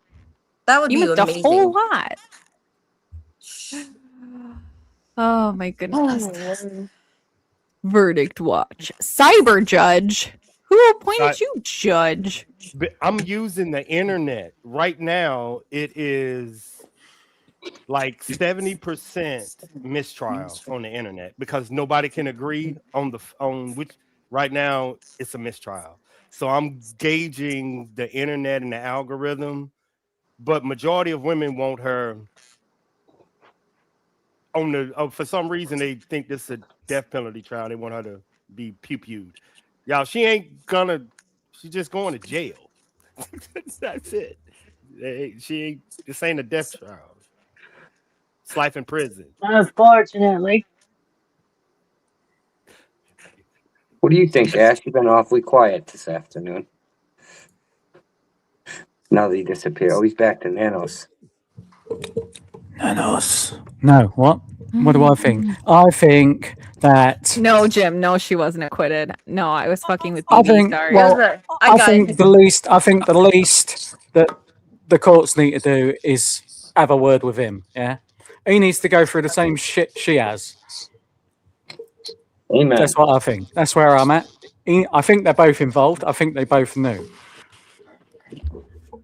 H: That would
C: You
H: be
C: missed
H: amazing.
C: a whole lot. Oh my goodness. Verdict watch. Cyber judge. Who appointed you judge?
E: I'm using the internet right now. It is like 70% mistrial on the internet because nobody can agree on which. Right now it's a mistrial. So I'm gauging the internet and the algorithm, but majority of women want her on the for some reason they think this is a death penalty trial. They want her to be pew-pewed. Y'all, she's just going to jail. That's it. This ain't a death trial. It's life in prison.
I: Unfortunately.
D: What do you think, Ash? You've been awfully quiet this afternoon. Now that he disappeared. Oh, he's back to Nanos.
A: Nanos. No, what? What do I think? I think that...
C: No, Jim. No, she wasn't acquitted. No, I was fucking with
A: I
C: BB.
A: think,
C: Sorry.
A: well, I think the least that the courts need to do is have a word with him. Yeah, he needs to go through the same shit she has.
D: Amen.
A: That's what I think. That's where I'm at. I think they're both involved. I think they both knew.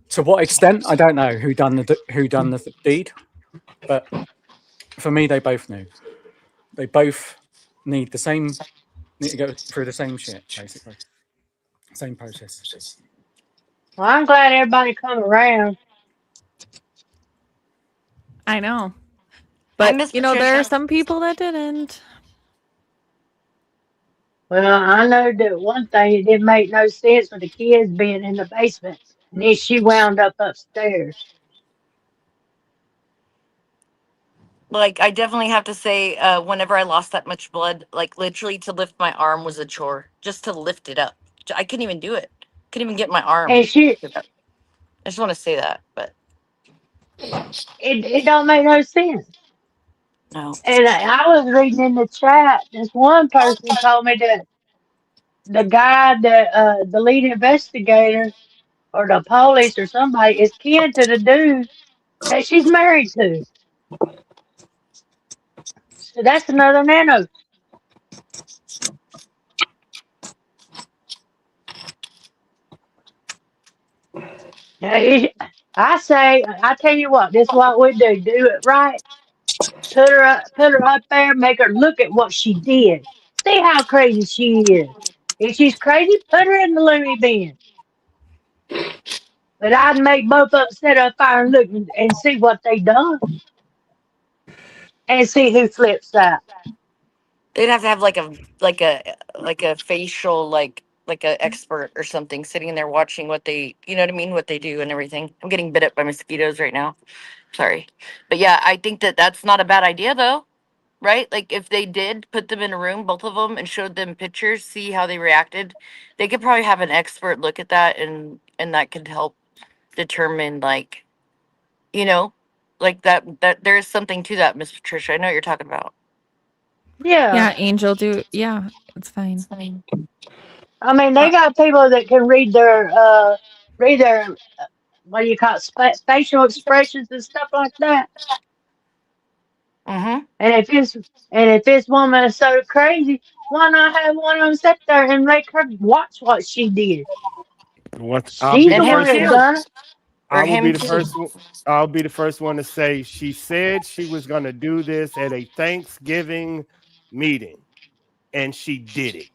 A: To what extent, I don't know who done the deed, but for me, they both knew. They both need to go through the same shit, basically. Same process.
I: Well, I'm glad everybody come around.
C: I know. But
H: miss
C: there are
H: Patricia.
C: some people that didn't.
I: Well, I know that one thing, it didn't make no sense with the kids being in the basement. And then she wound up upstairs.
H: Like, I definitely have to say, whenever I lost that much blood, like literally to lift my arm was a chore. Just to lift it up, I couldn't even do it. Couldn't even get my arm.
I: And she,
H: I just want to say that, but
I: it don't make no sense.
H: no.
I: And I was reading in the chat, this one person told me that the guy that, the lead investigator or the police or somebody is kin to the dude that she's married to. So that's another nano. Now, I tell you what, this is what we do. Do it right. Put her up there, make her look at what she did. See how crazy she is. If she's crazy, put her in the loony bin. But I'd make both of them sit up there and look and see what they done. And see who flips out.
H: They'd have to have like a facial like a expert or something sitting there watching what they, you know what I mean, what they do and everything. I'm getting bit up by mosquitoes right now. Sorry, but yeah, I think that that's not a bad idea though, right? Like if they did put them in a room, both of them, and showed them pictures, see how they reacted, they could probably have an expert look at that, and that could help determine like, you know, like that there is something to that, Miss Patricia. I know what you're talking about.
I: Yeah.
C: Yeah, Angel, it's fine.
H: I mean,
I: I mean, they got people that can read their what do you call it, facial expressions and stuff like that.
H: mm-hmm.
I: And if this woman is so crazy, why not have one of them sit there and make her watch what she did?
E: I'll be
I: She's
E: the
I: the
H: And him
I: one
E: first
I: that
E: one.
H: too.
I: done it.
H: Or
E: I will be
H: him
E: the
H: too.
E: first one. I'll be the first one to say she said she was going to do this at a Thanksgiving meeting, and she did it.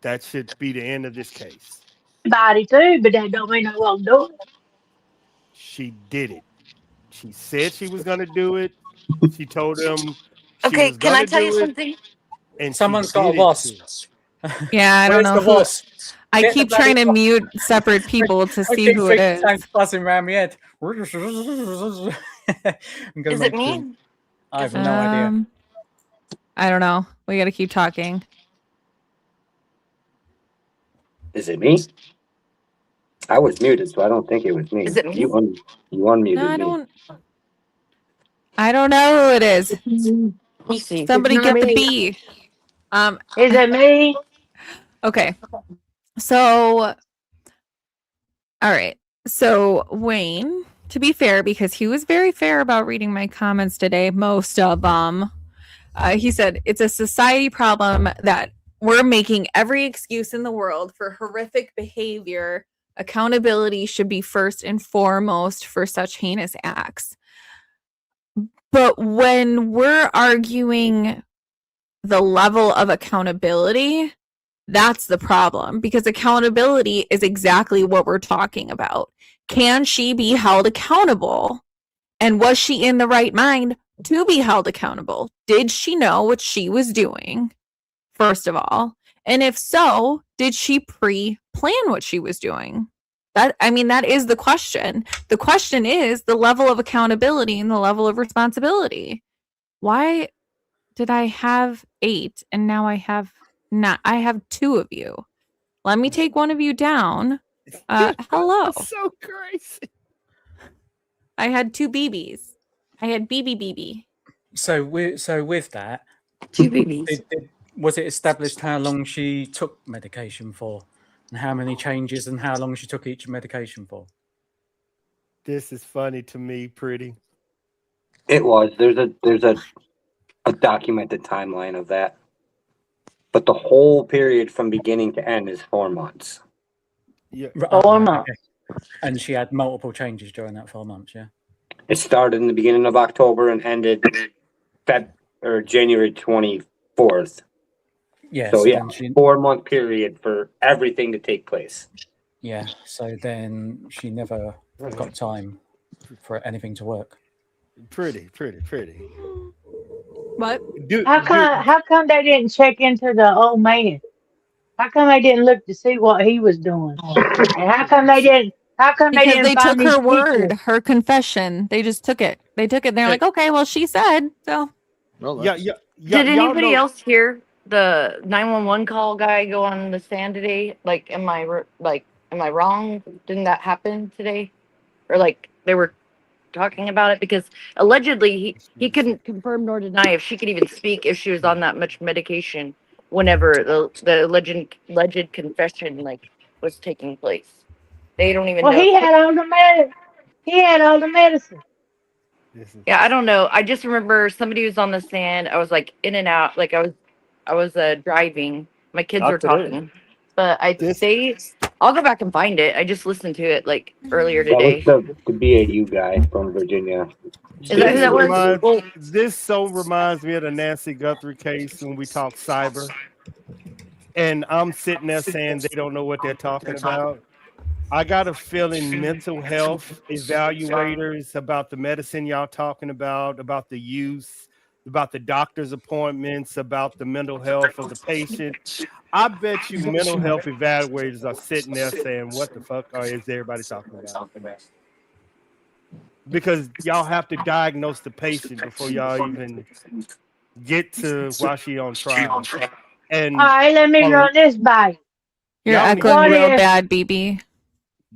E: That should be the end of this case.
I: Body too, but that don't mean I won't do it.
E: She did it. She said she was going to do it. She told him she
H: Okay,
E: was
H: can
E: going
H: I
E: to
H: tell you
E: do it,
H: something?
E: and
A: Someone's
E: she
A: got a
E: did it
A: wasp.
E: too.
C: Yeah, I don't
A: Where's
C: know
A: the
C: who.
A: wasp?
C: I
A: Get the
C: keep
A: bloody
C: trying to
A: wasp.
C: mute separate people to
A: I
C: see
A: keep
C: who it
A: thinking
C: is.
A: it's buzzing around my head. I'm gonna
H: Is it
A: make sure.
H: me?
A: I have no idea.
C: I don't know. We got to keep talking.
D: Is it me? I was muted, so I don't think it was me.
H: Is it me?
D: You unmuted
C: No,
D: me.
C: I don't know who it is.
H: Let me see.
C: Somebody
I: It's not
C: get the
I: me.
C: B.
I: Is it me?
C: Okay. So, all right. So, Wayne, to be fair, because he was very fair about reading my comments today, most of them, he said it's a society problem that we're making every excuse in the world for horrific behavior. Accountability should be first and foremost for such heinous acts. But when we're arguing the level of accountability, that's the problem, because accountability is exactly what we're talking about. Can she be held accountable? And was she in the right mind to be held accountable? Did she know what she was doing, first of all? And if so, did she pre-plan what she was doing? That is the question. The question is the level of accountability and the level of responsibility. Why did I have 8 and now I have not? I have 2 of you. Let me take one of you down. Hello.
E: So crazy.
C: I had 2 BBs. I had BB.
A: So with that,
H: Two babies.
A: was it established how long she took medication for, and how many changes, and how long she took each medication for?
E: This is funny to me, pretty.
D: It was. There's a documented timeline of that. But the whole period from beginning to end is 4 months.
E: Yeah.
I: 4 months.
A: Okay. And she had multiple changes during that 4 months, yeah?
D: It started in the beginning of October and ended January 24th.
A: Yeah.
D: So yeah,
A: then she,
D: 4 month period for everything to take place.
A: yeah. So then she never got time for anything to work.
E: Pretty.
C: What?
I: How come they didn't check into the old man? How come they didn't look to see what he was doing? And how come they
C: Because
I: didn't
C: they
I: find
C: took
I: these
C: her word,
I: people?
C: her confession. They just took it. They took it. They're like, okay, well, she said so.
J: Well,
E: Yeah.
H: Did
E: Y'all
H: anybody
E: know.
H: else hear the 911 call guy go on the stand today? Like, am I wrong? Didn't that happen today? Or like they were talking about it because allegedly he couldn't confirm nor deny if she could even speak if she was on that much medication whenever the alleged confession like was taking place. They don't even
I: Well,
H: know.
I: he had all the medicine. He had all the medicine.
H: Yeah, I don't know. I just remember somebody was on the stand. I was like in and out. Like I was driving. My kids
J: Not
H: were
J: today.
H: talking, but
E: This
H: I'll go back and find it. I just listened to it like earlier
D: That was
H: today.
D: the BAU guy from Virginia.
H: Is that who that was? Well,
E: This so reminds me of the Nancy Guthrie case when we talk cyber. And I'm sitting there saying they don't know what they're talking about. I got a feeling mental health evaluators about the medicine y'all talking about the use, about the doctor's appointments, about the mental health of the patient. I bet you mental health evaluators are sitting there saying, what the fuck is everybody talking about? Because y'all have to diagnose the patient before y'all even get to why she on trial. And
I: All right, let me run this by
C: You're
E: Y'all
C: echoing
I: What
C: real
I: if-
C: bad, BB.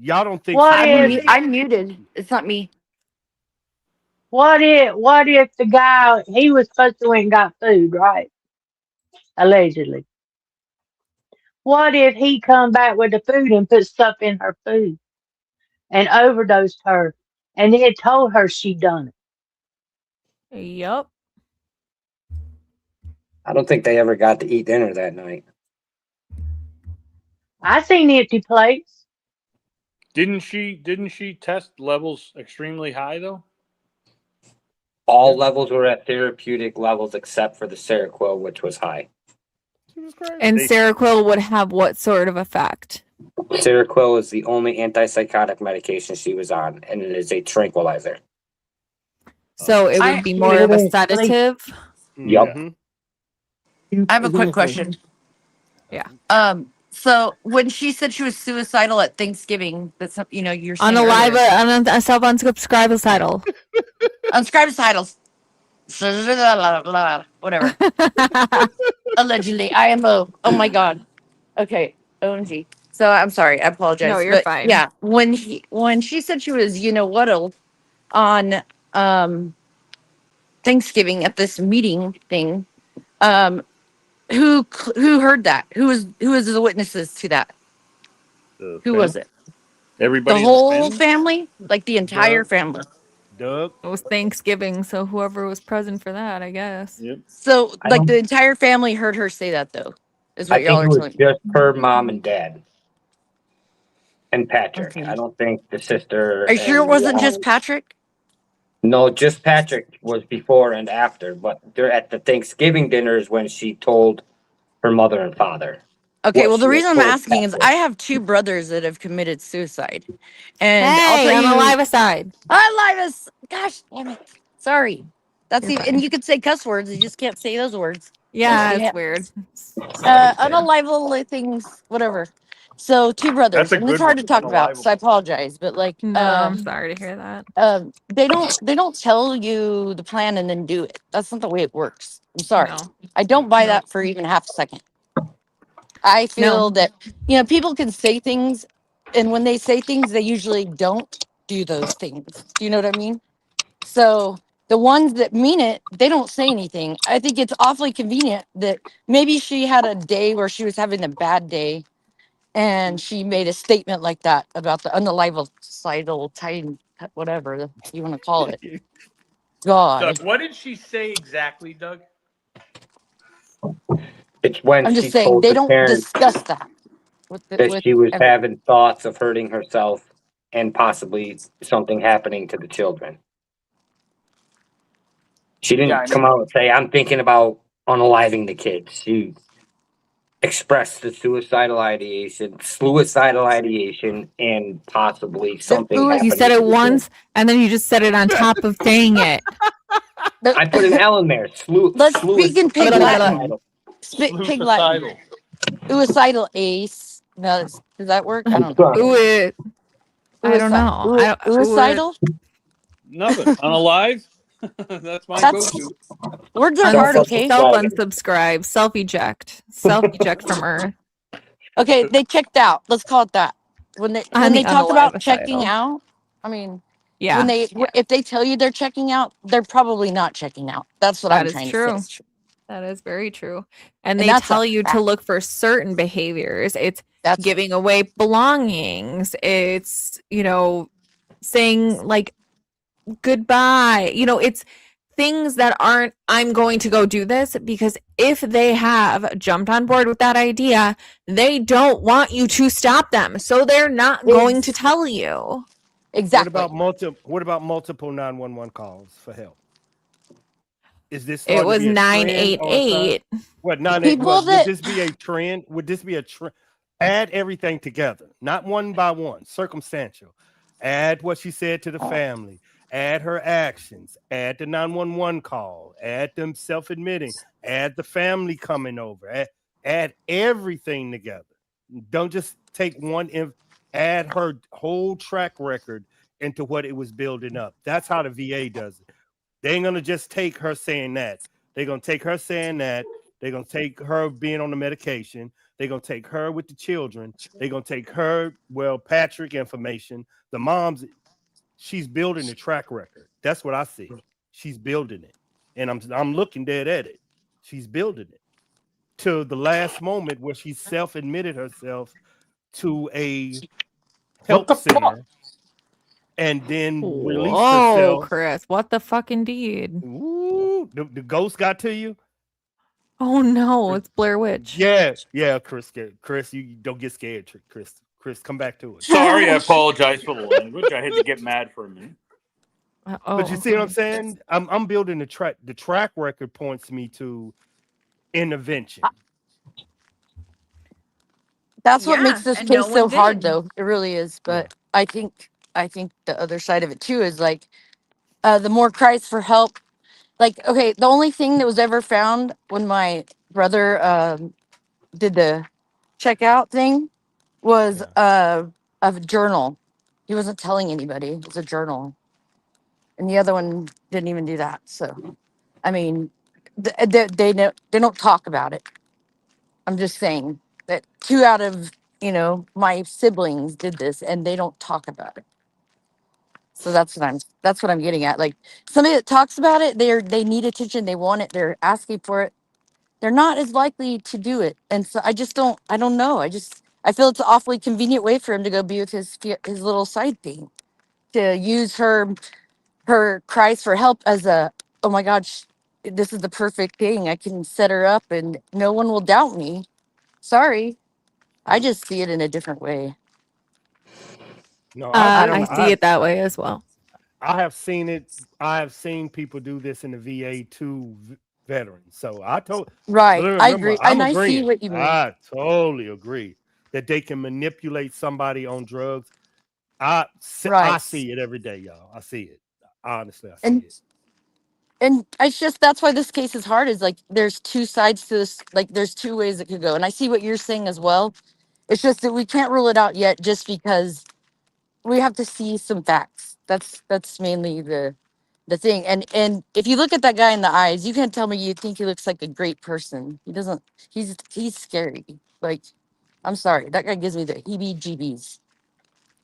E: y'all don't think
I: What
E: she's
I: if-
H: I'm muted. It's not me.
I: What if the guy he was supposed to went and got food, right? Allegedly. What if he come back with the food and put stuff in her food and overdosed her and then told her she done it?
C: Yup.
D: I don't think they ever got to eat dinner that night.
I: I seen empty plates.
G: Didn't she test levels extremely high though?
D: All levels were at therapeutic levels except for the Seroquel, which was high.
C: And Seroquel would have what sort of effect?
D: Seroquel is the only antipsychotic medication she was on, and it is a tranquilizer.
C: So it would be more of a sedative.
D: Yup.
H: I have a quick question.
C: Yeah.
H: So when she said she was suicidal at Thanksgiving, that's you're
C: On
H: saying
C: a live,
H: earlier.
C: on a self-unsubscribe title.
H: Unscribed titles. Whatever. Allegedly, IMO. Oh my god. Okay, OMG. So I'm sorry. I apologize.
C: No, you're
H: but
C: fine.
H: Yeah, when she said she was on Thanksgiving at this meeting thing, who heard that? Who was the witnesses to that? Who was it?
G: Everybody
H: The
G: in the
H: whole
G: family?
H: family? Like the entire
E: Doug.
H: family?
E: Doug.
C: It was Thanksgiving, so whoever was present for that, I guess.
G: Yep.
H: So
D: I
H: like
D: don't-
H: the entire family heard her say that though, is what
D: I
H: y'all
D: think
H: are
D: it was
H: telling me.
D: just her mom and dad and Patrick.
H: Okay.
D: I don't think the sister.
H: Are you sure it
D: and
H: wasn't
D: the-
H: just Patrick?
D: No, just Patrick was before and after, but they're at the Thanksgiving dinners when she told her mother and father.
H: Okay,
D: what
H: well,
D: she
H: the
D: had
H: reason I'm
D: told
H: asking is
D: Patrick.
H: I have two brothers that have committed suicide. And I'll
C: Hey,
H: tell
C: on
H: you,
C: the live side.
H: I live us. Gosh damn it. Sorry. That's
C: You're
H: even,
C: fine.
H: and you could say cuss words, you just can't say those words.
C: Yeah,
H: Yeah.
C: it's weird. Sorry, kid.
H: Unalivable things, whatever. So two brothers,
G: That's a
H: and it's
G: good
H: hard
G: one,
H: to talk about, so I apologize. But like,
C: No, I'm sorry to hear that.
H: they don't tell you the plan and then do it. That's not the way it works. I'm sorry.
C: No.
H: I don't buy that for even half a second. I feel that people can say things, and when they say things, they usually don't do those things. Do you know what I mean? So the ones that mean it, they don't say anything. I think it's awfully convenient that maybe she had a day where she was having a bad day, and she made a statement like that about the unalival time, whatever you want to call it. God,
G: Doug, what did she say exactly, Doug?
D: It's when
H: I'm
D: she
H: just saying
D: told
H: they
D: the
H: don't
D: parents
H: discuss that
D: that she was
H: everyone.
D: having thoughts of hurting herself and possibly something happening to the children. She didn't
G: Yeah, I
D: come
G: mean-
D: out and say, "I'm thinking about unaliving the kids." expressed the suicidal ideation, and possibly something
H: who is-
C: You
D: happening.
C: said it
D: to the kid.
C: once, and then you just said it on top of saying it.
D: I put an L in there.
H: Let's speak in pig Latin. Pig Latin. Suicidal ace. No, does that work? I don't know.
C: Ooh, I don't know.
H: Suicidal?
G: Nothing. On a live? That's my
H: That's
G: go-to.
H: words are hard, okay?
C: Self-unsubscribe, self-eject from Earth.
H: Okay, they checked out. Let's call it that. When they talk about checking out, I mean,
C: yeah,
H: if they tell you they're checking out, they're probably not checking out. That's what I'm trying to say.
C: That is very true. And they tell you to look for certain behaviors. That's giving away belongings. It's, saying like goodbye. It's things that aren't, I'm going to go do this, because if they have jumped on board with that idea, they don't want you to stop them. So they're not going to tell you.
H: Exactly.
E: What about multiple 911 calls for help? Is this
C: it was 988?
E: What 988? Would this be a trend? Would this be a trend? Add everything together, not one by one, circumstantial. Add what she said to the family. Add her actions. Add the 911 call. Add them self-admitting. Add the family coming over. Add everything together. Don't just take one. Add her whole track record into what it was building up. That's how the VA does it. They ain't gonna just take her saying that. They're gonna take her saying that. They're gonna take her being on the medication. They're gonna take her with the children. They're gonna take her, Patrick information. The mom's, she's building a track record. That's what I see. She's building it. And I'm looking dead at it. She's building it to the last moment where she self-admitted herself to a help center. And then release herself.
C: Oh, Chris, what the fuck indeed?
E: Ooh, the ghost got to you?
C: Oh no, it's Blair Witch.
E: Yeah, Chris, you don't get scared, Chris, come back to it.
G: Sorry, I apologize for the language. I had to get mad for a minute.
E: But you see what I'm saying? I'm building the track. The track record points me to intervention.
H: That's what makes this case so hard, though. It really is. But I think the other side of it too is like the more cries for help. Like, okay, the only thing that was ever found when my brother did the checkout thing was a journal. He wasn't telling anybody. It was a journal, and the other one didn't even do that. So, I mean, they don't talk about it. I'm just saying that 2 out of my siblings did this, and they don't talk about it. So that's what I'm getting at. Like somebody that talks about it, they need attention, they want it, they're asking for it. They're not as likely to do it, and so I don't know. I feel it's an awfully convenient way for him to go be with his little side thing, to use her cries for help as a, oh my gosh, this is the perfect thing. I can set her up, and no one will doubt me. Sorry, I just see it in a different way.
E: No,
C: I see it that way as well.
E: I have seen it. I have seen people do this in the VA to veterans. So I
H: I agree. And I see what you mean.
E: I totally agree that they can manipulate somebody on drugs. I see it every day, y'all. I see it. Honestly, I see it.
H: And it's just, that's why this case is hard, is like there's two sides to this. Like there's two ways it could go. And I see what you're saying as well. It's just that we can't rule it out yet, just because we have to see some facts. That's mainly the thing. And if you look at that guy in the eyes, you can't tell me you think he looks like a great person. He doesn't. He's scary. Like, I'm sorry, that guy gives me the heebie-jeebies,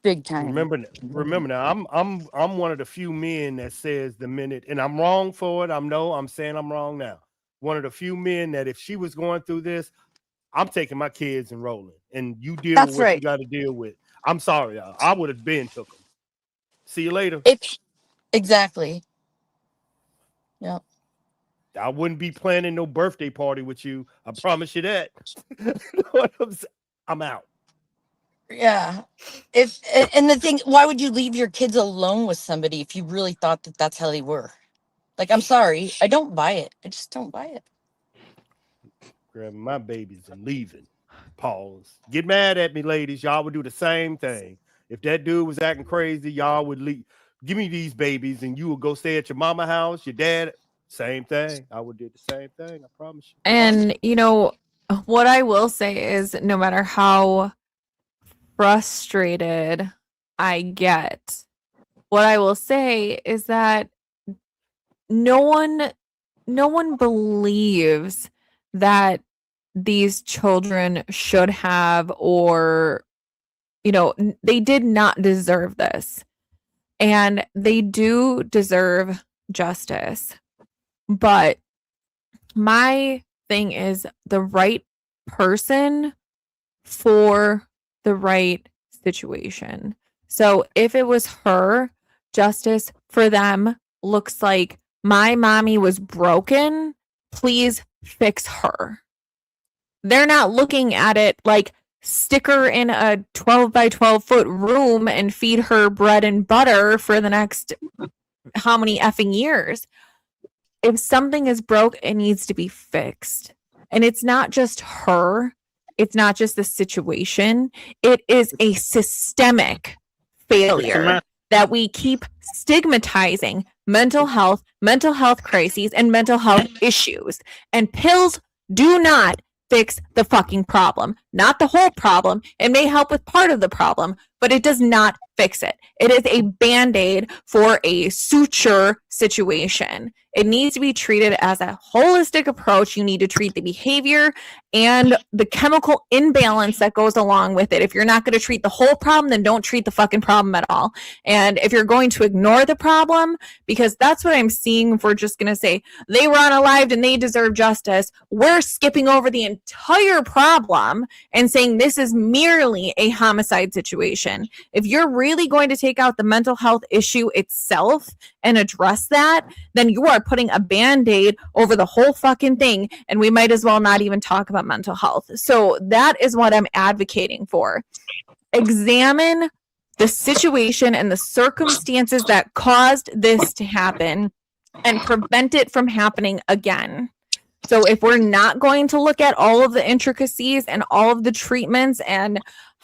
H: big time.
E: Remember now, I'm one of the few men that says the minute, and I'm wrong for it. I'm saying I'm wrong now. One of the few men that if she was going through this, I'm taking my kids and rolling, and you deal with what you got to deal with. I'm sorry, y'all. I would have been took them. See you later.
H: Exactly. Yeah.
E: I wouldn't be planning no birthday party with you. I promise you that. I'm out.
H: Yeah. And the thing, why would you leave your kids alone with somebody if you really thought that that's how they were? Like, I'm sorry, I don't buy it. I just don't buy it.
E: grabbing my babies and leaving. Pause. Get mad at me, ladies. Y'all would do the same thing. If that dude was acting crazy, y'all would leave. Give me these babies, and you would go stay at your mama house, your dad. Same thing. I would do the same thing. I promise you.
C: And you know what I will say is, no matter how frustrated I get, what I will say is that no one believes that these children should have, or they did not deserve this, and they do deserve justice. But my thing is the right person for the right situation. So if it was her, justice for them looks like, my mommy was broken, please fix her. They're not looking at it like, stick her in a 12 by 12 foot room and feed her bread and butter for the next how many effing years. If something is broke, it needs to be fixed. And it's not just her. It's not just the situation. It is a systemic failure that we keep stigmatizing mental health crises, and mental health issues. And pills do not fix the fucking problem. Not the whole problem. It may help with part of the problem, but it does not fix it. It is a band-aid for a suture situation. It needs to be treated as a holistic approach. You need to treat the behavior and the chemical imbalance that goes along with it. If you're not going to treat the whole problem, then don't treat the fucking problem at all. And if you're going to ignore the problem, because that's what I'm seeing, if we're just going to say they were unalived and they deserve justice, we're skipping over the entire problem and saying this is merely a homicide situation. If you're really going to take out the mental health issue itself and address that, then you are putting a band-aid over the whole fucking thing, and we might as well not even talk about mental health. So that is what I'm advocating for. Examine the situation and the circumstances that caused this to happen and prevent it from happening again. So if we're not going to look at all of the intricacies and all of the treatments and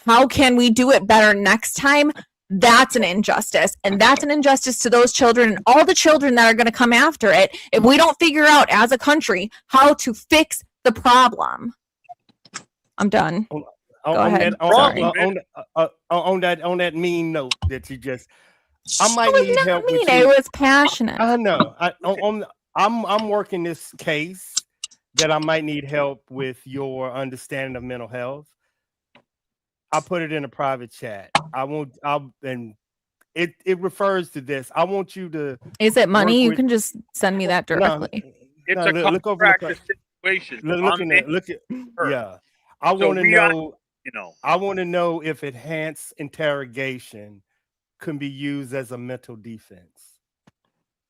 C: how can we do it better next time, that's an injustice. And that's an injustice to those children and all the children that are going to come after it if we don't figure out as a country how to fix the problem. I'm done. Go ahead.
E: On that mean note that you just, I might need help with you.
C: It was passionate.
E: I know. I'm working this case that I might need help with your understanding of mental health. I put it in a private chat. And it refers to this. I want you to. Is it money?
C: You can just send me that directly.
G: It's a contract situation.
E: Look at. Yeah, I want to know. I want to know if enhanced interrogation can be used as a mental defense.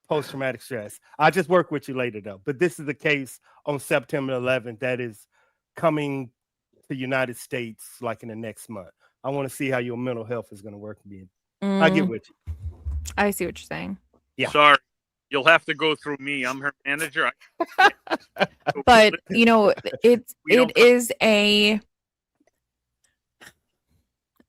E: Post-traumatic stress. I'll just work with you later though. But this is the case on September 11th that is coming the United States like in the next month. I want to see how your mental health is going to work. I get with you.
C: I see what you're saying.
G: Yeah. Sorry, you'll have to go through me. I'm her manager.
C: But it is a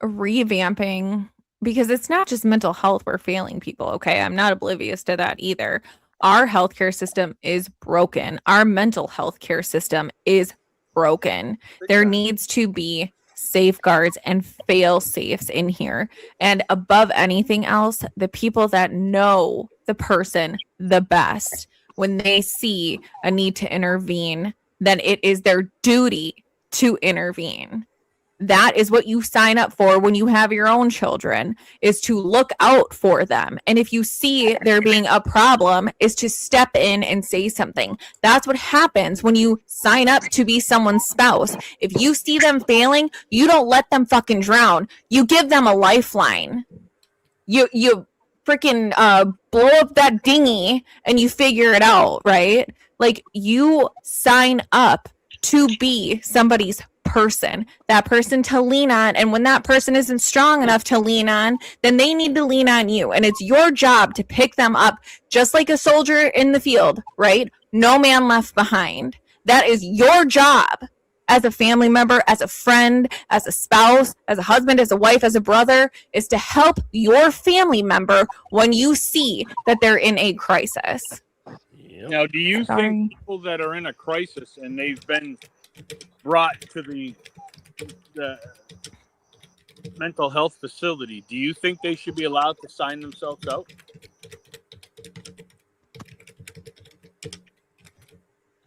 C: revamping, because it's not just mental health we're failing people. Okay, I'm not oblivious to that either. Our healthcare system is broken. Our mental health care system is broken. There needs to be safeguards and fail safes in here. And above anything else, the people that know the person the best, when they see a need to intervene, then it is their duty to intervene. That is what you sign up for when you have your own children, is to look out for them. And if you see there being a problem, is to step in and say something. That's what happens when you sign up to be someone's spouse. If you see them failing, you don't let them fucking drown. You give them a lifeline. You freaking blow up that dinghy and you figure it out, right? Like, you sign up to be somebody's person, that person to lean on. And when that person isn't strong enough to lean on, then they need to lean on you. And it's your job to pick them up, just like a soldier in the field, right? No man left behind. That is your job as a family member, as a friend, as a spouse, as a husband, as a wife, as a brother, is to help your family member when you see that they're in a crisis.
G: Now, do you
C: Sorry.
G: think people that are in a crisis and they've been brought to the mental health facility, do you think they should be allowed to sign themselves out?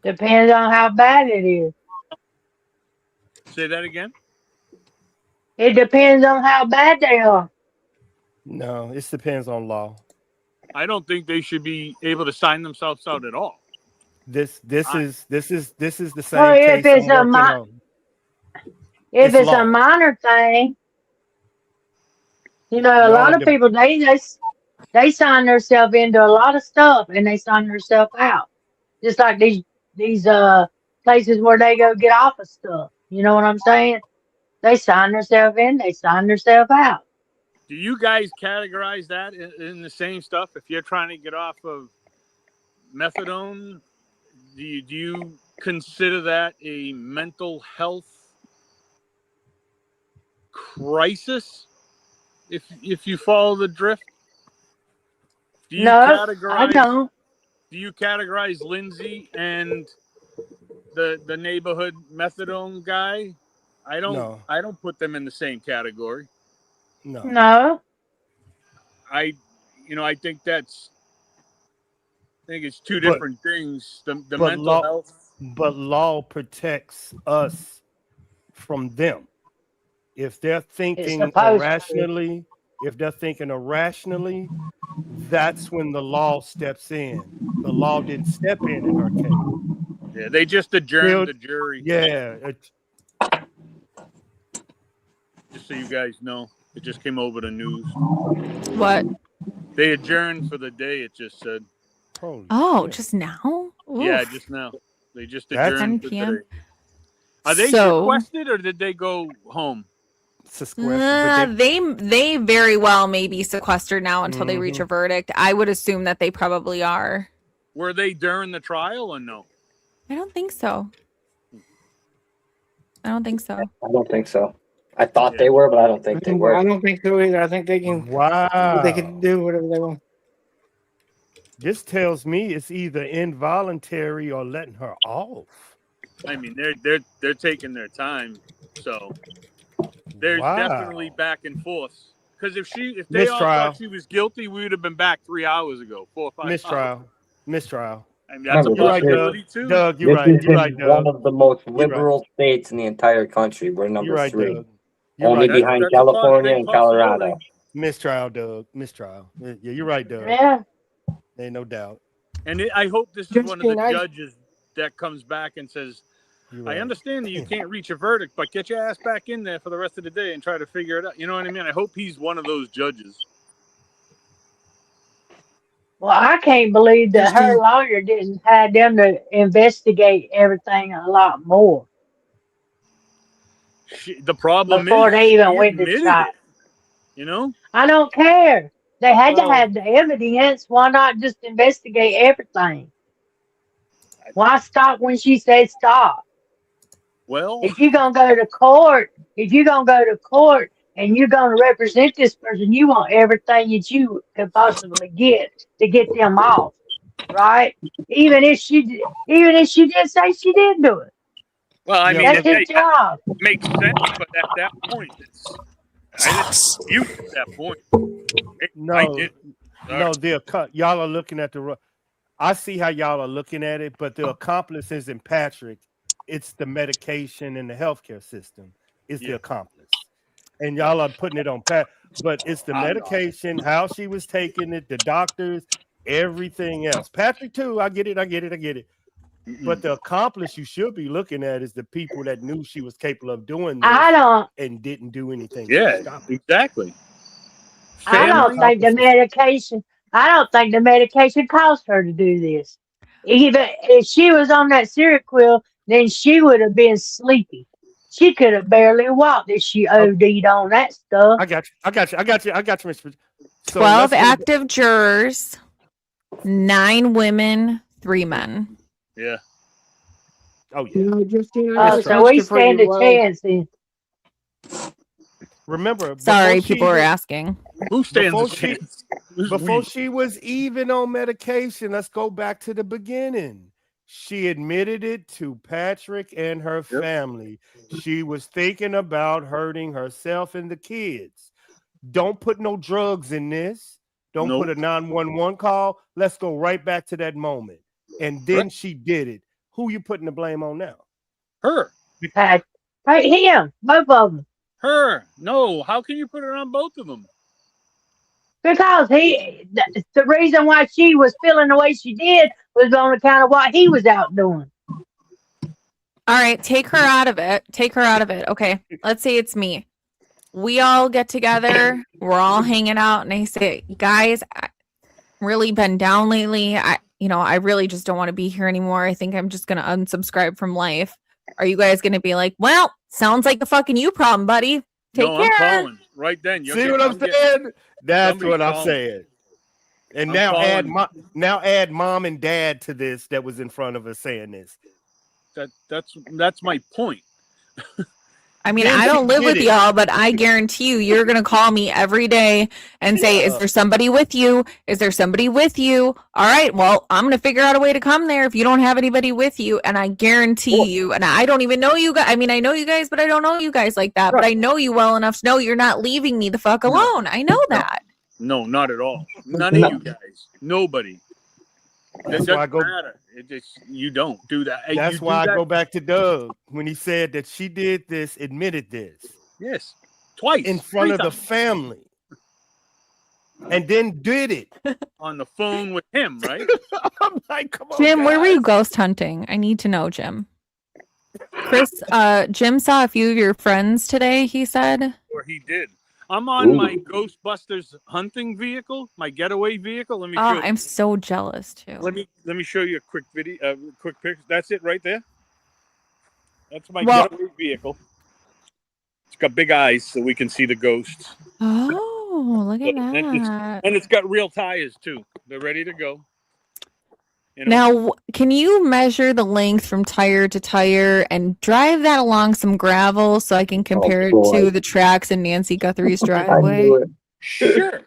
I: Depends on how bad it is.
G: Say that again?
I: It depends on how bad they are.
E: No, it depends on law.
G: I don't think they should be able to sign themselves out at all.
E: This is the same
I: Well,
E: case
I: if it's
E: I'm working on.
I: if
E: It's
I: it's
E: law.
I: a minor thing, a
E: Y'all
I: lot
E: are
I: of people they sign themselves into a lot of stuff and they sign themselves out. Just like these places where they go get off of stuff. You know what I'm saying? They sign themselves in, they sign themselves out.
G: Do you guys categorize that in the same stuff? If you're trying to get off of methadone, do you consider that a mental health crisis? If you follow the drift, do you
I: I don't.
G: Do you categorize Lindsay and the neighborhood methadone guy? I don't.
E: No.
G: I don't put them in the same category.
I: No.
G: I think it's two different things. The mental health.
E: But law protects us from them. If they're thinking irrationally, that's when the law steps in. The law didn't step in her case.
G: Yeah, they just adjourned the jury.
E: Yeah.
G: Just so you guys know, it just came over the news.
C: What?
G: They adjourned for the day, it just said.
C: Oh, just now? Oof.
G: Yeah, just now. They just
C: That's
G: adjourned
C: 10
G: for
C: p.m.
G: today. Are they sequestered or did they go home?
C: They very well may be sequestered now until they reach a verdict. I would assume that they probably are.
G: Were they during the trial or no?
C: I don't think so. I don't think so.
D: I don't think so. I thought they were, but I don't think they were.
J: I don't think so either. I think they can.
E: Wow.
J: They can do whatever they want.
E: This tells me it's either involuntary or letting her off.
G: I mean, they're taking their time, so there's definitely back and forth. Because if they all thought she was guilty, we would have been back 3 hours ago, 4 or 5 hours.
E: Mistrial.
G: I mean, that's a possibility too.
E: Doug, you're right. You're right, Doug.
D: One of the most liberal states in the entire country. We're number 3.
E: Doug.
D: Only behind California and Colorado.
E: Mistrial, Doug. Mistrial. Yeah, you're right, Doug.
I: Yeah.
E: Ain't no doubt.
G: And I hope this is one of the judges that comes back and says, I understand that you can't reach a verdict, but get your ass back in there for the rest of the day and try to figure it out. You know what I mean? I hope he's one of those judges.
I: Well, I can't believe that her lawyer didn't have them to investigate everything a lot more.
G: The problem
I: before
G: is
I: they even
G: she
I: went to
G: admitted
I: trial.
G: it, you know?
I: I don't care. They had to have the evidence. Why not just investigate everything? Why stop when she said stop?
G: Well,
I: if you're gonna go to court, and you're gonna represent this person, you want everything that you could possibly get to get them off, right? Even if she did say she did do it.
G: Well, I mean,
I: that's his job.
G: It makes sense, but at that point, I didn't use at that point.
E: Y'all are looking at I see how y'all are looking at it, but the accomplice isn't Patrick. It's the medication and the healthcare system is the accomplice. And y'all are putting it on Pat, but it's the medication, how she was taking it, the doctors, everything else. Patrick too, I get it. But the accomplice you should be looking at is the people that knew she was capable of doing this and didn't do anything.
G: Yeah, exactly.
I: I don't think the medication caused her to do this. Even if she was on that Seroquel, then she would have been sleepy. She could have barely walked if she OD'd on that stuff.
E: I got you, Mr. So
C: 12 active jurors, 9 women, 3 men.
G: Yeah.
E: Oh yeah.
J: No, Justine, I
I: Oh,
J: got a
I: so we
J: question for you.
I: stand a
J: Well,
I: chance then.
E: Remember,
C: Sorry, people are asking.
G: Who stands a
E: before she
G: chance? Who's
E: before
G: we?
E: she was even on medication, let's go back to the beginning. She admitted it to Patrick and her
G: Yep.
E: family. She was thinking about hurting herself and the kids. Don't put no drugs in this. Don't
G: Nope.
E: put a 911 call. Let's go right back to that moment. And then
G: Right.
E: she did it. Who you putting the blame on now?
G: Her.
I: Pat, him, both of them.
G: Her. No. How can you put it on both of them?
I: Because the reason why she was feeling the way she did was on account of what he was out doing.
C: All right, take her out of it. Take her out of it. Okay, let's say it's me. We all get together. We're all hanging out, and I say, guys, I've really been down lately. I really just don't want to be here anymore. I think I'm just gonna unsubscribe from life. Are you guys gonna be like, well, sounds like a fucking you problem, buddy? Take
G: No,
C: care.
G: I'm calling right then.
E: See what I'm saying? That's what I'm
G: calling.
E: saying. And
G: I'm
E: now
G: calling.
E: add mom and dad to this that was in front of us saying this.
G: That's my point.
C: I mean,
E: Then
C: I don't
E: she
C: live
E: did
C: with
E: it.
C: y'all, but I guarantee you're going to call me every day and say, is there somebody with you? Is there somebody with you? All right, well, I'm going to figure out a way to come there if you don't have anybody with you. And I guarantee you, and I don't even know you guys. I mean, I know you guys, but I don't know you guys like that.
G: Right.
C: But I know you well enough to know you're not leaving me the fuck alone. I know that.
G: No, not at all. None of you guys. Nobody.
E: That's
G: It
E: why I
G: doesn't
E: go.
G: matter. It just you don't do that.
E: That's why I go back to Doug when he said that she did this, admitted this.
G: Yes, twice
E: in front of the
G: times.
E: family, and then did it
G: on the phone with him. Right?
E: I'm like, come on,
C: Jim, where were
E: guys.
C: you ghost hunting? I need to know, Jim. Chris, Jim saw a few of your friends today, he said.
G: Or he did. I'm on my Ghostbusters hunting vehicle, my getaway vehicle. Let me show you.
C: I'm so jealous too.
G: Let me show you a quick video, quick picture. That's it right there. That's my getaway vehicle. It's got big eyes so we can see the ghosts.
C: Oh, look at that.
G: And it's got real tires too. They're ready to go.
C: Now, can you measure the length from tire to tire and drive that along some gravel so I can compare it to the tracks in Nancy Guthrie's driveway?
G: Sure.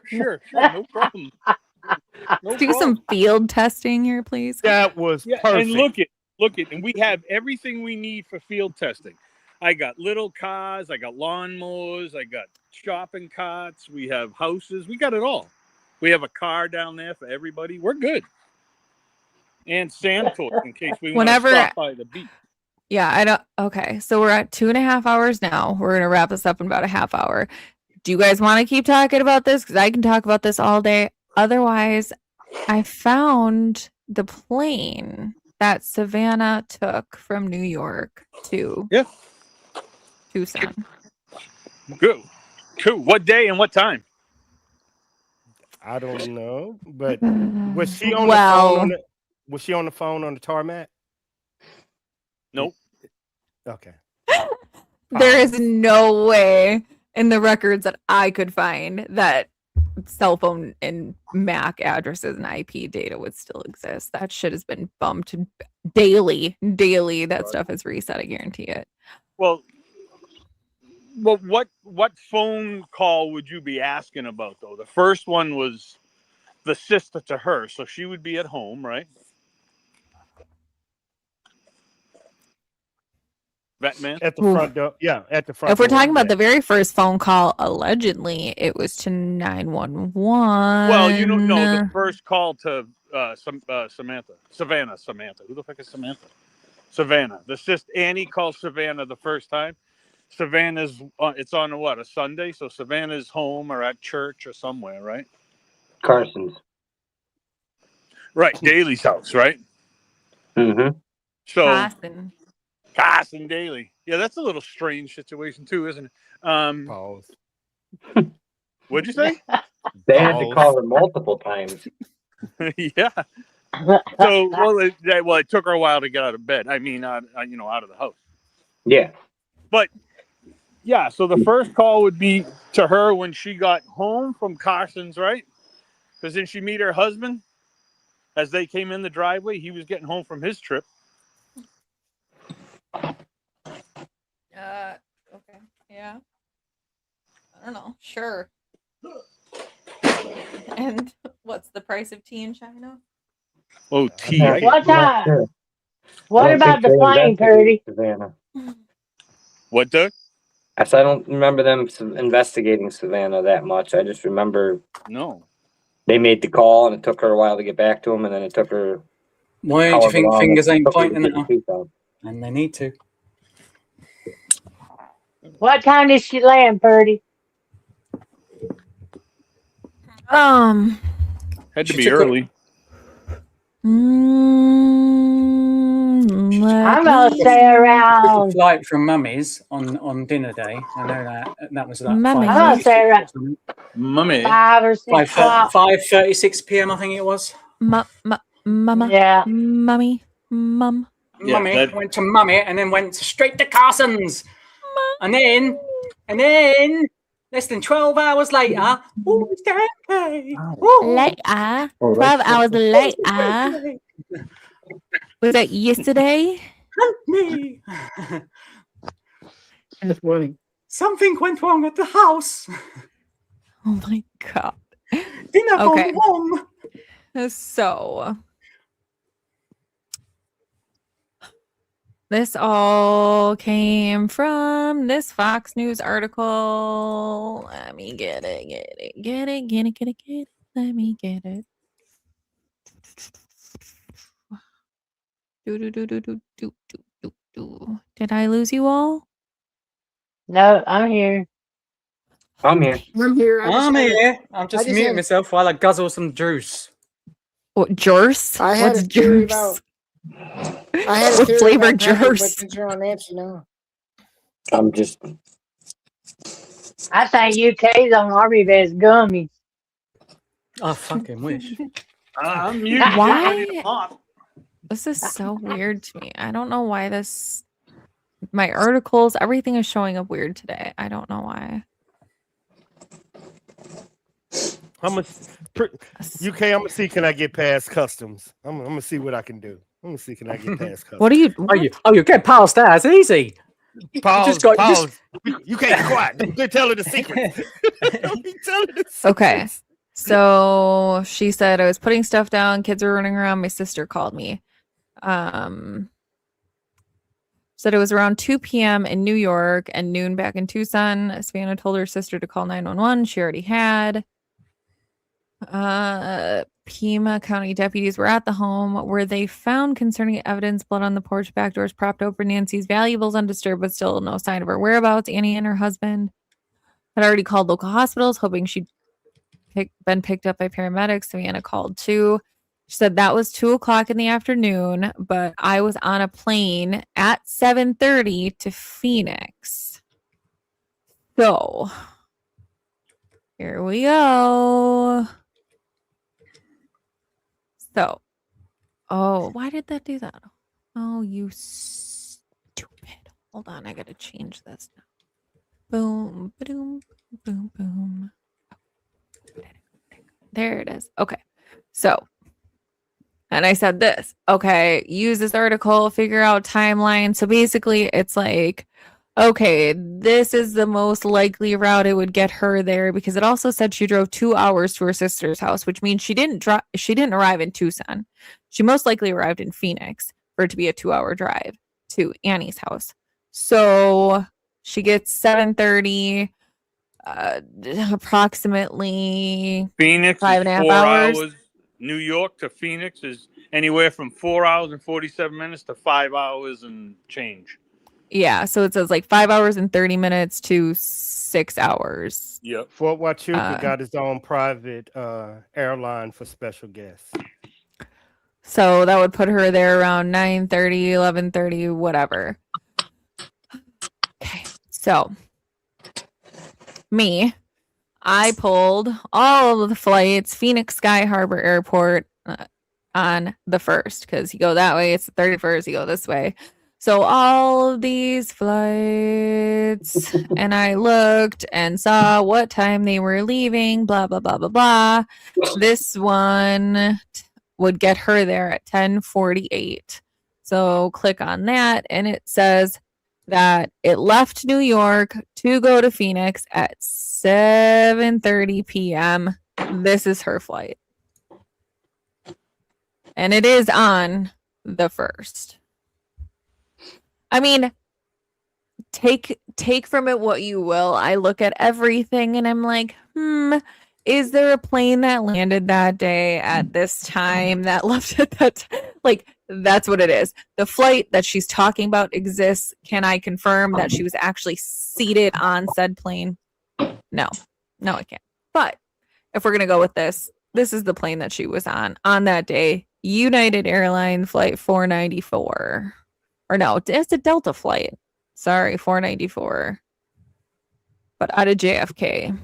G: No problem.
C: Let's do some field testing here, please.
E: That was perfect.
G: And look it, and we have everything we need for field testing. I got little cars, I got lawnmowers, I got shopping carts, we have houses, we got it all. We have a car down there for everybody. We're good. And sand toys in case we want to stop by the beach.
C: Yeah, I don't. Okay, so we're at 2.5 hours now. We're gonna wrap this up in about a half hour. Do you guys want to keep talking about this? Because I can talk about this all day. Otherwise, I found the plane that Savannah took from New York to Tucson.
G: Good. Cool. What day and what time?
E: I don't know, but was she on the phone? Was she on the phone on the tarmac?
G: Nope.
E: Okay.
C: There is no way in the records that I could find that cell phone and MAC addresses and IP data would still exist. That shit has been bumped daily. That stuff is reset. I guarantee it.
G: Well, what phone call would you be asking about though? The first one was the sister to her, so she would be at home, right? Batman
E: at the front door. Yeah, at the front.
C: If we're
E: door,
C: talking about the very first phone call, allegedly it was to 911.
G: Well, the first call to Savannah. Who the fuck is Samantha? Savannah. The sister Annie called Savannah the first time. Savannah's it's on a Sunday, so Savannah's home or at church or somewhere, right?
D: Carson's.
G: Right, Daly's house, right?
D: Mm-hmm.
G: So Carson Daly. Yeah, that's a little strange situation too, isn't it?
E: Pause.
G: What'd you say?
D: They had to call her multiple times.
G: Yeah. So it took her a while to get out of bed. I mean, out of the house.
D: Yeah.
G: But yeah, so the first call would be to her when she got home from Carson's, right? Because then she meet her husband as they came in the driveway. He was getting home from his trip.
C: Okay. Yeah. I don't know. Sure. And what's the price of tea in China?
G: Oh,
D: I'm
G: tea.
D: not,
I: What
D: I'm not
I: time?
D: sure. I
I: What
D: don't
I: about
D: think
I: the
D: they
I: plane,
D: investigated
I: Purdy?
D: Savannah.
G: What, Doug?
D: I said I don't remember them investigating Savannah that much. I just remember
G: No.
D: they made the call and it took her a while to get back to him, and then it took her
A: Why do you
D: however
A: think
D: long
A: fingers
D: it
A: ain't
D: took her to
A: pointing
D: get
A: at
D: the
A: her?
D: truth out.
A: And they need to.
I: What time did she land, Purdy?
G: Had to
A: She
G: be
A: took
G: early.
I: I'm
C: Let
I: gonna
C: me
I: say
A: a
I: around.
A: flight from Mummy's on dinner day. I know that. That was like
C: Mummy.
I: I'm gonna say
A: 5:36 or
I: around
A: something.
G: Mummy.
I: 5 or 6 o'clock.
A: 5:36 p.m. I think it was.
C: mama,
I: Yeah.
C: mummy, mum.
G: Yeah,
A: Mummy
G: that
A: went to Mummy and then went straight to Carson's, and then less than 12 hours later, oh, it's Dante.
C: Later,
D: Oh,
C: 12
D: that's
C: hours later.
A: Dante,
C: Was that yesterday?
A: help me.
J: That's funny.
A: Something went wrong at the house.
C: Oh my god.
A: Dinner
C: Okay.
A: gone wrong.
C: So this all came from this Fox News article. Let me get it. Let me get it. Did I lose you all?
I: No, I'm here.
D: I'm here.
J: I'm here.
A: I'm here. I'm
J: I
A: just
J: just
A: muting
J: had-
A: myself while I guzzle some juice.
C: What, Jers?
J: I had
C: What's
J: a theory
C: Jers?
J: about. I had a
C: What
J: theory
C: flavor
J: about Patrick, but
C: Jers?
J: since you're on Nancy now.
D: I'm just.
I: I think UK's on Army Best gummies.
A: I fucking wish.
G: I'm muted.
C: Why? This is so weird to me. I don't know why this. My articles, everything is showing up weird today. I don't know why.
E: I'm gonna UK. I'm gonna see can I get past customs. I'm gonna see what I can do. I'm gonna see can I get past customs.
C: What are you?
A: You get past that. It's easy.
E: Pause.
A: got-
E: Pause. You can't be quiet. Don't tell her the secret. Don't be telling her the secrets.
C: Okay. So she said I was putting stuff down. Kids were running around. My sister called me. Said it was around 2 p.m. in New York and noon back in Tucson. Savannah told her sister to call 911. She already had. Pima County deputies were at the home where they found concerning evidence, blood on the porch, back doors propped open, Nancy's valuables undisturbed, but still no sign of her whereabouts. Annie and her husband had already called local hospitals, hoping she'd been picked up by paramedics. Savannah called too. She said that was 2:00 in the afternoon, but I was on a plane at 7:30 to Phoenix. So here we go. So, oh, why did that do that? Oh, you stupid. Hold on, I gotta change this now. Boom, boom, boom, boom. There it is. Okay. So, and I said this. Okay, use this article, figure out timeline. So basically, it's like, okay, this is the most likely route it would get her there, because it also said she drove 2 hours to her sister's house, which means she didn't arrive in Tucson. She most likely arrived in Phoenix for it to be a 2-hour drive to Annie's house. So she gets 7:30, approximately
G: Phoenix
C: 5.5
G: is 4
C: hours.
G: hours. New York to Phoenix is anywhere from 4 hours and 47 minutes to 5 hours and change.
C: Yeah, so it says like 5 hours and 30 minutes to 6 hours.
G: Yep.
E: Fort Huachuca got its own private airline for special guests.
C: So that would put her there around 9:30, 11:30, whatever. Okay, so I pulled all of the flights, Phoenix Sky Harbor Airport on the 1st, because you go that way, it's the 31st, you go this way. So all of these flights, and I looked and saw what time they were leaving, blah, blah, blah, blah, blah. This one would get her there at 10:48. So click on that, and it says that it left New York to go to Phoenix at 7:30 p.m. This is her flight. And it is on the 1st. I mean, take from it what you will. I look at everything and I'm like, is there a plane that landed that day at this time that left at that time? Like, that's what it is. The flight that she's talking about exists. Can I confirm that she was actually seated on said plane? No, I can't. But if we're going to go with this is the plane that she was on that day. United Airlines flight 494. Or no, it's a Delta flight. Sorry, 494. But out of JFK.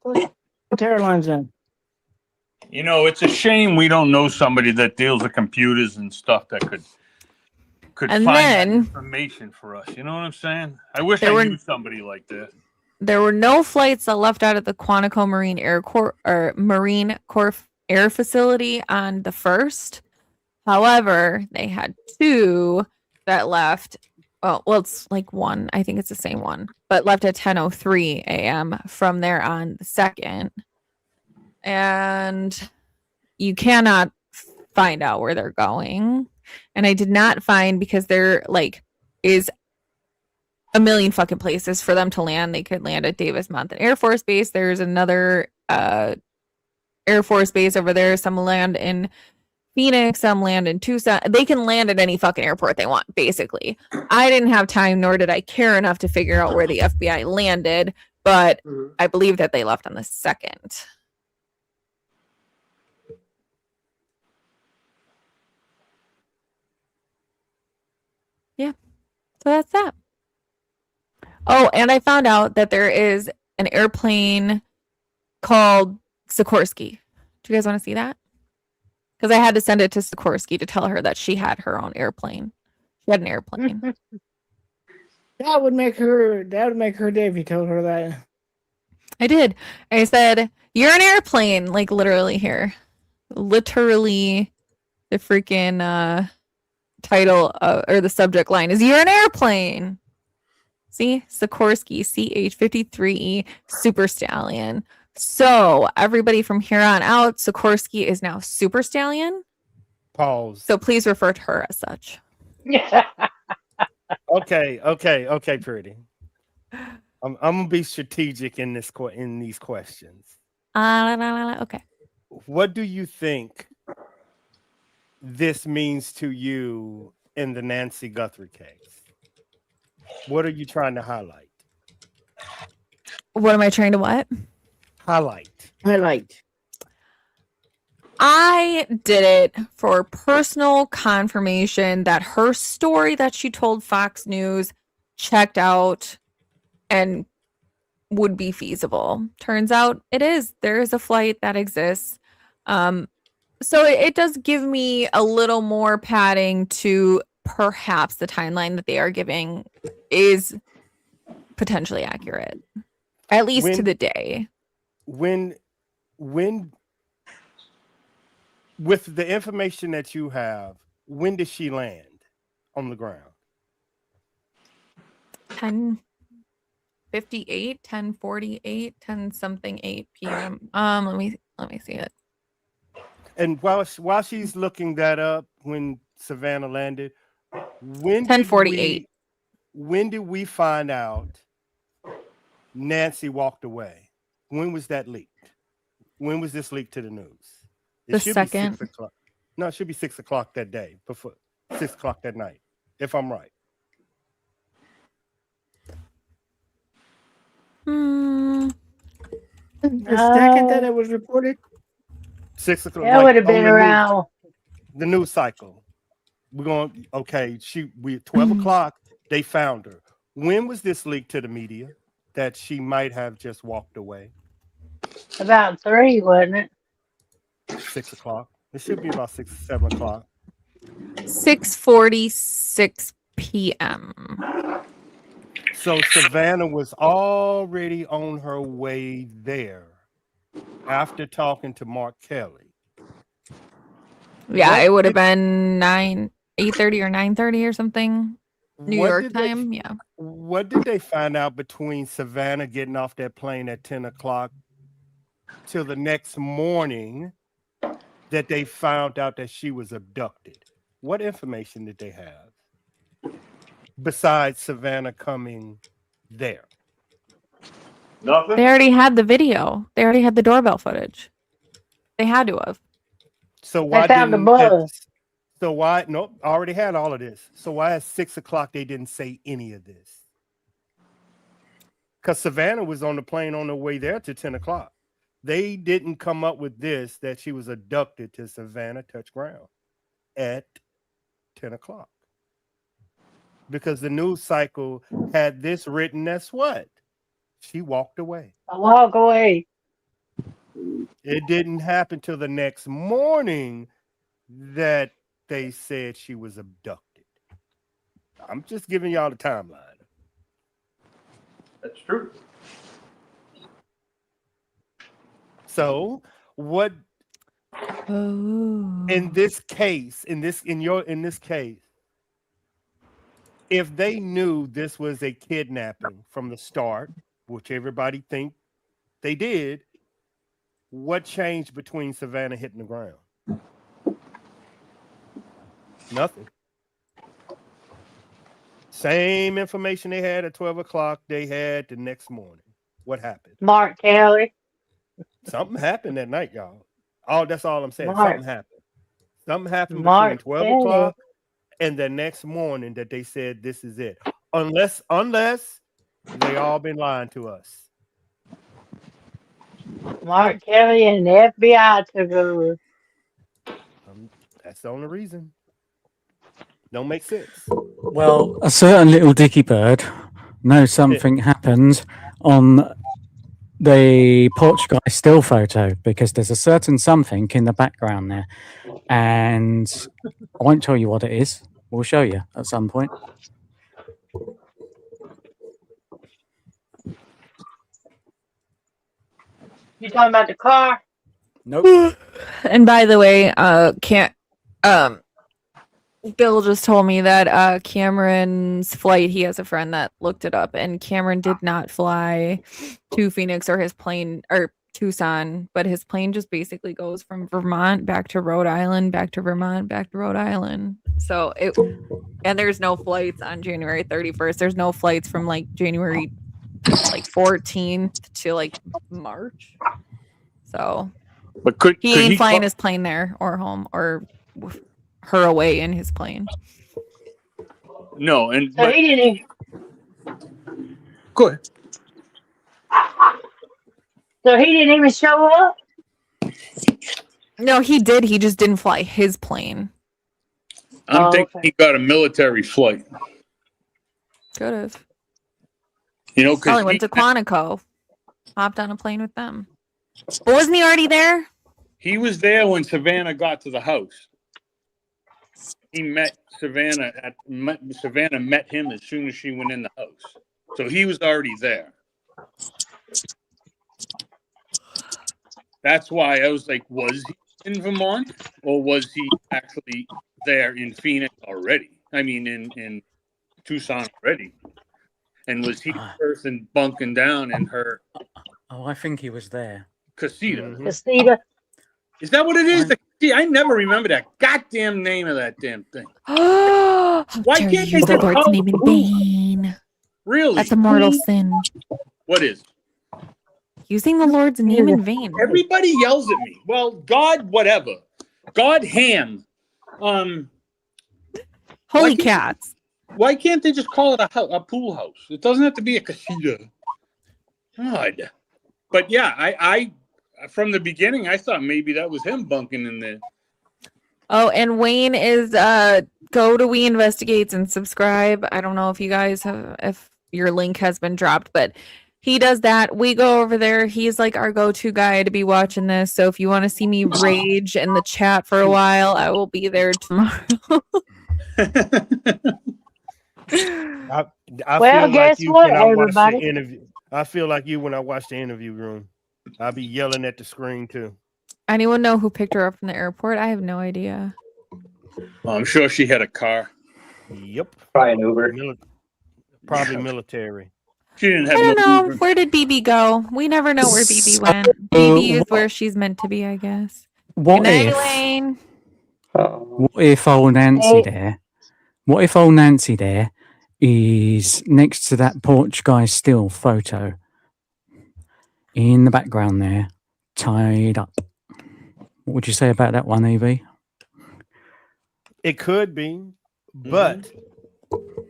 I: What airlines in?
G: You know, it's a shame we don't know somebody that deals with computers and stuff that could
C: And
G: find
C: then-
G: that information for us. You know what I'm saying? I wish I knew somebody like that.
C: There were no flights that left out of the Quantico Marine Corps Air Facility on the 1st. However, they had 2 that left. Well, it's like 1. I think it's the same one, but left at 10:03 a.m. from there on the 2nd. And you cannot find out where they're going. And I did not find, because there like is a million fucking places for them to land. They could land at Davis Mountain Air Force Base. There's another Air Force Base over there. Some land in Phoenix, some land in Tucson. They can land at any fucking airport they want, basically. I didn't have time, nor did I care enough to figure out where the FBI landed, but I believe that they left on the 2nd. Yeah, so that's that. Oh, and I found out that there is an airplane called Sikorsky. Do you guys want to see that? Because I had to send it to Sikorsky to tell her that she had her own airplane. She had an airplane.
I: That would make her day if you told her that.
C: I did. I said, "You're an airplane," like literally here. Literally, the freaking title or the subject line is "You're an airplane." See, Sikorsky CH-53E Super Stallion. So everybody from here on out, Sikorsky is now Super Stallion.
E: Pause.
C: So please refer to her as such.
E: Okay, pretty. I'm gonna be strategic in these questions.
C: Okay.
E: What do you think this means to you in the Nancy Guthrie case? What are you trying to highlight?
C: What am I trying to what?
E: Highlight.
C: I did it for personal confirmation that her story that she told Fox News checked out and would be feasible. Turns out it is. There is a flight that exists. So it does give me a little more padding to perhaps the timeline that they are giving is potentially accurate, at least to the day.
E: When with the information that you have, when did she land on the ground?
C: 10:58, 10:48, 10 something 8 p.m. Let me see it.
E: And while she's looking that up, when Savannah landed, when
C: 10:48.
E: When did we find out Nancy walked away? When was that leaked? When was this leaked to the news?
C: The second.
E: 6 o'clock. No, it should be 6 o'clock that day, before 6 o'clock that night, if I'm right.
I: The second that it was reported?
E: 6 o'clock.
I: That would have been around.
E: The news cycle. We're going, okay, we 12 o'clock, they found her. When was this leaked to the media that she might have just walked away?
I: About 3, wasn't it?
E: 6 o'clock. It should be about 6, 7 o'clock.
C: 6:46 p.m.
E: So Savannah was already on her way there after talking to Mark Kelly.
C: Yeah,
E: What
C: it would have
E: did-
C: been 8:30 or 9:30 or something. New
E: what
C: York
E: did they-
C: time. Yeah.
E: What did they find out between Savannah getting off that plane at 10 o'clock till the next morning that they found out that she was abducted? What information did they have besides Savannah coming there?
F: Nothing.
C: They already had the video. They already had the doorbell footage. They had to have.
E: So why
I: found the
E: didn't
I: buzz.
E: so why nope, I already had all of this. So why at 6 o'clock they didn't say any of this? Because Savannah was on the plane on the way there to 10 o'clock. They didn't come up with this that she was abducted to Savannah touch ground at 10 o'clock. Because the news cycle had this written as what? She walked away.
I: I walk away.
E: It didn't happen till the next morning that they said she was abducted. I'm just giving y'all the timeline.
F: That's true.
E: So what
C: Oh.
E: in this case, in this case, if they knew this was a kidnapping from the start, which everybody think they did, what changed between Savannah hitting the ground? Nothing. Same information they had at 12 o'clock, they had the next morning. What happened?
I: Mark Kelly.
E: Something happened that night, y'all. That's all I'm saying.
I: Mark.
E: Something happened. Something happened
I: Mark
E: between 12
I: Kelly.
E: o'clock and the next morning that they said this is it. Unless they all been lying to us.
I: Mark Kelly and the FBI took over.
E: That's the only reason. Don't make sense.
A: Well, a certain little dicky bird knows something happened on the porch guy still photo because there's a certain something in the background there, and I won't tell you what it is. We'll show you at some point.
I: You talking about the car?
A: Nope.
C: And by the way, Bill just told me that Cameron's flight, he has a friend that looked it up, and Cameron did not fly to Phoenix or his plane or Tucson, but his plane just basically goes from Vermont back to Rhode Island, back to Vermont, back to Rhode Island. So and there's no flights on January 31st. There's no flights from like January 14th to like March. So
G: But
C: he ain't flying his plane there or home or her away in his plane.
G: No, and
I: So he didn't even.
G: go ahead.
I: So he didn't even show up.
C: No, he did. He just didn't fly his plane.
G: I'm thinking he got a military flight.
C: Could have.
G: You know,
C: Probably
G: because
C: went to Quantico. Hopped on a plane with them. But wasn't he already there?
G: he was there when Savannah got to the house. He met Savannah Savannah met him as soon as she went in the house. So he was already there. That's why I was like, was he in Vermont or was he actually there in Phoenix already? I mean, in Tucson already. And was he the person bunking down in her
A: Oh, I think he was there.
G: casita?
I: Casita.
G: Is that what it is? See, I never remember that goddamn name of that damn thing.
C: Why
G: can't they
C: use the
G: just
C: Lord's
G: call
C: name in
G: it-
C: vain?
G: Really?
C: That's a mortal sin.
G: What is?
C: Using the Lord's name in vain.
G: Everybody yells at me. Well, God, whatever. God ham.
C: Holy
G: Why can't-
C: cats.
G: Why can't they just call it a pool house? It doesn't have to be a casita. God. But yeah, I from the beginning I thought maybe that was him bunking in there.
C: Oh, and Wayne is go to We Investigates and subscribe. I don't know if you guys have, if your link has been dropped, but he does that. We go over there. He's like our go-to guy to be watching this. So if you want to see me rage in the chat for a while, I will be there tomorrow.
E: I
I: Well,
E: feel
I: guess
E: like you
I: what,
E: when I watch
I: everybody?
E: the interview. I feel like you when I watch the interview room. I'll be yelling at the screen too.
C: Anyone know who picked her up from the airport? I have no idea.
G: I'm sure she had a car.
E: Yep.
D: Probably an Uber.
E: Probably military.
G: She didn't
C: I
G: have
C: don't
G: no
C: know.
G: Uber.
C: Where did BB go? We never know where BB went. BB is where she's meant to be, I guess.
A: What
C: Good night,
A: if?
C: Elaine.
A: What if old Nancy there? What if old Nancy there is next to that porch guy's still photo in the background there, tied up? What would you say about that one, Evie?
E: It could be, but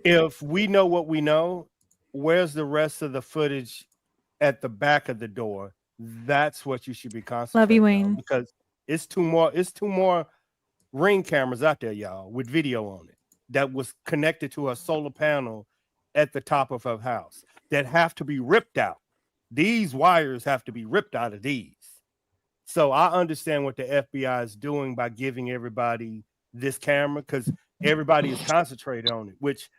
E: if we know what we know, where's the rest of the footage at the back of the door? That's what you should be concentrating
C: Love you,
E: on,
C: Wayne.
E: because it's two more Ring cameras out there, y'all, with video on it that was connected to a solar panel at the top of her house that have to be ripped out. These wires have to be ripped out of these. So I understand what the FBI is doing by giving everybody this camera, because everybody is concentrated on it, which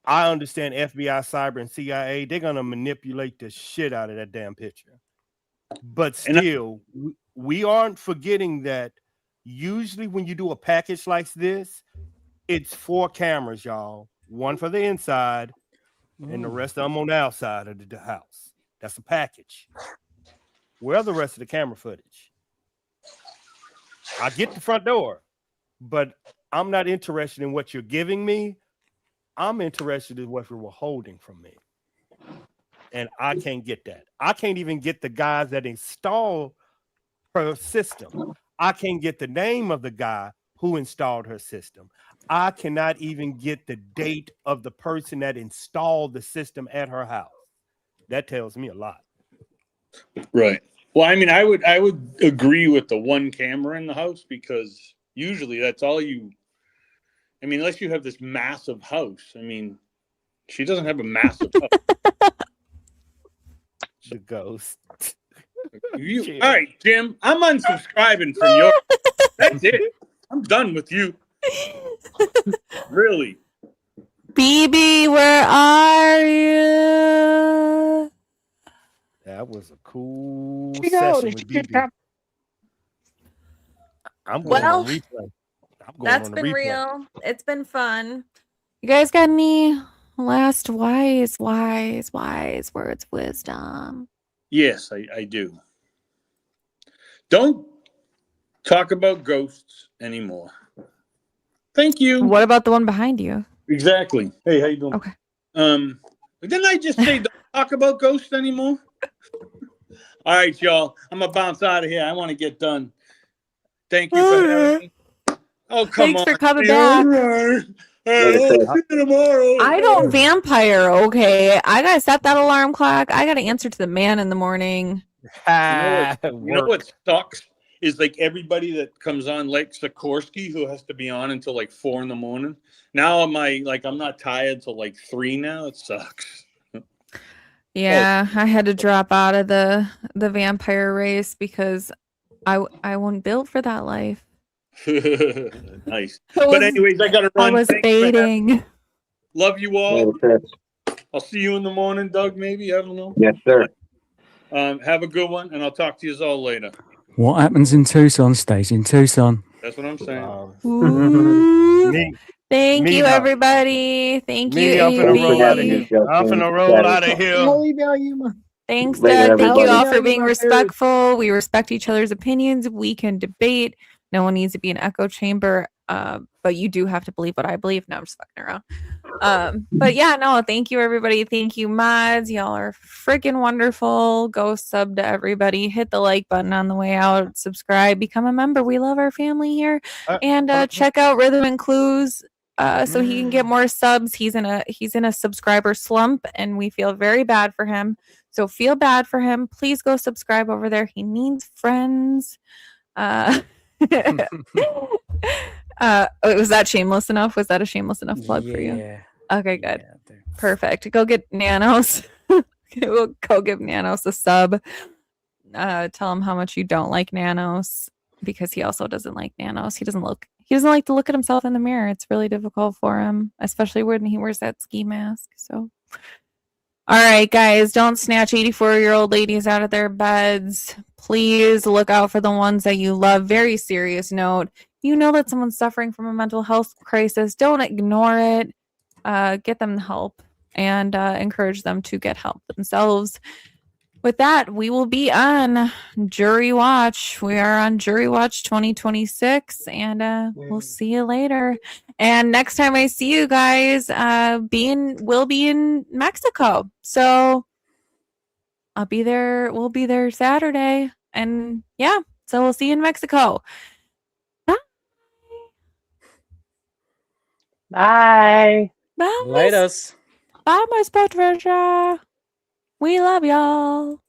E: I understand FBI, cyber, and CIA, they're going to manipulate the shit out of that damn picture. But still, we aren't forgetting that usually when you do a package like this, it's 4 cameras, y'all. One for the inside and the rest of them on the outside of the house. That's a package. Where are the rest of the camera footage? I get the front door, but I'm not interested in what you're giving me. I'm interested in what you were holding from me. And I can't get that. I can't even get the guys that installed her system. I can't get the name of the guy who installed her system. I cannot even get the date of the person that installed the system at her house. That tells me a lot.
G: Right. Well, I mean, I would agree with the one camera in the house, because usually that's all you. I mean, unless you have this massive house. I mean, she doesn't have a massive house.
E: The ghost.
G: All right, Jim. I'm unsubscribing from your. That's it. I'm done with you. Really.
C: BB, where are you?
E: That was a cool
J: She go,
E: session with
J: she
E: BB. I'm going
C: Well,
E: on replay.
C: That's been real. It's been fun. You guys got any last wise words of wisdom?
G: Yes, I do. Don't talk about ghosts anymore. Thank you.
C: What about the one behind you?
G: Exactly. Hey, how you doing?
C: Okay.
G: Didn't I just say don't talk about ghosts anymore? All right, y'all. I'm gonna bounce out of here. I want to get done. Thank you for having me. Oh, come
C: Thanks
G: on.
C: for coming
G: All
C: back.
G: right. I'll see you tomorrow.
C: I don't vampire, okay? I gotta set that alarm clock. I gotta answer to the man in the morning.
G: You know what sucks is like everybody that comes on, like Sikorsky, who has to be on until like 4 a.m. Now I'm not tired till like 3 now. It sucks.
C: Yeah, I had to drop out of the vampire race because I won't build for that life.
G: Nice. But anyways, I gotta run.
C: I was baiting.
G: Love you all. I'll see you in the morning, Doug. Maybe, I don't know.
D: Yes, sir.
G: Have a good one, and I'll talk to you all later.
A: What happens in Tucson stays in Tucson.
G: That's what I'm saying.
C: Thank you, everybody. Thank you,
E: I'm finna roll out of
C: Amy.
E: here. I'm finna roll out of here.
C: Thanks,
D: Later,
C: Doug. Thank you all
D: everybody.
C: for being respectful. We respect each other's opinions. We can debate. No one needs to be an echo chamber. But you do have to believe what I believe. No, I'm just fucking around. But yeah, no, thank you, everybody. Thank you, mods. Y'all are freaking wonderful. Go sub to everybody. Hit the like button on the way out. Subscribe. Become a member. We love our family here. And check out Rhythm and Clues. So he can get more subs. He's in a subscriber slump, and we feel very bad for him. So feel bad for him. Please go subscribe over there. He needs friends. Was that shameless enough? Was that a shameless enough plug for you? Okay, good. Perfect. Go get Nanos. Go give Nanos a sub. Tell him how much you don't like Nanos, because he also doesn't like Nanos. He doesn't like to look at himself in the mirror. It's really difficult for him, especially when he wears that ski mask. So All right, guys, don't snatch 84-year-old ladies out of their beds. Please look out for the ones that you love. Very serious note. You know that someone's suffering from a mental health crisis. Don't ignore it. Get them help and encourage them to get help themselves. With that, we will be on Jury Watch. We are on Jury Watch 2026, and we'll see you later. And next time I see you guys, we'll be in Mexico. So I'll be there. We'll be there Saturday. And yeah, so we'll see you in Mexico. Bye.
I: Bye.
C: Bye,
A: Laters.
C: Miss Patricia. We love y'all.